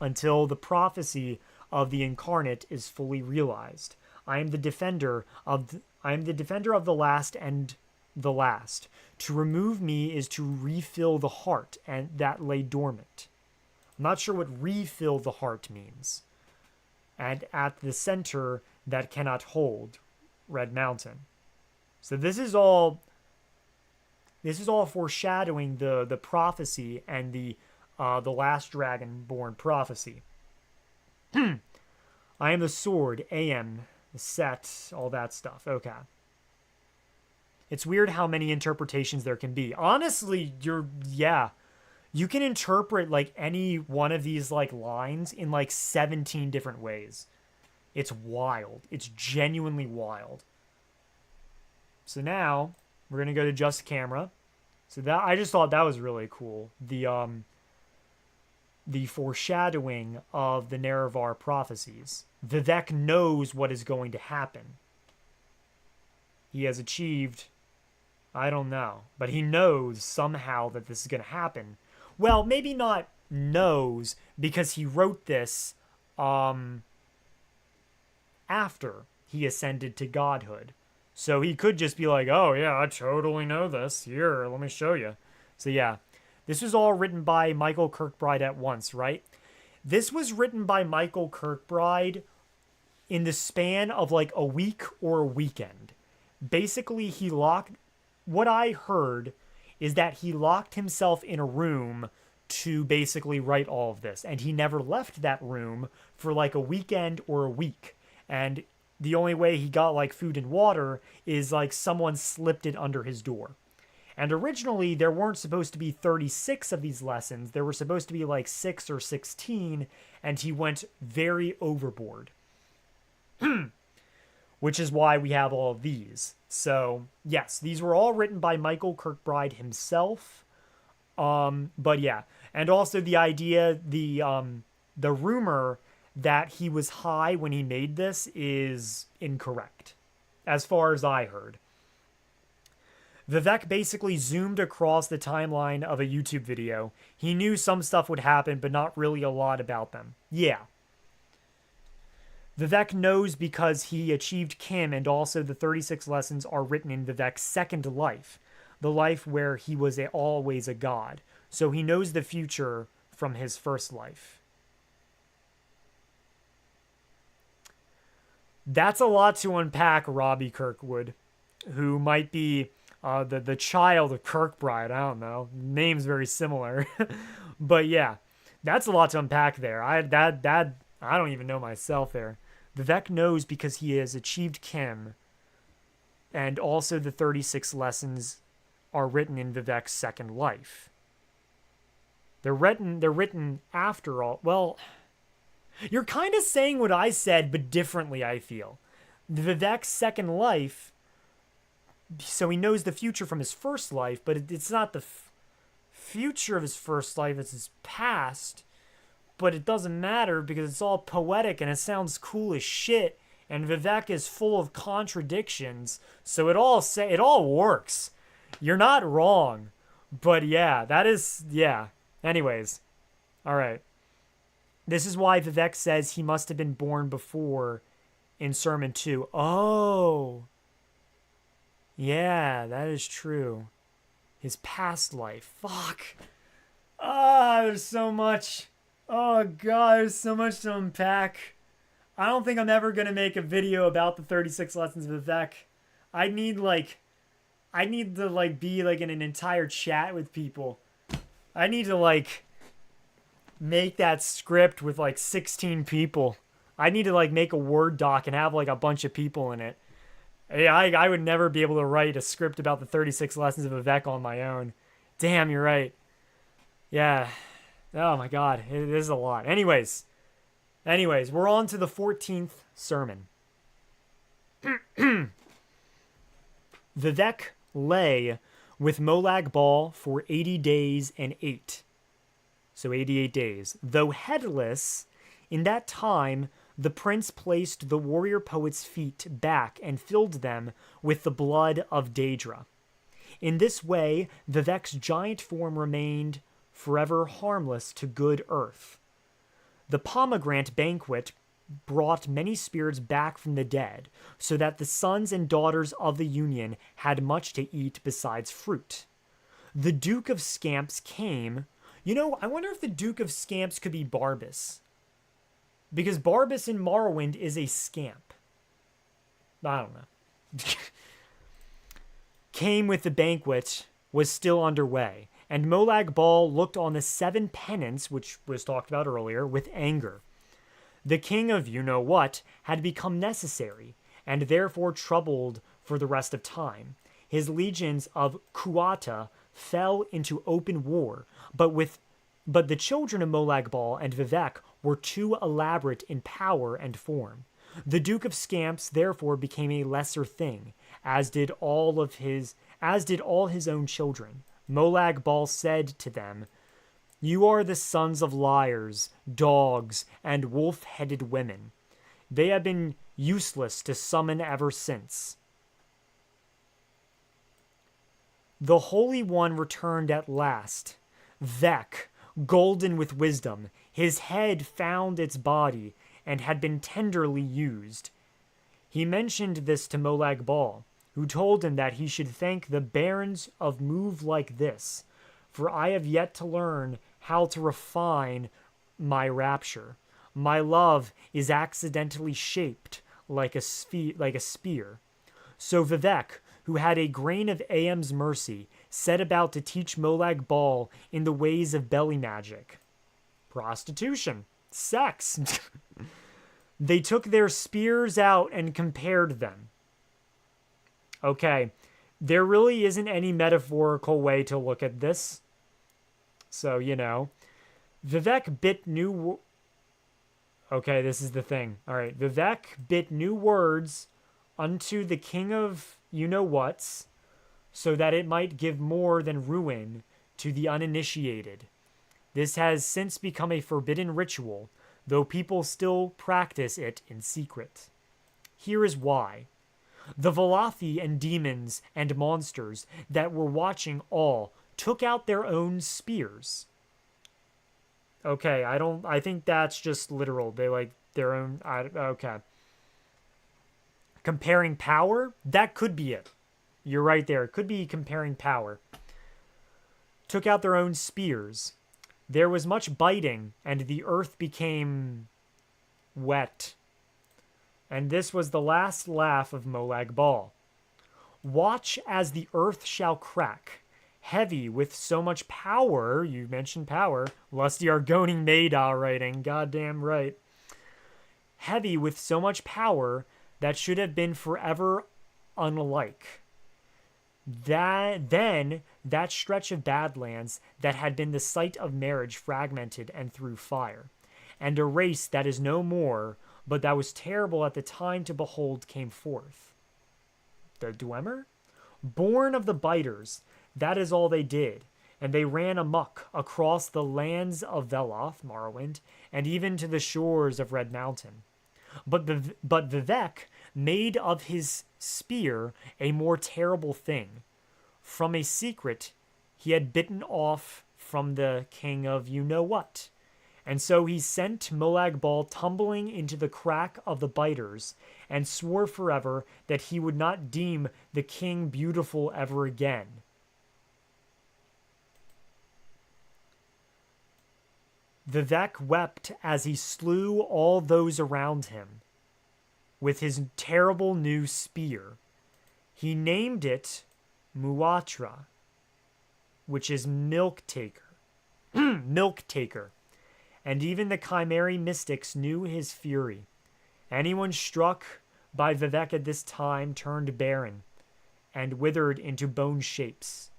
Until the prophecy of the incarnate is fully realized. I am the defender of the last and the last. To remove me is to refill the heart and that lay dormant. I'm not sure what refill the heart means. And at the center that cannot hold, Red Mountain. So this is all foreshadowing the prophecy and the last dragonborn prophecy. I am the sword, AM, the set, all that stuff. Okay. It's weird how many interpretations there can be. Honestly, you can interpret like any one of these like lines in like 17 different ways. It's wild. It's genuinely wild. So now we're gonna go to just camera. So that I just thought that was really cool. The foreshadowing of the Nerevar prophecies. Vivec knows what is going to happen. He has achieved, I don't know, but he knows somehow that this is going to happen. Well, maybe not knows, because he wrote this after he ascended to godhood. So he could just be like, oh yeah, I totally know this. Here, let me show you. So yeah, this was all written by Michael Kirkbride at once, right? This was written by Michael Kirkbride in the span of like a week or a weekend. Basically, what I heard is that he locked himself in a room to basically write all of this. And he never left that room for like a weekend or a week. And the only way he got like food and water is like someone slipped it under his door. And originally there weren't supposed to be 36 of these lessons. There were supposed to be like 6 or 16, and he went very overboard. Which is why we have all of these. So, yes, these were all written by Michael Kirkbride himself. But yeah, and also the idea, the rumor that he was high when he made this is incorrect, as far as I heard. Vivec basically zoomed across the timeline of a YouTube video. He knew some stuff would happen, but not really a lot about them. Yeah. Vivec knows because he achieved Kim, and also the 36 lessons are written in Vivec's second life, the life where he was always a god. So he knows the future from his first life. That's a lot to unpack, Robbie Kirkwood, who might be the child of Kirkbride. I don't know. Name's very similar. But yeah, that's a lot to unpack there. I don't even know myself there. Vivec knows because he has achieved Kim, and also the 36 lessons are written in Vivec's second life. They're written after all. Well, you're kind of saying what I said, but differently, I feel. Vivec's second life, so he knows the future from his first life, but it's not the future of his first life, it's his past. But it doesn't matter because it's all poetic and it sounds cool as shit. And Vivec is full of contradictions, so it all works. You're not wrong. But yeah, yeah. Anyways, all right. This is why Vivec says he must have been born before in Sermon 2. Oh. Yeah, that is true. His past life. Fuck. There's so much. Oh god, there's so much to unpack. I don't think I'm ever going to make a video about the 36 lessons of Vivec. I need to be like in an entire chat with people. I need to make that script with 16 people. I need to make a Word doc and have a bunch of people in it. I would never be able to write a script about the 36 lessons of Vivec on my own. Damn, you're right. Yeah. Oh my god, it is a lot. Anyways, we're on to the 14th sermon. Vivec lay with Molag Bal for 80 days and 8. So 88 days. Though headless, in that time, the prince placed the warrior poet's feet back and filled them with the blood of Daedra. In this way, Vivec's giant form remained forever harmless to good earth. The pomegranate banquet brought many spirits back from the dead, so that the sons and daughters of the union had much to eat besides fruit. The Duke of Scamps came. You know, I wonder if the Duke of Scamps could be Barbas. Because Barbas in Morrowind is a scamp. I don't know. Came with the banquet was still underway, and Molag Bal looked on the 7 penance, which was talked about earlier, with anger. The king of you-know-what had become necessary, and therefore troubled for the rest of time. His legions of Kuata fell into open war, but the children of Molag Bal and Vivec were too elaborate in power and form. The Duke of Scamps therefore became a lesser thing, as did all his own children. Molag Bal said to them, "You are the sons of liars, dogs, and wolf-headed women. They have been useless to summon ever since." The Holy One returned at last. Vec, golden with wisdom, his head found its body and had been tenderly used. He mentioned this to Molag Bal, who told him that he should thank the barons of move like this, for I have yet to learn how to refine my rapture. My love is accidentally shaped like a spear. So Vivec, who had a grain of Aem's mercy, set about to teach Molag Bal in the ways of belly magic. Prostitution. Sex. They took their spears out and compared them. Okay, there really isn't any metaphorical way to look at this. So, you know. Vivec bit new... Okay, this is the thing. Alright, Vivec bit new words unto the king of you-know-whats, so that it might give more than ruin to the uninitiated. This has since become a forbidden ritual, though people still practice it in secret. Here is why. The Valathi and demons and monsters that were watching all took out their own spears. Okay, I think that's just literal. They like their own, okay. Comparing power? That could be it. You're right there. It could be comparing power. Took out their own spears. There was much biting, and the earth became wet. And this was the last laugh of Molag Bal. Watch as the earth shall crack, heavy with so much power, you mentioned power, lusty Argonian Maida writing, goddamn right. Heavy with so much power that should have been forever unlike. Then that stretch of Badlands that had been the site of marriage fragmented and through fire, and a race that is no more, but that was terrible at the time to behold came forth. The Dwemer? Born of the biters, that is all they did, and they ran amok across the lands of Veloth, Morrowind, and even to the shores of Red Mountain. But Vivec made of his spear a more terrible thing. From a secret he had bitten off from the king of you-know-what. And so he sent Molag Bal tumbling into the crack of the biters, and swore forever that he would not deem the king beautiful ever again. Vivec wept as he slew all those around him with his terrible new spear. He named it Muatra, which is milk taker. Milk taker. And even the Chimeri mystics knew his fury. Anyone struck by Vivec at this time turned barren and withered into bone shapes.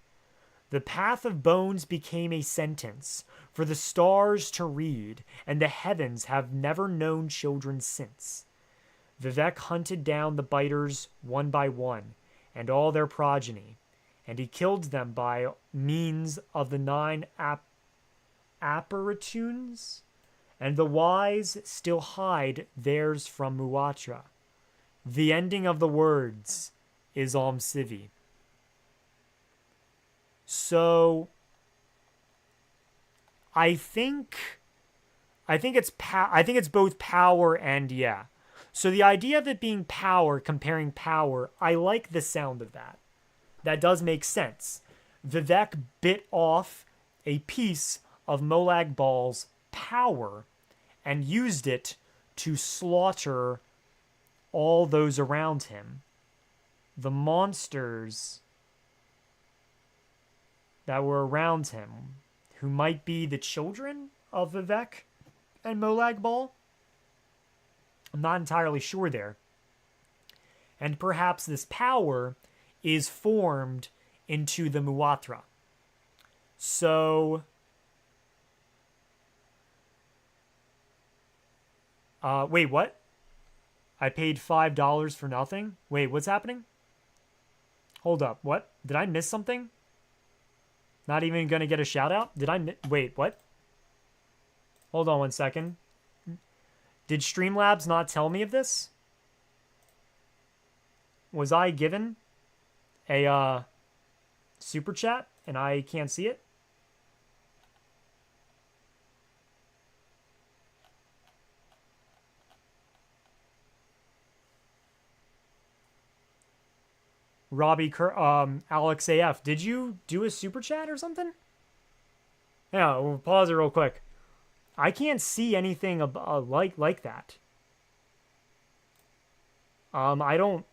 The path of bones became a sentence for the stars to read, and the heavens have never known children since. Vivec hunted down the biters one by one, and all their progeny, and he killed them by means of the 9 apparitunes, and the wise still hide theirs from Muatra. The ending of the words is ALMSIVI. So I think it's both power and yeah. So the idea of it being power, comparing power, I like the sound of that. That does make sense. Vivec bit off a piece of Molag Bal's power and used it to slaughter all those around him. The monsters that were around him, who might be the children of Vivec and Molag Bal. I'm not entirely sure there. And perhaps this power is formed into the Muatra. So, wait, what? I paid $5 for nothing? Wait, what's happening? Hold up, what? Did I miss something? Not even gonna get a shout out? Wait, what? Hold on one second. Did Streamlabs not tell me of this? Was I given a super chat and I can't see it? Alex AF, did you do a super chat or something? Yeah, we'll pause it real quick. I can't see anything like that. I don't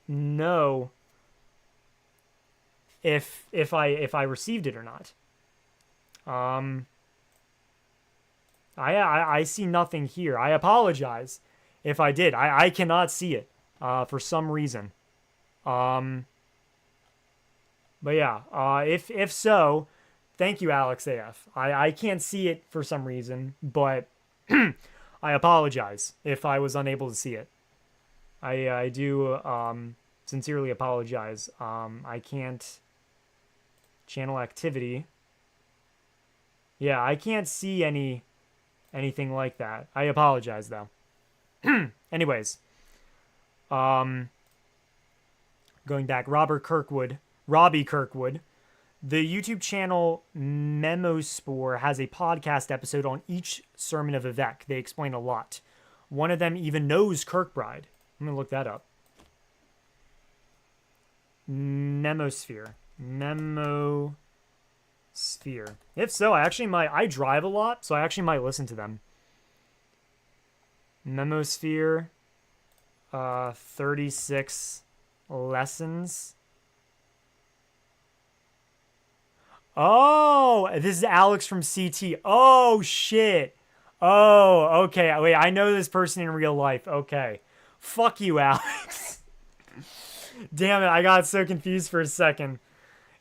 know if I received it or not. I see nothing here. I apologize if I did. I cannot see it for some reason. But yeah, if so, thank you, Alex AF. I can't see it for some reason, but I apologize if I was unable to see it. I do sincerely apologize. I can't channel activity. Yeah, I can't see anything like that. I apologize though. Anyways, going back, Robbie Kirkwood. The YouTube channel Memospore has a podcast episode on each sermon of Vivec. They explain a lot. One of them even knows Kirkbride. I'm going to look that up. Memosphere. If so, I drive a lot, so I actually might listen to them. Memosphere, 36 lessons. Oh, this is Alex from CT. Oh, shit. Oh, okay. Wait, I know this person in real life. Okay. Fuck you, Alex. Damn it, I got so confused for a second.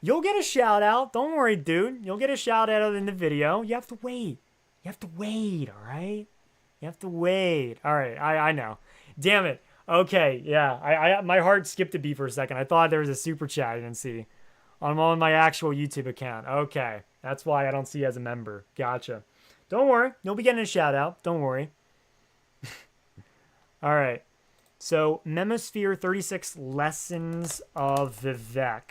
You'll get a shout out. Don't worry, dude. You'll get a shout out in the video. You have to wait. All right? You have to wait. All right, I know. Damn it. Okay, yeah. I my heart skipped a beat for a second. I thought there was a super chat I didn't see. I'm on my actual YouTube account. Okay. That's why I don't see you as a member. Gotcha. Don't worry. You'll be getting a shout out. Don't worry. All right. So, Memosphere 36 Lessons of Vivec.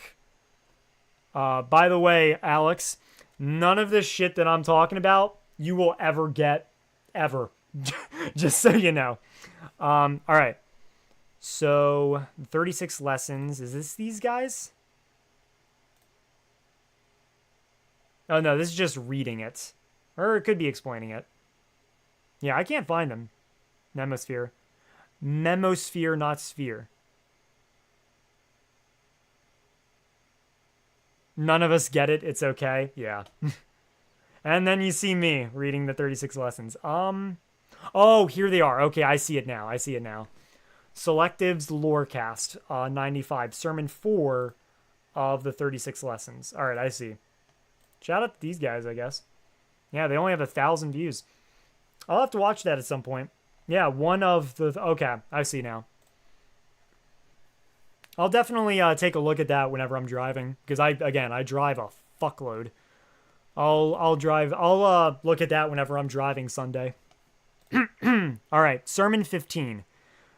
By the way, Alex, none of this shit that I'm talking about you will ever get. Ever. Just so you know. All right. So, 36 Lessons. Is this these guys? Oh, no, this is just reading it. Or it could be explaining it. Yeah, I can't find them. Memosphere, not sphere. None of us get it. It's okay. Yeah. And then you see me reading the 36 lessons. Oh, here they are. Okay, I see it now. Selectives Lorecast, 95. Sermon 4 of the 36 lessons. All right, I see. Shout out to these guys, I guess. Yeah, they only have 1,000 views. I'll have to watch that at some point. Yeah, one of the... Okay, I see now. I'll definitely take a look at that whenever I'm driving. Because, I drive a fuckload. I'll look at that whenever I'm driving Sunday. All right, sermon 15.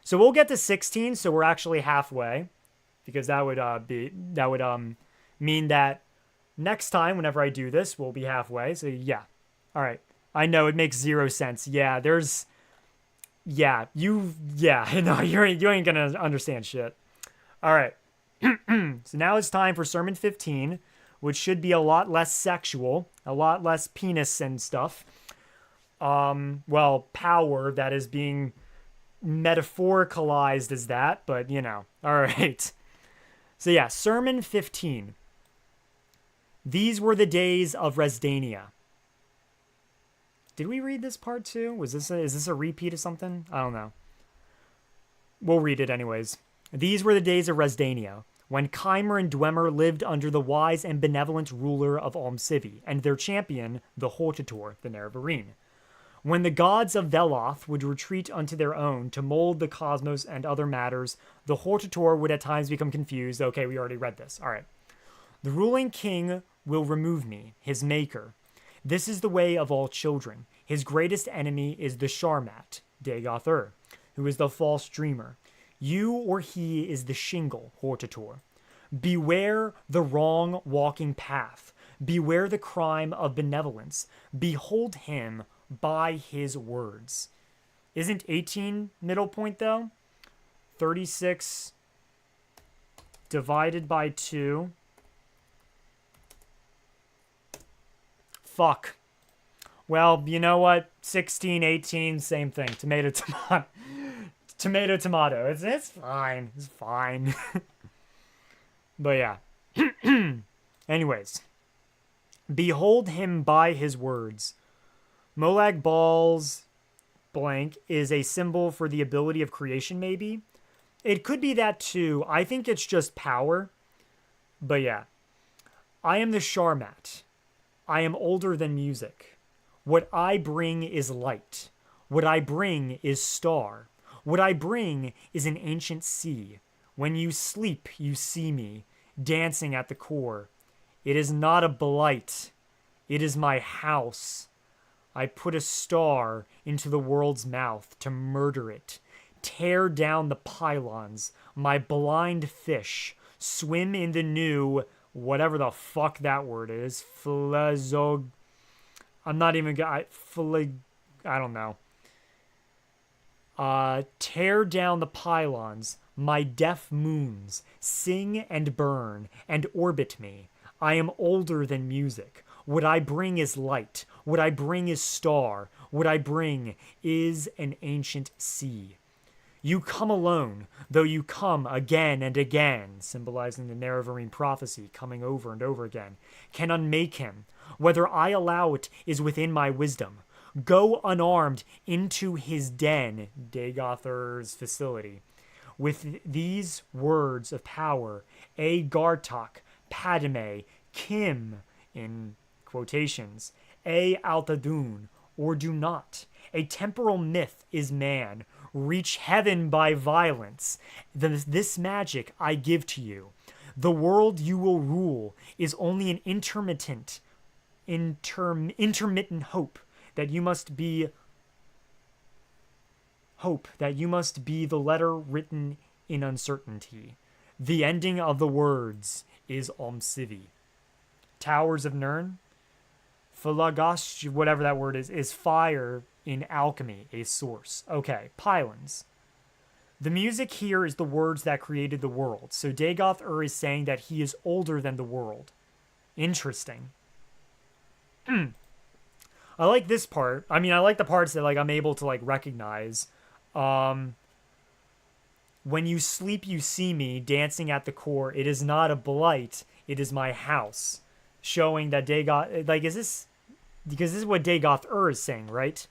So we'll get to 16, so we're actually halfway, because that would mean that next time whenever I do this, we'll be halfway. So yeah. All right. I know it makes zero sense. Yeah, there's yeah, no, you ain't going to understand shit. All right. So now it's time for sermon 15, which should be a lot less sexual, a lot less penis and stuff. Well, power that is being metaphoricalized as that, but you know. All right. So yeah, sermon 15. These were the days of Resdania. Did we read this part too? Is this a repeat of something? I don't know. We'll read it anyways. These were the days of Resdania, when Keimer and Dwemer lived under the wise and benevolent ruler of ALMSIVI, and their champion, the Hortator, the Nerevarine. When the gods of Veloth would retreat unto their own to mold the cosmos and other matters, the Hortator would at times become confused. Okay, we already read this. All right. The ruling king will remove me, his maker. This is the way of all children. His greatest enemy is the Sharmat, Dagoth-Ur, who is the false dreamer. You or he is the shingle, Hortator. Beware the wrong walking path. Beware the crime of benevolence. Behold him by his words. Isn't 18 middle point though? 36 divided by 2. Fuck. Well, you know what? 16, 18, same thing. Tomato, tomato. Tomato, tomato. It's fine. It's fine. But yeah. Anyways. Behold him by his words. Molag Bal's blank is a symbol for the ability of creation, maybe. It could be that too. I think it's just power. But yeah. I am the Sharmat. I am older than music. What I bring is light. What I bring is star. What I bring is an ancient sea. When you sleep, you see me, dancing at the core. It is not a blight. It is my house. I put a star into the world's mouth to murder it. Tear down the pylons. My blind fish. Swim in the new, whatever the fuck that word is. Flazog. I'm not even gonna. I don't know. Tear down the pylons. My deaf moons. Sing and burn and orbit me. I am older than music. What I bring is light. What I bring is star. What I bring is an ancient sea. You come alone, though you come again and again, symbolizing the Nerevarine prophecy coming over and over again, can unmake him. Whether I allow it is within my wisdom. Go unarmed into his den, Dagoth-Ur's facility. With these words of power, A. Gartok, Padme, Kim, in quotations, A. Altadun, or do not. A temporal myth is man. Reach heaven by violence. This magic I give to you. The world you will rule is only an intermittent hope that you must be the letter written in uncertainty. The ending of the words is ALMSIVI. Towers of Nirn. Falagash, whatever that word is fire in alchemy, a source. Okay, pylons. The music here is the words that created the world. So Dagoth-Ur is saying that he is older than the world. Interesting. I like this part. I mean, I like the parts that like I'm able to like recognize. When you sleep, you see me dancing at the core. It is not a blight. It is my house. Showing that Dagoth, like, is this, because this is what Dagoth-Ur is saying, right?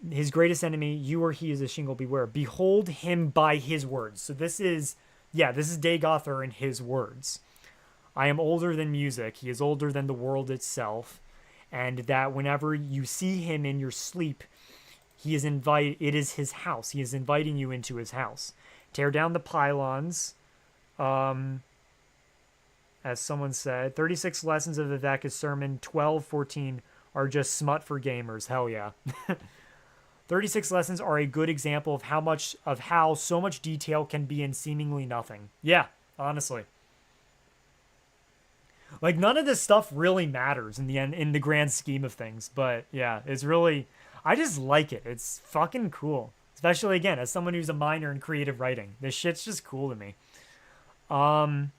His greatest enemy, you or he is a shingle, beware. Behold him by his words. So this is Dagoth-Ur in his words. I am older than music. He is older than the world itself. And that whenever you see him in your sleep, it is his house. He is inviting you into his house. Tear down the pylons. As someone said, 36 lessons of Vivec is sermon, 12, 14 are just smut for gamers. Hell yeah. 36 lessons are a good example of how so much detail can be in seemingly nothing. Yeah, honestly. Like none of this stuff really matters in the end in the grand scheme of things, but yeah, it's really I just like it. It's fucking cool. Especially again, as someone who's a minor in creative writing. This shit's just cool to me. Um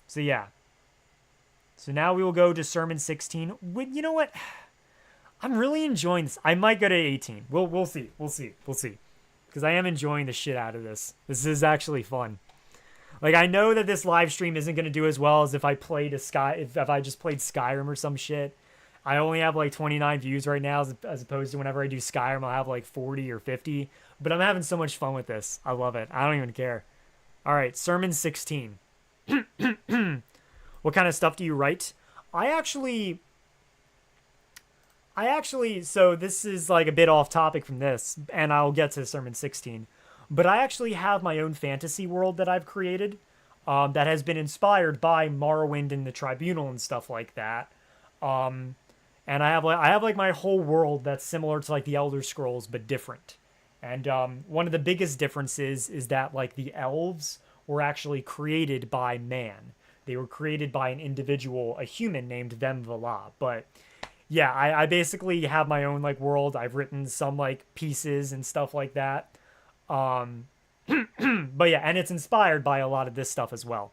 so yeah. So now we will go to sermon 16. You know what? I'm really enjoying this. I might go to 18. We'll see. We'll see. We'll see. Because I am enjoying the shit out of this. This is actually fun. Like I know that this live stream isn't gonna do as well as if I played if I just played Skyrim or some shit. I only have like 29 views right now as opposed to whenever I do Skyrim I'll have like 40 or 50. But I'm having so much fun with this. I love it. I don't even care. All right, sermon 16. What kind of stuff do you write? I actually so this is like a bit off topic from this, and I'll get to sermon 16. But I actually have my own fantasy world that I've created that has been inspired by Morrowind and the Tribunal and stuff like that. And I have like my whole world that's similar to like the Elder Scrolls but different. And one of the biggest differences is that like the elves were actually created by man. They were created by an individual, a human named Vemvala. But yeah, I basically have my own like world. I've written some like pieces and stuff like that. But yeah, and it's inspired by a lot of this stuff as well.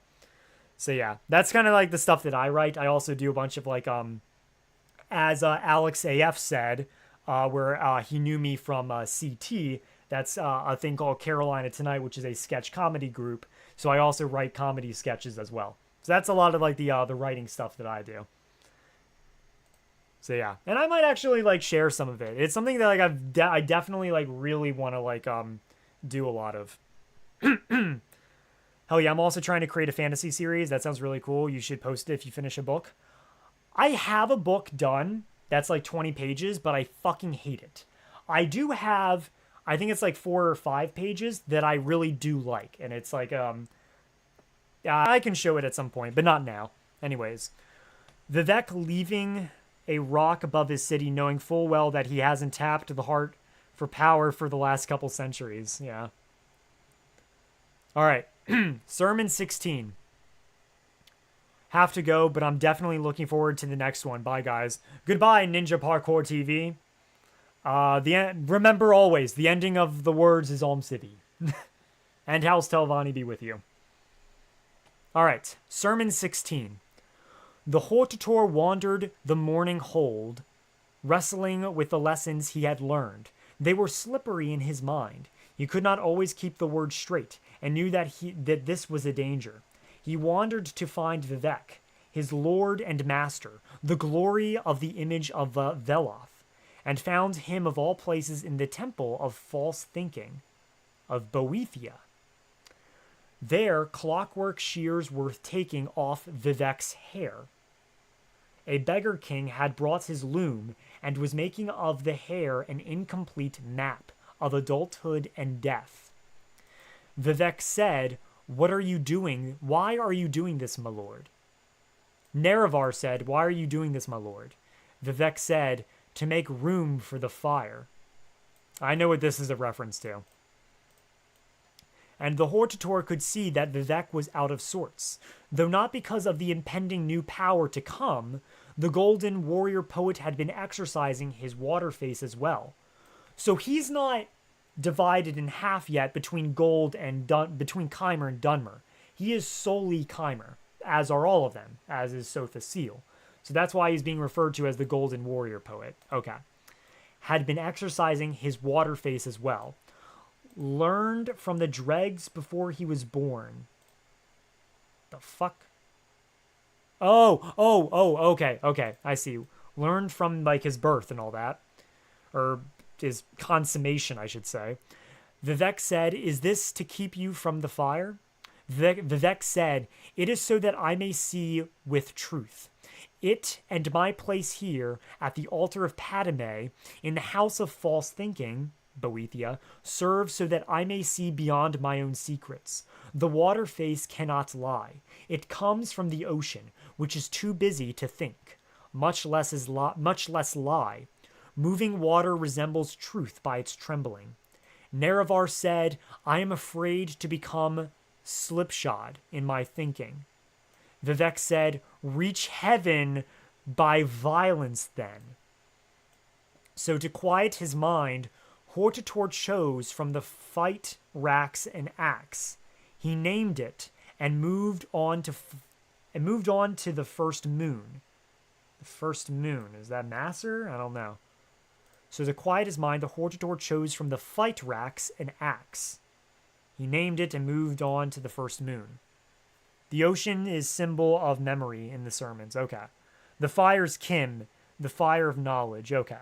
So yeah, that's kind of like the stuff that I write. I also do a bunch of like, as Alex AF said, where he knew me from CT. That's a thing called Carolina Tonight, which is a sketch comedy group. So I also write comedy sketches as well. So that's a lot of like the writing stuff that I do. So yeah, and I might actually like share some of it. It's something that like I definitely like really want to like do a lot of. Hell yeah, I'm also trying to create a fantasy series. That sounds really cool. You should post it if you finish a book. I have a book done that's like 20 pages, but I fucking hate it. I do have, I think it's like 4 or 5 pages that I really do like. And it's like, yeah, I can show it at some point, but not now. Anyways, Vivec leaving a rock above his city, knowing full well that he hasn't tapped the heart for power for the last couple centuries. Yeah. All right. Sermon 16. Have to go, but I'm definitely looking forward to the next one. Bye, guys. Goodbye, Ninja Parkour TV. Remember always, the ending of the words is ALMSIVI. And House Telvanni be with you. All right. Sermon 16. The Hortator wandered the morning hold, wrestling with the lessons he had learned. They were slippery in his mind. He could not always keep the words straight, and knew that this was a danger. He wandered to find Vivec, his lord and master, the glory of the image of Veloth, and found him of all places in the temple of false thinking, of Boethia. There, clockwork shears were taking off Vivec's hair. A beggar king had brought his loom and was making of the hair an incomplete map of adulthood and death. Vivec said, "What are you doing? Why are you doing this, my lord?" Nerevar said, "Why are you doing this, my lord?" Vivec said, "To make room for the fire." I know what this is a reference to. And the Hortator could see that Vivec was out of sorts, though not because of the impending new power to come. The golden warrior poet had been exercising his water face as well. So he's not divided in half yet between Gold and between Keimer and Dunmer. He is solely Keimer, as are all of them, as is Sotha Seal. So that's why he's being referred to as the golden warrior poet. Okay. Had been exercising his water face as well. Learned from the dregs before he was born. The fuck? Okay, I see. Learned from, like, his birth and all that. Or his consummation, I should say. Vivec said, "Is this to keep you from the fire?" Vivec said, "It is so that I may see with truth. It and my place here at the altar of Padme, in the house of false thinking, Boethia, serve so that I may see beyond my own secrets. The water face cannot lie. It comes from the ocean, which is too busy to think, much less lie. Moving water resembles truth by its trembling. Nerevar said, I am afraid to become slipshod in my thinking. Vivec said, reach heaven by violence then. So to quiet his mind, Hortator chose from the fight racks an axe. He named it and moved on to the first moon. The first moon, is that Masser? I don't know. So to quiet his mind, the Hortator chose from the fight racks an axe. He named it and moved on to the first moon. The ocean is symbol of memory in the sermons. Okay. The fire's Kim, the fire of knowledge. Okay.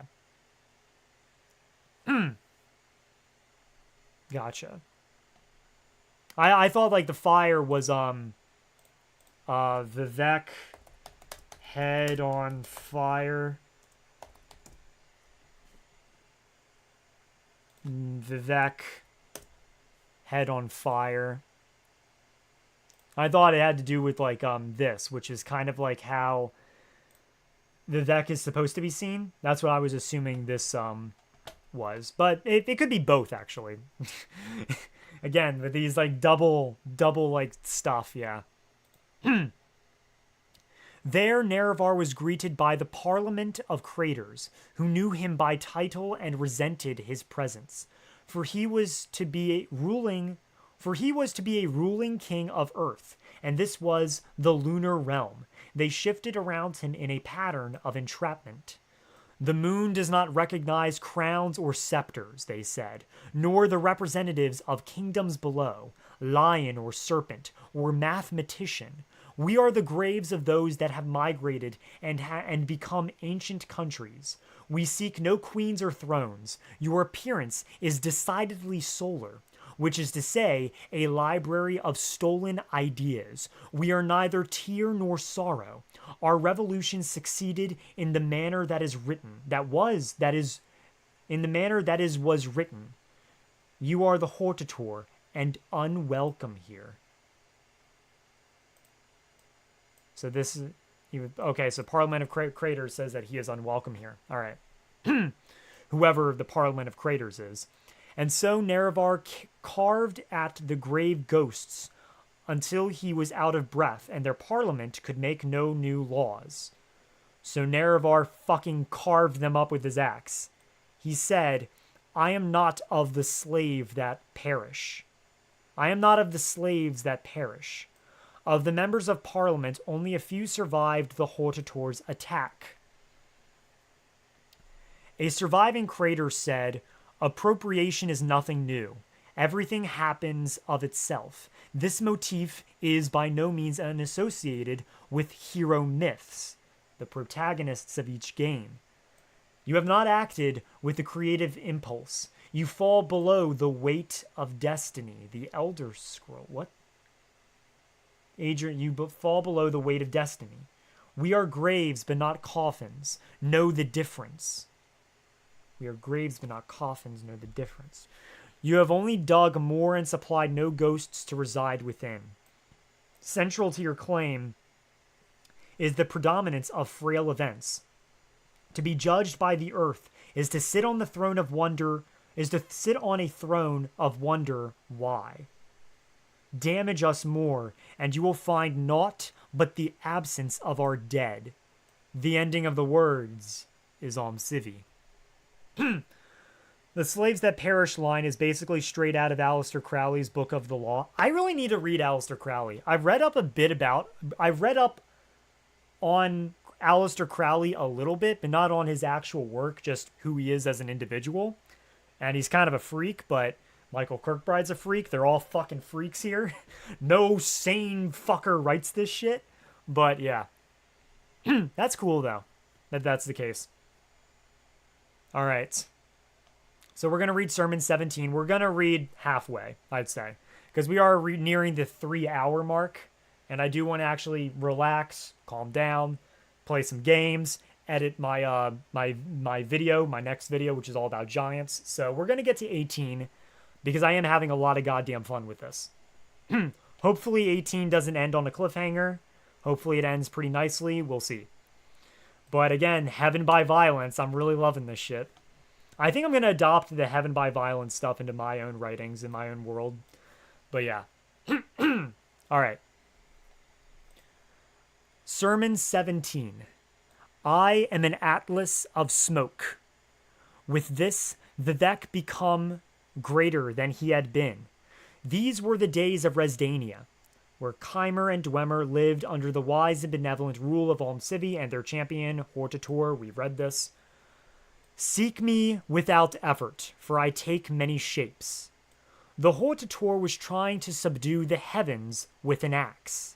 Gotcha. I thought like the fire was Vivec head on fire. Vivec head on fire. I thought it had to do with like this, which is kind of like how Vivec is supposed to be seen. That's what I was assuming this was, but it could be both actually. Again, with these like double like stuff, yeah. There, Nerevar was greeted by the Parliament of Craters, who knew him by title and resented his presence, for he was to be a ruling king of Earth, and this was the lunar realm. They shifted around him in a pattern of entrapment. The moon does not recognize crowns or scepters, they said, nor the representatives of kingdoms below, lion or serpent, or mathematician. We are the graves of those that have migrated and become ancient countries. We seek no queens or thrones. Your appearance is decidedly solar, which is to say, a library of stolen ideas. We are neither tear nor sorrow. Our revolution succeeded in the manner that is written. Was written. You are the Hortator and unwelcome here. So this is okay. So Parliament of Craters says that he is unwelcome here. All right, whoever the Parliament of Craters is, and so Nerevar carved at the grave ghosts until he was out of breath, and their Parliament could make no new laws. So Nerevar fucking carved them up with his axe. He said, "I am not of the slave that perish. I am not of the slaves that perish." Of the members of Parliament, only a few survived the Hortator's attack. A surviving Crater said, "Appropriation is nothing new. Everything happens of itself. This motif is by no means unassociated with hero myths, the protagonists of each game. You have not acted with the creative impulse. You fall below the weight of destiny." The Elder Scroll. What? Adrian, you fall below the weight of destiny. We are graves, but not coffins. Know the difference. We are graves, but not coffins. Know the difference. You have only dug more and supplied no ghosts to reside within. Central to your claim is the predominance of frail events. To be judged by the earth is to sit on the throne of wonder, why. Damage us more, and you will find naught but the absence of our dead. The ending of the words is ALMSIVI. The slaves that perish line is basically straight out of Aleister Crowley's Book of the Law. I really need to read Aleister Crowley. I've read up on Aleister Crowley a little bit, but not on his actual work, just who he is as an individual. And he's kind of a freak, but Michael Kirkbride's a freak. They're all fucking freaks here. No sane fucker writes this shit. But yeah. That's cool, though, that that's the case. All right. So we're going to read Sermon 17. We're going to read halfway, I'd say, because we are nearing the 3-hour mark. And I do want to actually relax, calm down, play some games, edit my my video, my next video, which is all about giants. So we're going to get to 18 because I am having a lot of goddamn fun with this. Hopefully 18 doesn't end on a cliffhanger. Hopefully it ends pretty nicely. We'll see. But again, heaven by violence. I'm really loving this shit. I think I'm going to adopt the heaven by violence stuff into my own writings in my own world. But yeah. All right. Sermon 17. I am an atlas of smoke. With this, Vivec become greater than he had been. These were the days of Resdania, where Chimer and Dwemer lived under the wise and benevolent rule of ALMSIVI and their champion, Hortator. We read this. Seek me without effort, for I take many shapes. The Hortator was trying to subdue the heavens with an axe.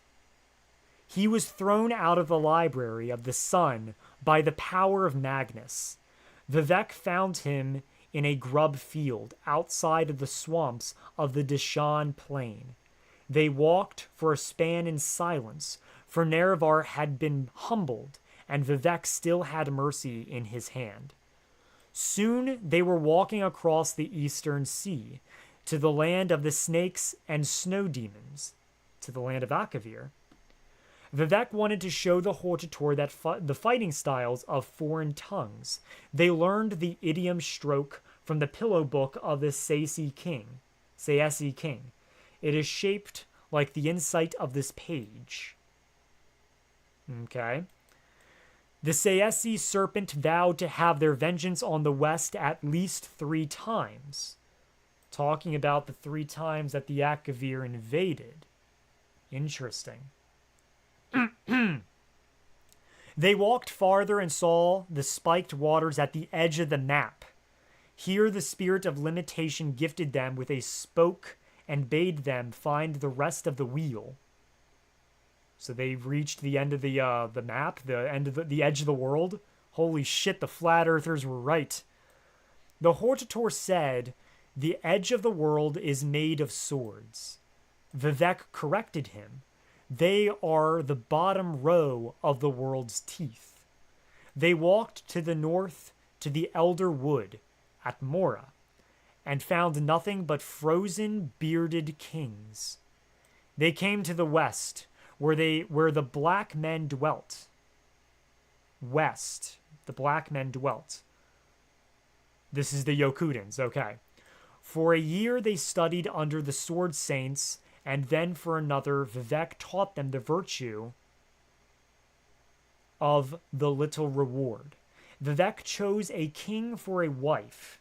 He was thrown out of the library of the sun by the power of Magnus. Vivec found him in a grub field outside of the swamps of the Deshan plain. They walked for a span in silence, for Nerevar had been humbled, and Vivec still had mercy in his hand. Soon they were walking across the eastern sea, to the land of the snakes and snow demons, to the land of Akavir. Vivec wanted to show the Hortator that the fighting styles of foreign tongues. They learned the idiom stroke from the pillow book of the Saesi king. It is shaped like the insight of this page. Okay. The Saesi serpent vowed to have their vengeance on the west at least 3 times. Talking about the 3 times that the Akavir invaded. Interesting. They walked farther and saw the spiked waters at the edge of the map. Here the spirit of limitation gifted them with a spoke and bade them find the rest of the wheel. So they reached the end of the map, the end of the edge of the world. Holy shit, the flat earthers were right. The Hortator said, the edge of the world is made of swords. Vivec corrected him. They are the bottom row of the world's teeth. They walked to the north to the Elder Wood at Mora, and found nothing but frozen, bearded kings. They came to the west, where the black men dwelt. West, the black men dwelt. This is the Yokudans, okay. For a year they studied under the sword saints, and then for another, Vivec taught them the virtue of the little reward. Vivec chose a king for a wife,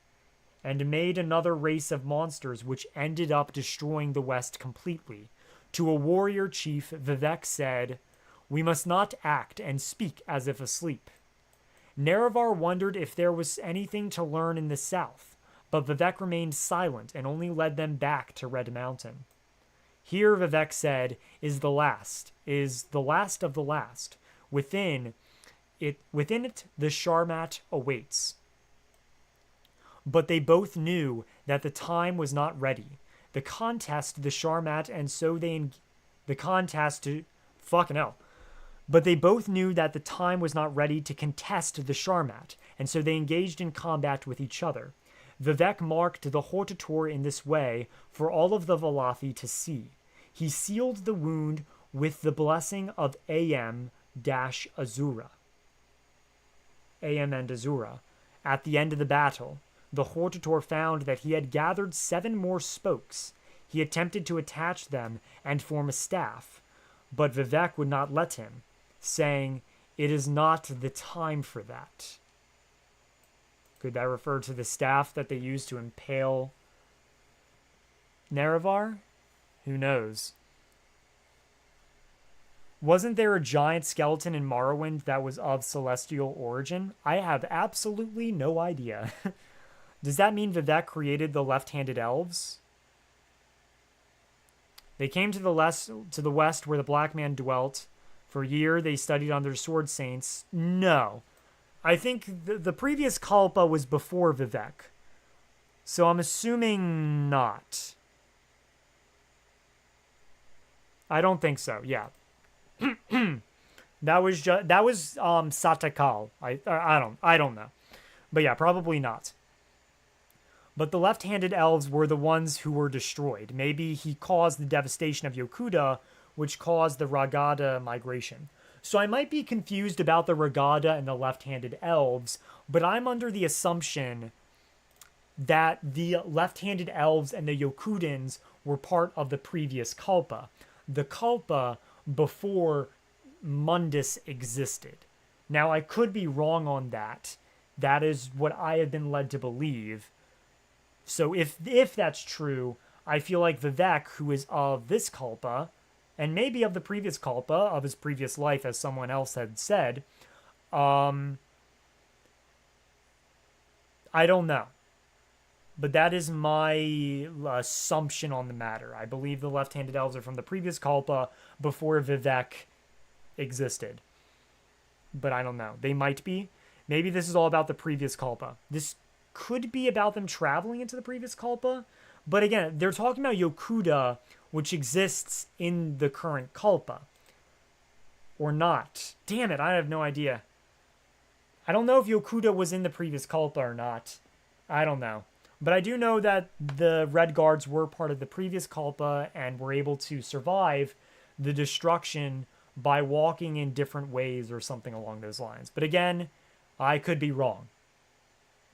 and made another race of monsters which ended up destroying the West completely. To a warrior chief, Vivec said, "We must not act and speak as if asleep." Nerevar wondered if there was anything to learn in the south, but Vivec remained silent and only led them back to Red Mountain. Here, Vivec said, is the last of the last. Within it, the Sharmat awaits. But they both knew that the time was not ready. The contest, the Sharmat, and so the contest to fucking hell. But they both knew that the time was not ready to contest the Sharmat, and so they engaged in combat with each other. Vivec marked the Hortator in this way for all of the Valathi to see. He sealed the wound with the blessing of Azura. Am and Azura. At the end of the battle, the Hortator found that he had gathered 7 more spokes. He attempted to attach them and form a staff, but Vivec would not let him, saying, "It is not the time for that." Could that refer to the staff that they used to impale Nerevar? Who knows? Wasn't there a giant skeleton in Morrowind that was of celestial origin? I have absolutely no idea. Does that mean Vivec created the left-handed elves? They came to the west where the black man dwelt. For a year they studied under sword saints. No. I think the previous Kalpa was before Vivec. So I'm assuming not. I don't think so. Yeah. that was Satakal. I don't know. But yeah, probably not. But the left-handed elves were the ones who were destroyed. Maybe he caused the devastation of Yokuda, which caused the Ragada migration. So I might be confused about the Regatta and the left-handed elves, but I'm under the assumption that the left-handed elves and the Yokudans were part of the previous Kalpa. The Kalpa before Mundus existed. Now, I could be wrong on that. That is what I have been led to believe. So if that's true, I feel like Vivec, who is of this Kalpa, and maybe of the previous Kalpa, of his previous life, as someone else had said, I don't know. But that is my assumption on the matter. I believe the left-handed elves are from the previous Kalpa before Vivec existed. But I don't know. They might be. Maybe this is all about the previous Kalpa. This could be about them traveling into the previous Kalpa. But again, they're talking about Yokuda, which exists in the current Kalpa. Or not. Damn it, I have no idea. I don't know if Yokuda was in the previous Kalpa or not. I don't know. But I do know that the Red Guards were part of the previous Kalpa and were able to survive the destruction by walking in different ways or something along those lines. But again, I could be wrong.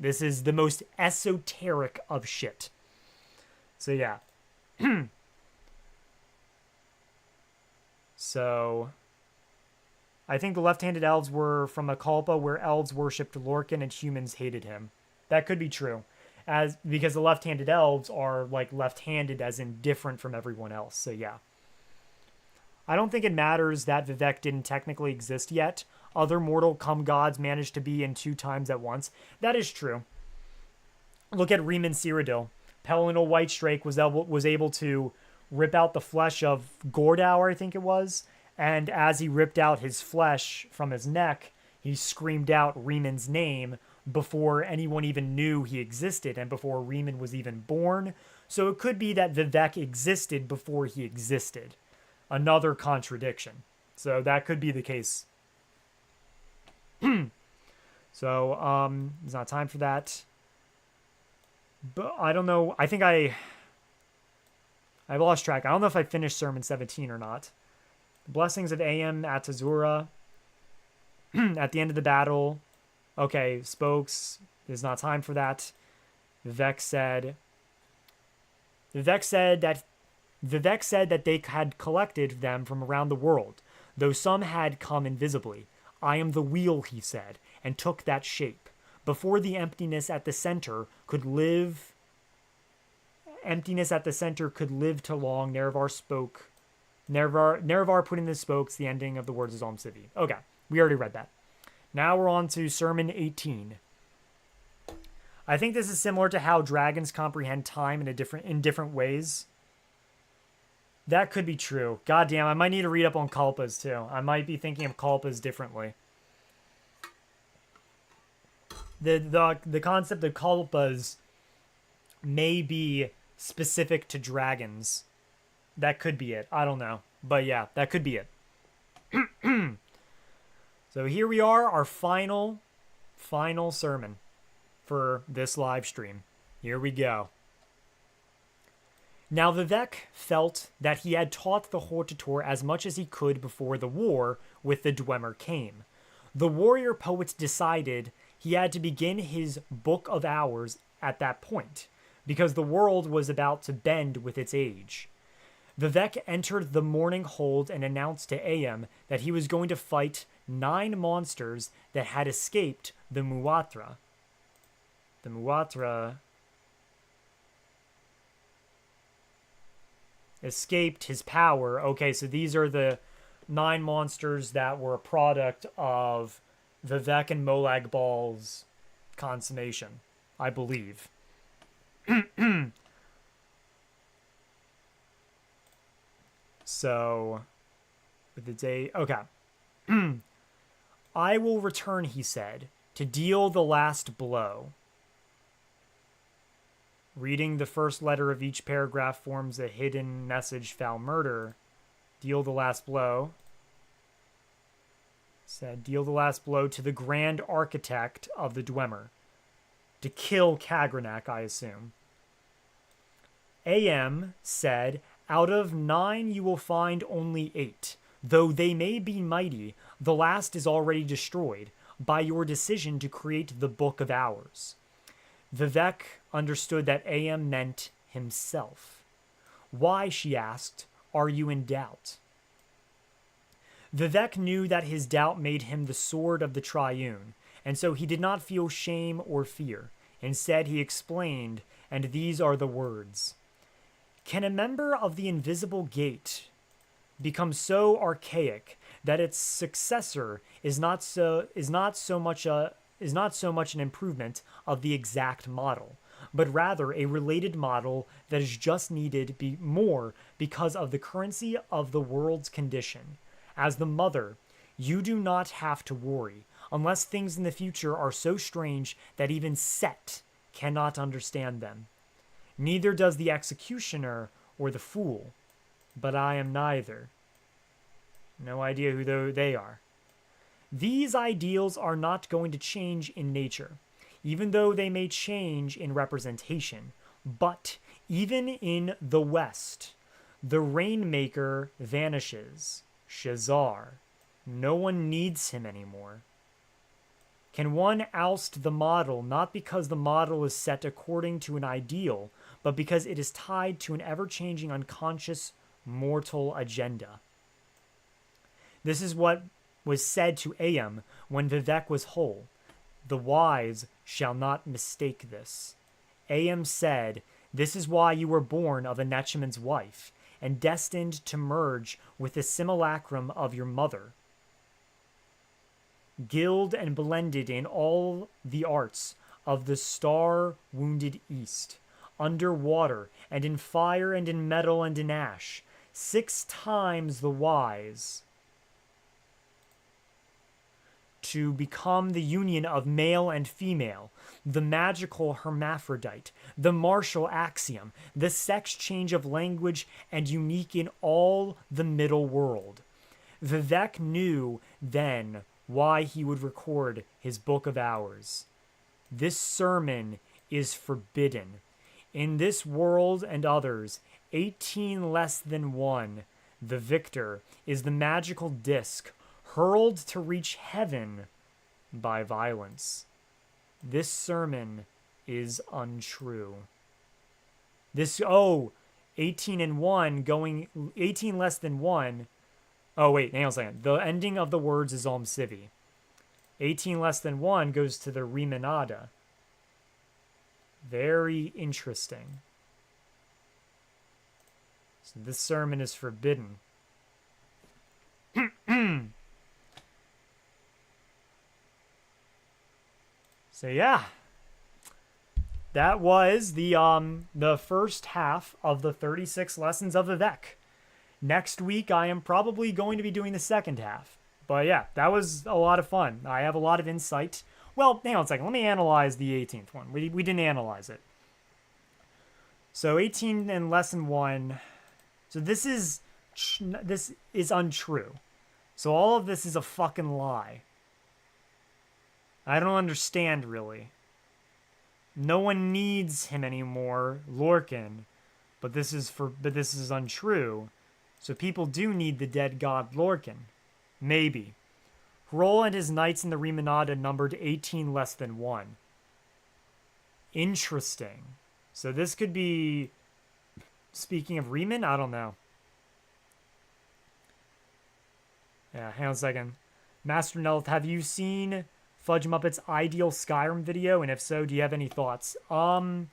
This is the most esoteric of shit. So yeah. So I think the left-handed elves were from a Kalpa where elves worshipped Lorcan and humans hated him. That could be true. Because the left-handed elves are like left-handed as in different from everyone else. So yeah. I don't think it matters that Vivec didn't technically exist yet. Other mortal come gods managed to be in 2 times at once. That is true. Look at Riemann Cyrodiil. Pellinal Whitestrake was able to rip out the flesh of Gordour, I think it was. And as he ripped out his flesh from his neck, he screamed out Riemann's name before anyone even knew he existed and before Riemann was even born. So it could be that Vivec existed before he existed. Another contradiction. So that could be the case. So, it's not time for that. But I don't know. I think I lost track. I don't know if I finished Sermon 17 or not. The blessings of AM at Tazura. At the end of the battle. Okay, spokes. There's not time for that. Vivec said that they had collected them from around the world, though some had come invisibly. I am the wheel, he said, and took that shape. Before the emptiness at the center could live to long, Nerevar spoke. Nerevar put in the spokes, the ending of the words is ALMSIVI. Okay, we already read that. Now we're on to Sermon 18. I think this is similar to how dragons comprehend time in different ways. That could be true. God damn, I might need to read up on Kalpas too. I might be thinking of Kalpas differently. The concept of Kalpas may be specific to dragons. That could be it. I don't know. But yeah, that could be it. So here we are, our final sermon for this live stream. Here we go. Now Vivec felt that he had taught the Hortator as much as he could before the war with the Dwemer came. The warrior poet decided he had to begin his Book of Hours at that point, because the world was about to bend with its age. Vivec entered the morning hold and announced to AM that he was going to fight 9 monsters that had escaped the Muatra. The Muatra escaped his power. Okay, so these are the 9 monsters that were a product of Vivec and Molag Bal's consummation, I believe. So, with the day... Okay. I will return, he said, to deal the last blow. Reading the first letter of each paragraph forms a hidden message, foul murder. Deal the last blow. Said, deal the last blow to the grand architect of the Dwemer. To kill Kagranak, I assume. AM said, out of 9 you will find only 8. Though they may be mighty, The last is already destroyed by your decision to create the Book of Hours. Vivec understood that AM meant himself. Why, she asked, are you in doubt? Vivec knew that his doubt made him the sword of the Triune, and so he did not feel shame or fear. Instead, he explained, and these are the words. Can a member of the Invisible Gate become so archaic that its successor is not so much an improvement of the exact model, but rather a related model that is just needed more because of the currency of the world's condition? As the mother, you do not have to worry, unless things in the future are so strange that even Set cannot understand them. Neither does the executioner or the fool, but I am neither. No idea who they are. These ideals are not going to change in nature, even though they may change in representation. But even in the West, the Rainmaker vanishes. Shazar. No one needs him anymore. Can one oust the model not because the model is set according to an ideal, but because it is tied to an ever-changing unconscious mortal agenda? This is what was said to AM when Vivec was whole. The wise shall not mistake this. AM said, this is why you were born of a Nechaman's wife, and destined to merge with the simulacrum of your mother. Gilled and blended in all the arts of the star-wounded East, under water, and in fire, and in metal, and in ash, 6 times the wise, to become the union of male and female, the magical hermaphrodite, the martial axiom, the sex change of language, and unique in all the middle world. Vivec knew then why he would record his Book of Hours. This sermon is forbidden. In this world and others, 18 less than 1, the victor is the magical disc hurled to reach heaven by violence. This sermon is untrue. 18 and 1 going 18 less than 1. Oh wait, hang on a second. The ending of the words is ALMSIVI. 18 less than 1 goes to the Rimanada. Very interesting. So this sermon is forbidden. So yeah, that was the first half of the 36 lessons of Vivec. Next week, I am probably going to be doing the second half. But yeah, that was a lot of fun. I have a lot of insight. Well, hang on a second. Let me analyze the 18th one. We didn't analyze it. So 18 and lesson 1. So this is untrue. So all of this is a fucking lie. I don't understand, really. No one needs him anymore, Lorcan. But this is untrue. So people do need the dead god Lorcan. Maybe. Hrol and his knights in the Rimanada numbered 18 less than 1. Interesting. So this could be... Speaking of Riemann? I don't know. Yeah, hang on a second. Master Nelth, have you seen Fudge Muppet's Ideal Skyrim video? And if so, do you have any thoughts? Ideal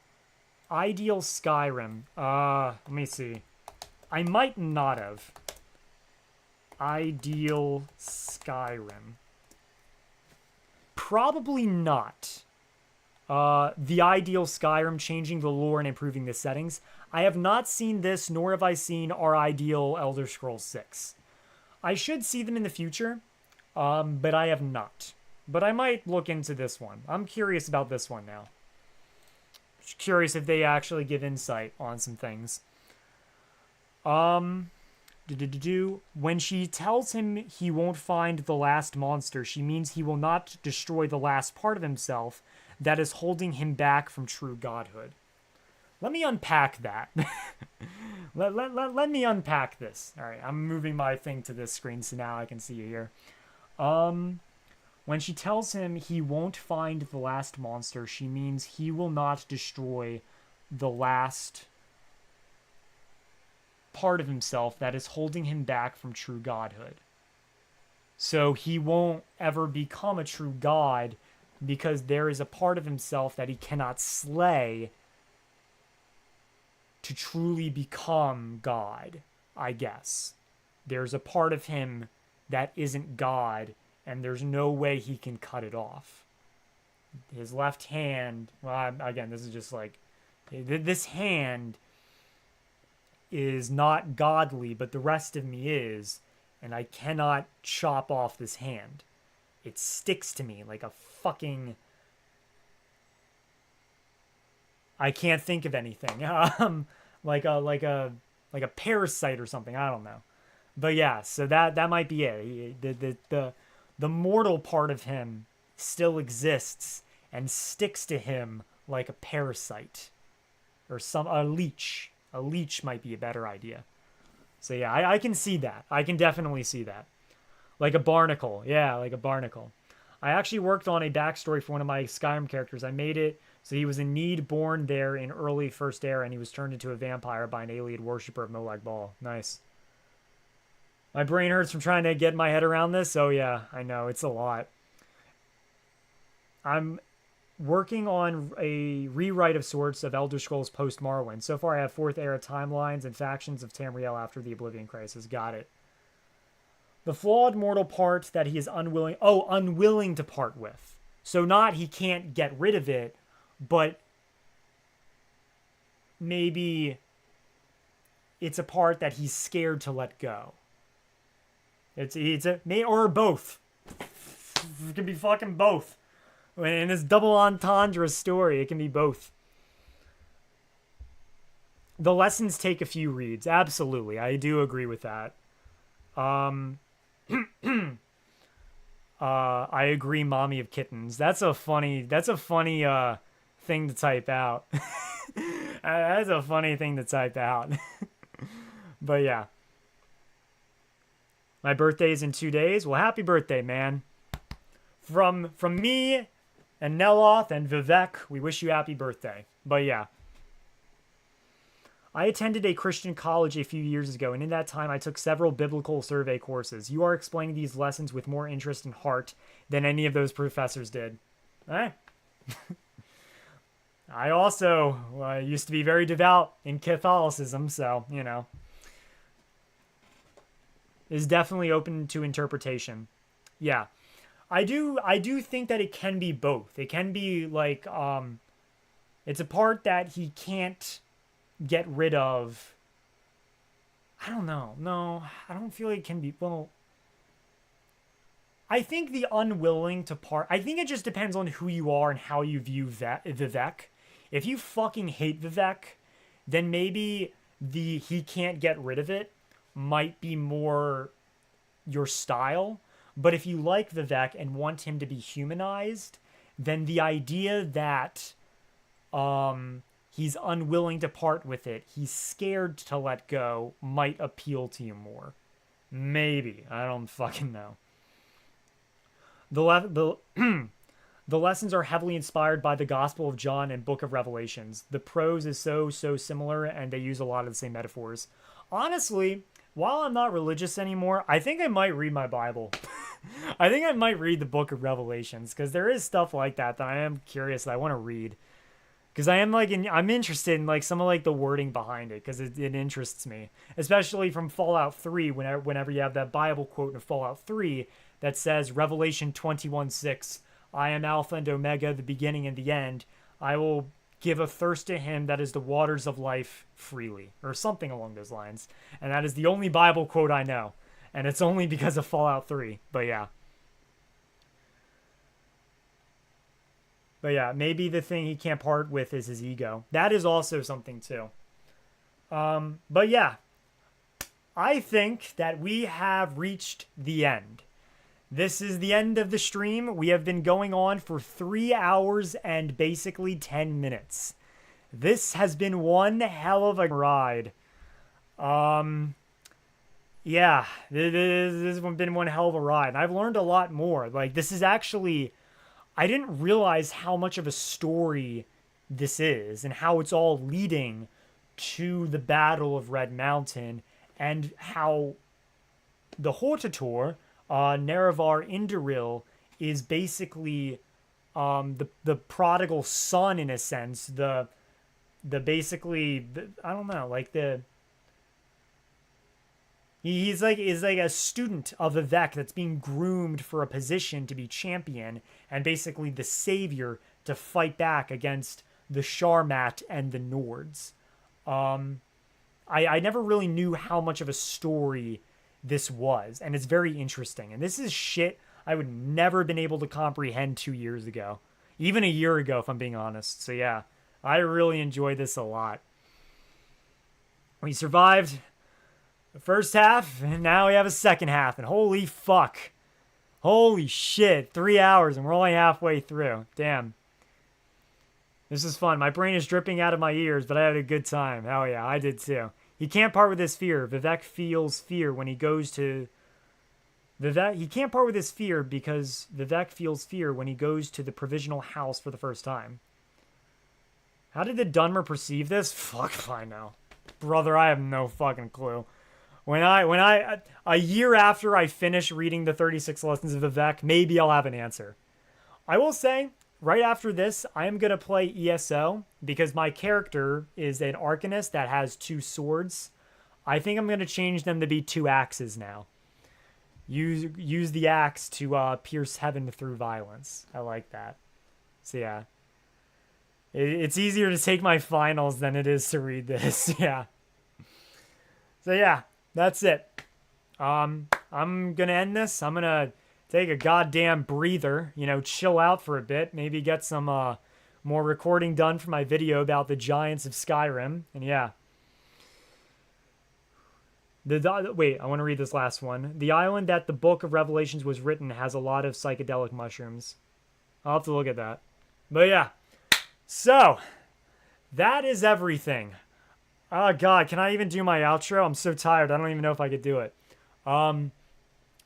Skyrim. Let me see. I might not have. Ideal Skyrim. Probably not. The Ideal Skyrim, changing the lore and improving the settings. I have not seen this, nor have I seen our Ideal Elder Scrolls 6. I should see them in the future, but I have not. But I might look into this one. I'm curious about this one now. Curious if they actually give insight on some things. When she tells him he won't find the last monster, she means he will not destroy the last part of himself that is holding him back from true godhood. Let me unpack that. let me unpack this. All right, I'm moving my thing to this screen so now I can see you here. When she tells him he won't find the last monster, she means he will not destroy the last part of himself that is holding him back from true godhood. So he won't ever become a true god because there is a part of himself that he cannot slay to truly become God, I guess. There's a part of him that isn't God, and there's no way he can cut it off. His left hand, well, again, this is just like, this hand is not godly, but the rest of me is, and I cannot chop off this hand. It sticks to me like a fucking... I can't think of anything. Like a parasite or something. I don't know. But yeah, so that might be it. The mortal part of him still exists and sticks to him like a parasite or a leech. A leech might be a better idea. So yeah, I can see that. I can definitely see that. Like a barnacle. Yeah, like a barnacle. I actually worked on a backstory for one of my Skyrim characters. I made it so he was in need born there in early First Era, and he was turned into a vampire by an alien worshiper of Molag Bal. Nice. My brain hurts from trying to get my head around this. Oh yeah, I know. It's a lot. I'm working on a rewrite of sorts of Elder Scrolls post-Morrowind. So far, I have 4th Era timelines and factions of Tamriel after the Oblivion Crisis. Got it. The flawed mortal part that he is unwilling to part with. So not he can't get rid of it, but maybe it's a part that he's scared to let go. Or both. It can be fucking both. In this double entendre story, it can be both. The lessons take a few reads. Absolutely. I do agree with that. I agree, mommy of kittens. That's a funny thing to type out. That's a funny thing to type out. But yeah. My birthday is in 2 days. Well, happy birthday, man. From me and Neloth and Vivec, we wish you happy birthday. But yeah. I attended a Christian college a few years ago, and in that time I took several biblical survey courses. You are explaining these lessons with more interest and heart than any of those professors did. Eh? I also used to be very devout in Catholicism, so, you know. Is definitely open to interpretation. Yeah. I do think that it can be both. It can be like it's a part that he can't get rid of. I don't know. No, I don't feel like it can be. Well, I think the unwilling to part. I think it just depends on who you are and how you view Vivec. If you fucking hate Vivec, then maybe he can't get rid of it might be more your style. But if you like Vivec and want him to be humanized, then the idea that he's unwilling to part with it, he's scared to let go, might appeal to you more. Maybe. I don't fucking know. The lessons are heavily inspired by the Gospel of John and Book of Revelations. The prose is so similar, and they use a lot of the same metaphors. Honestly, while I'm not religious anymore, I think I might read my Bible. I think I might read the Book of Revelations, because there is stuff like that I am curious that I want to read. Because I'm interested in like some of like the wording behind it, because it interests me. Especially from Fallout 3, whenever you have that Bible quote in Fallout 3 that says, Revelation 21:6, I am Alpha and Omega, the beginning and the end. I will give a thirst to him that is the waters of life freely, or something along those lines. And that is the only Bible quote I know. And it's only because of Fallout 3. But yeah. But yeah, maybe the thing he can't part with is his ego. That is also something too. But yeah. I think that we have reached the end. This is the end of the stream. We have been going on for 3 hours and basically 10 minutes. This has been one hell of a ride. Yeah, this has been one hell of a ride. And I've learned a lot more. Like, this is actually, I didn't realize how much of a story this is and how it's all leading to the Battle of Red Mountain and how the Hortator, Nerevar Indoril, is basically the prodigal son in a sense. The basically, I don't know, like he's like is like a student of Vivec that's being groomed for a position to be champion and basically the savior to fight back against the Sharmat and the Nords. I never really knew how much of a story this was, and it's very interesting. And this is shit I would never have been able to comprehend 2 years ago, even a year ago, if I'm being honest. So yeah, I really enjoyed this a lot. We survived the first half, and now we have a second half, and holy fuck. Holy shit, 3 hours, and we're only halfway through. Damn. This is fun. My brain is dripping out of my ears, but I had a good time. Hell yeah, I did too. He can't part with his fear. Vivec feels fear when he goes to... He can't part with his fear because Vivec feels fear when he goes to the provisional house for the first time. How did the Dunmer perceive this? Fuck if I know. Brother, I have no fucking clue. A year after I finish reading the 36 Lessons of Vivec, maybe I'll have an answer. I will say, right after this, I am going to play ESO because my character is an Arcanist that has 2 swords. I think I'm going to change them to be 2 axes now. Use the axe to pierce heaven through violence. I like that. So yeah. It's easier to take my finals than it is to read this. Yeah. So yeah, that's it. I'm going to end this. I'm going to take a goddamn breather, chill out for a bit, maybe get some more recording done for my video about the giants of Skyrim. And yeah. Wait, I want to read this last one. The island that the Book of Revelations was written has a lot of psychedelic mushrooms. I'll have to look at that. But yeah. So, that is everything. Oh god, can I even do my outro? I'm so tired. I don't even know if I could do it.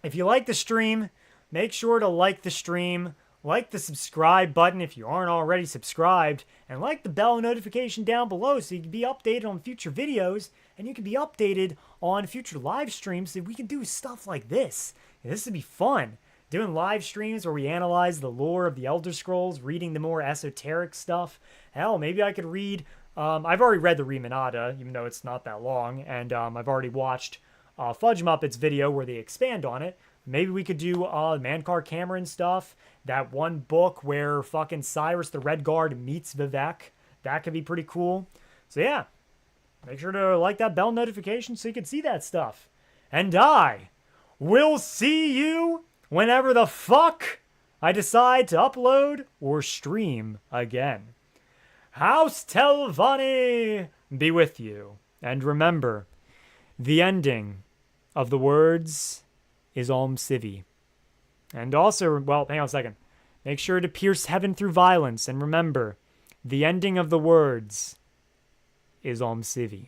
If you like the stream, make sure to like the stream, like the subscribe button if you aren't already subscribed, and like the bell notification down below so you can be updated on future videos, and you can be updated on future live streams so we can do stuff like this. And this would be fun. Doing live streams where we analyze the lore of the Elder Scrolls, reading the more esoteric stuff. Hell, maybe I could read... I've already read the Remanada, even though it's not that long, and I've already watched Fudge Muppets video where they expand on it. Maybe we could do Mankar Cameron stuff, that one book where fucking Cyrus the Red Guard meets Vivec. That could be pretty cool. So yeah, make sure to like that bell notification so you can see that stuff. And I will see you whenever the fuck I decide to upload or stream again. House Telvanni be with you. And remember, the ending of the words is ALMSIVI. And also, well, hang on a second. Make sure to pierce heaven through violence. And remember, the ending of the words is ALMSIVI.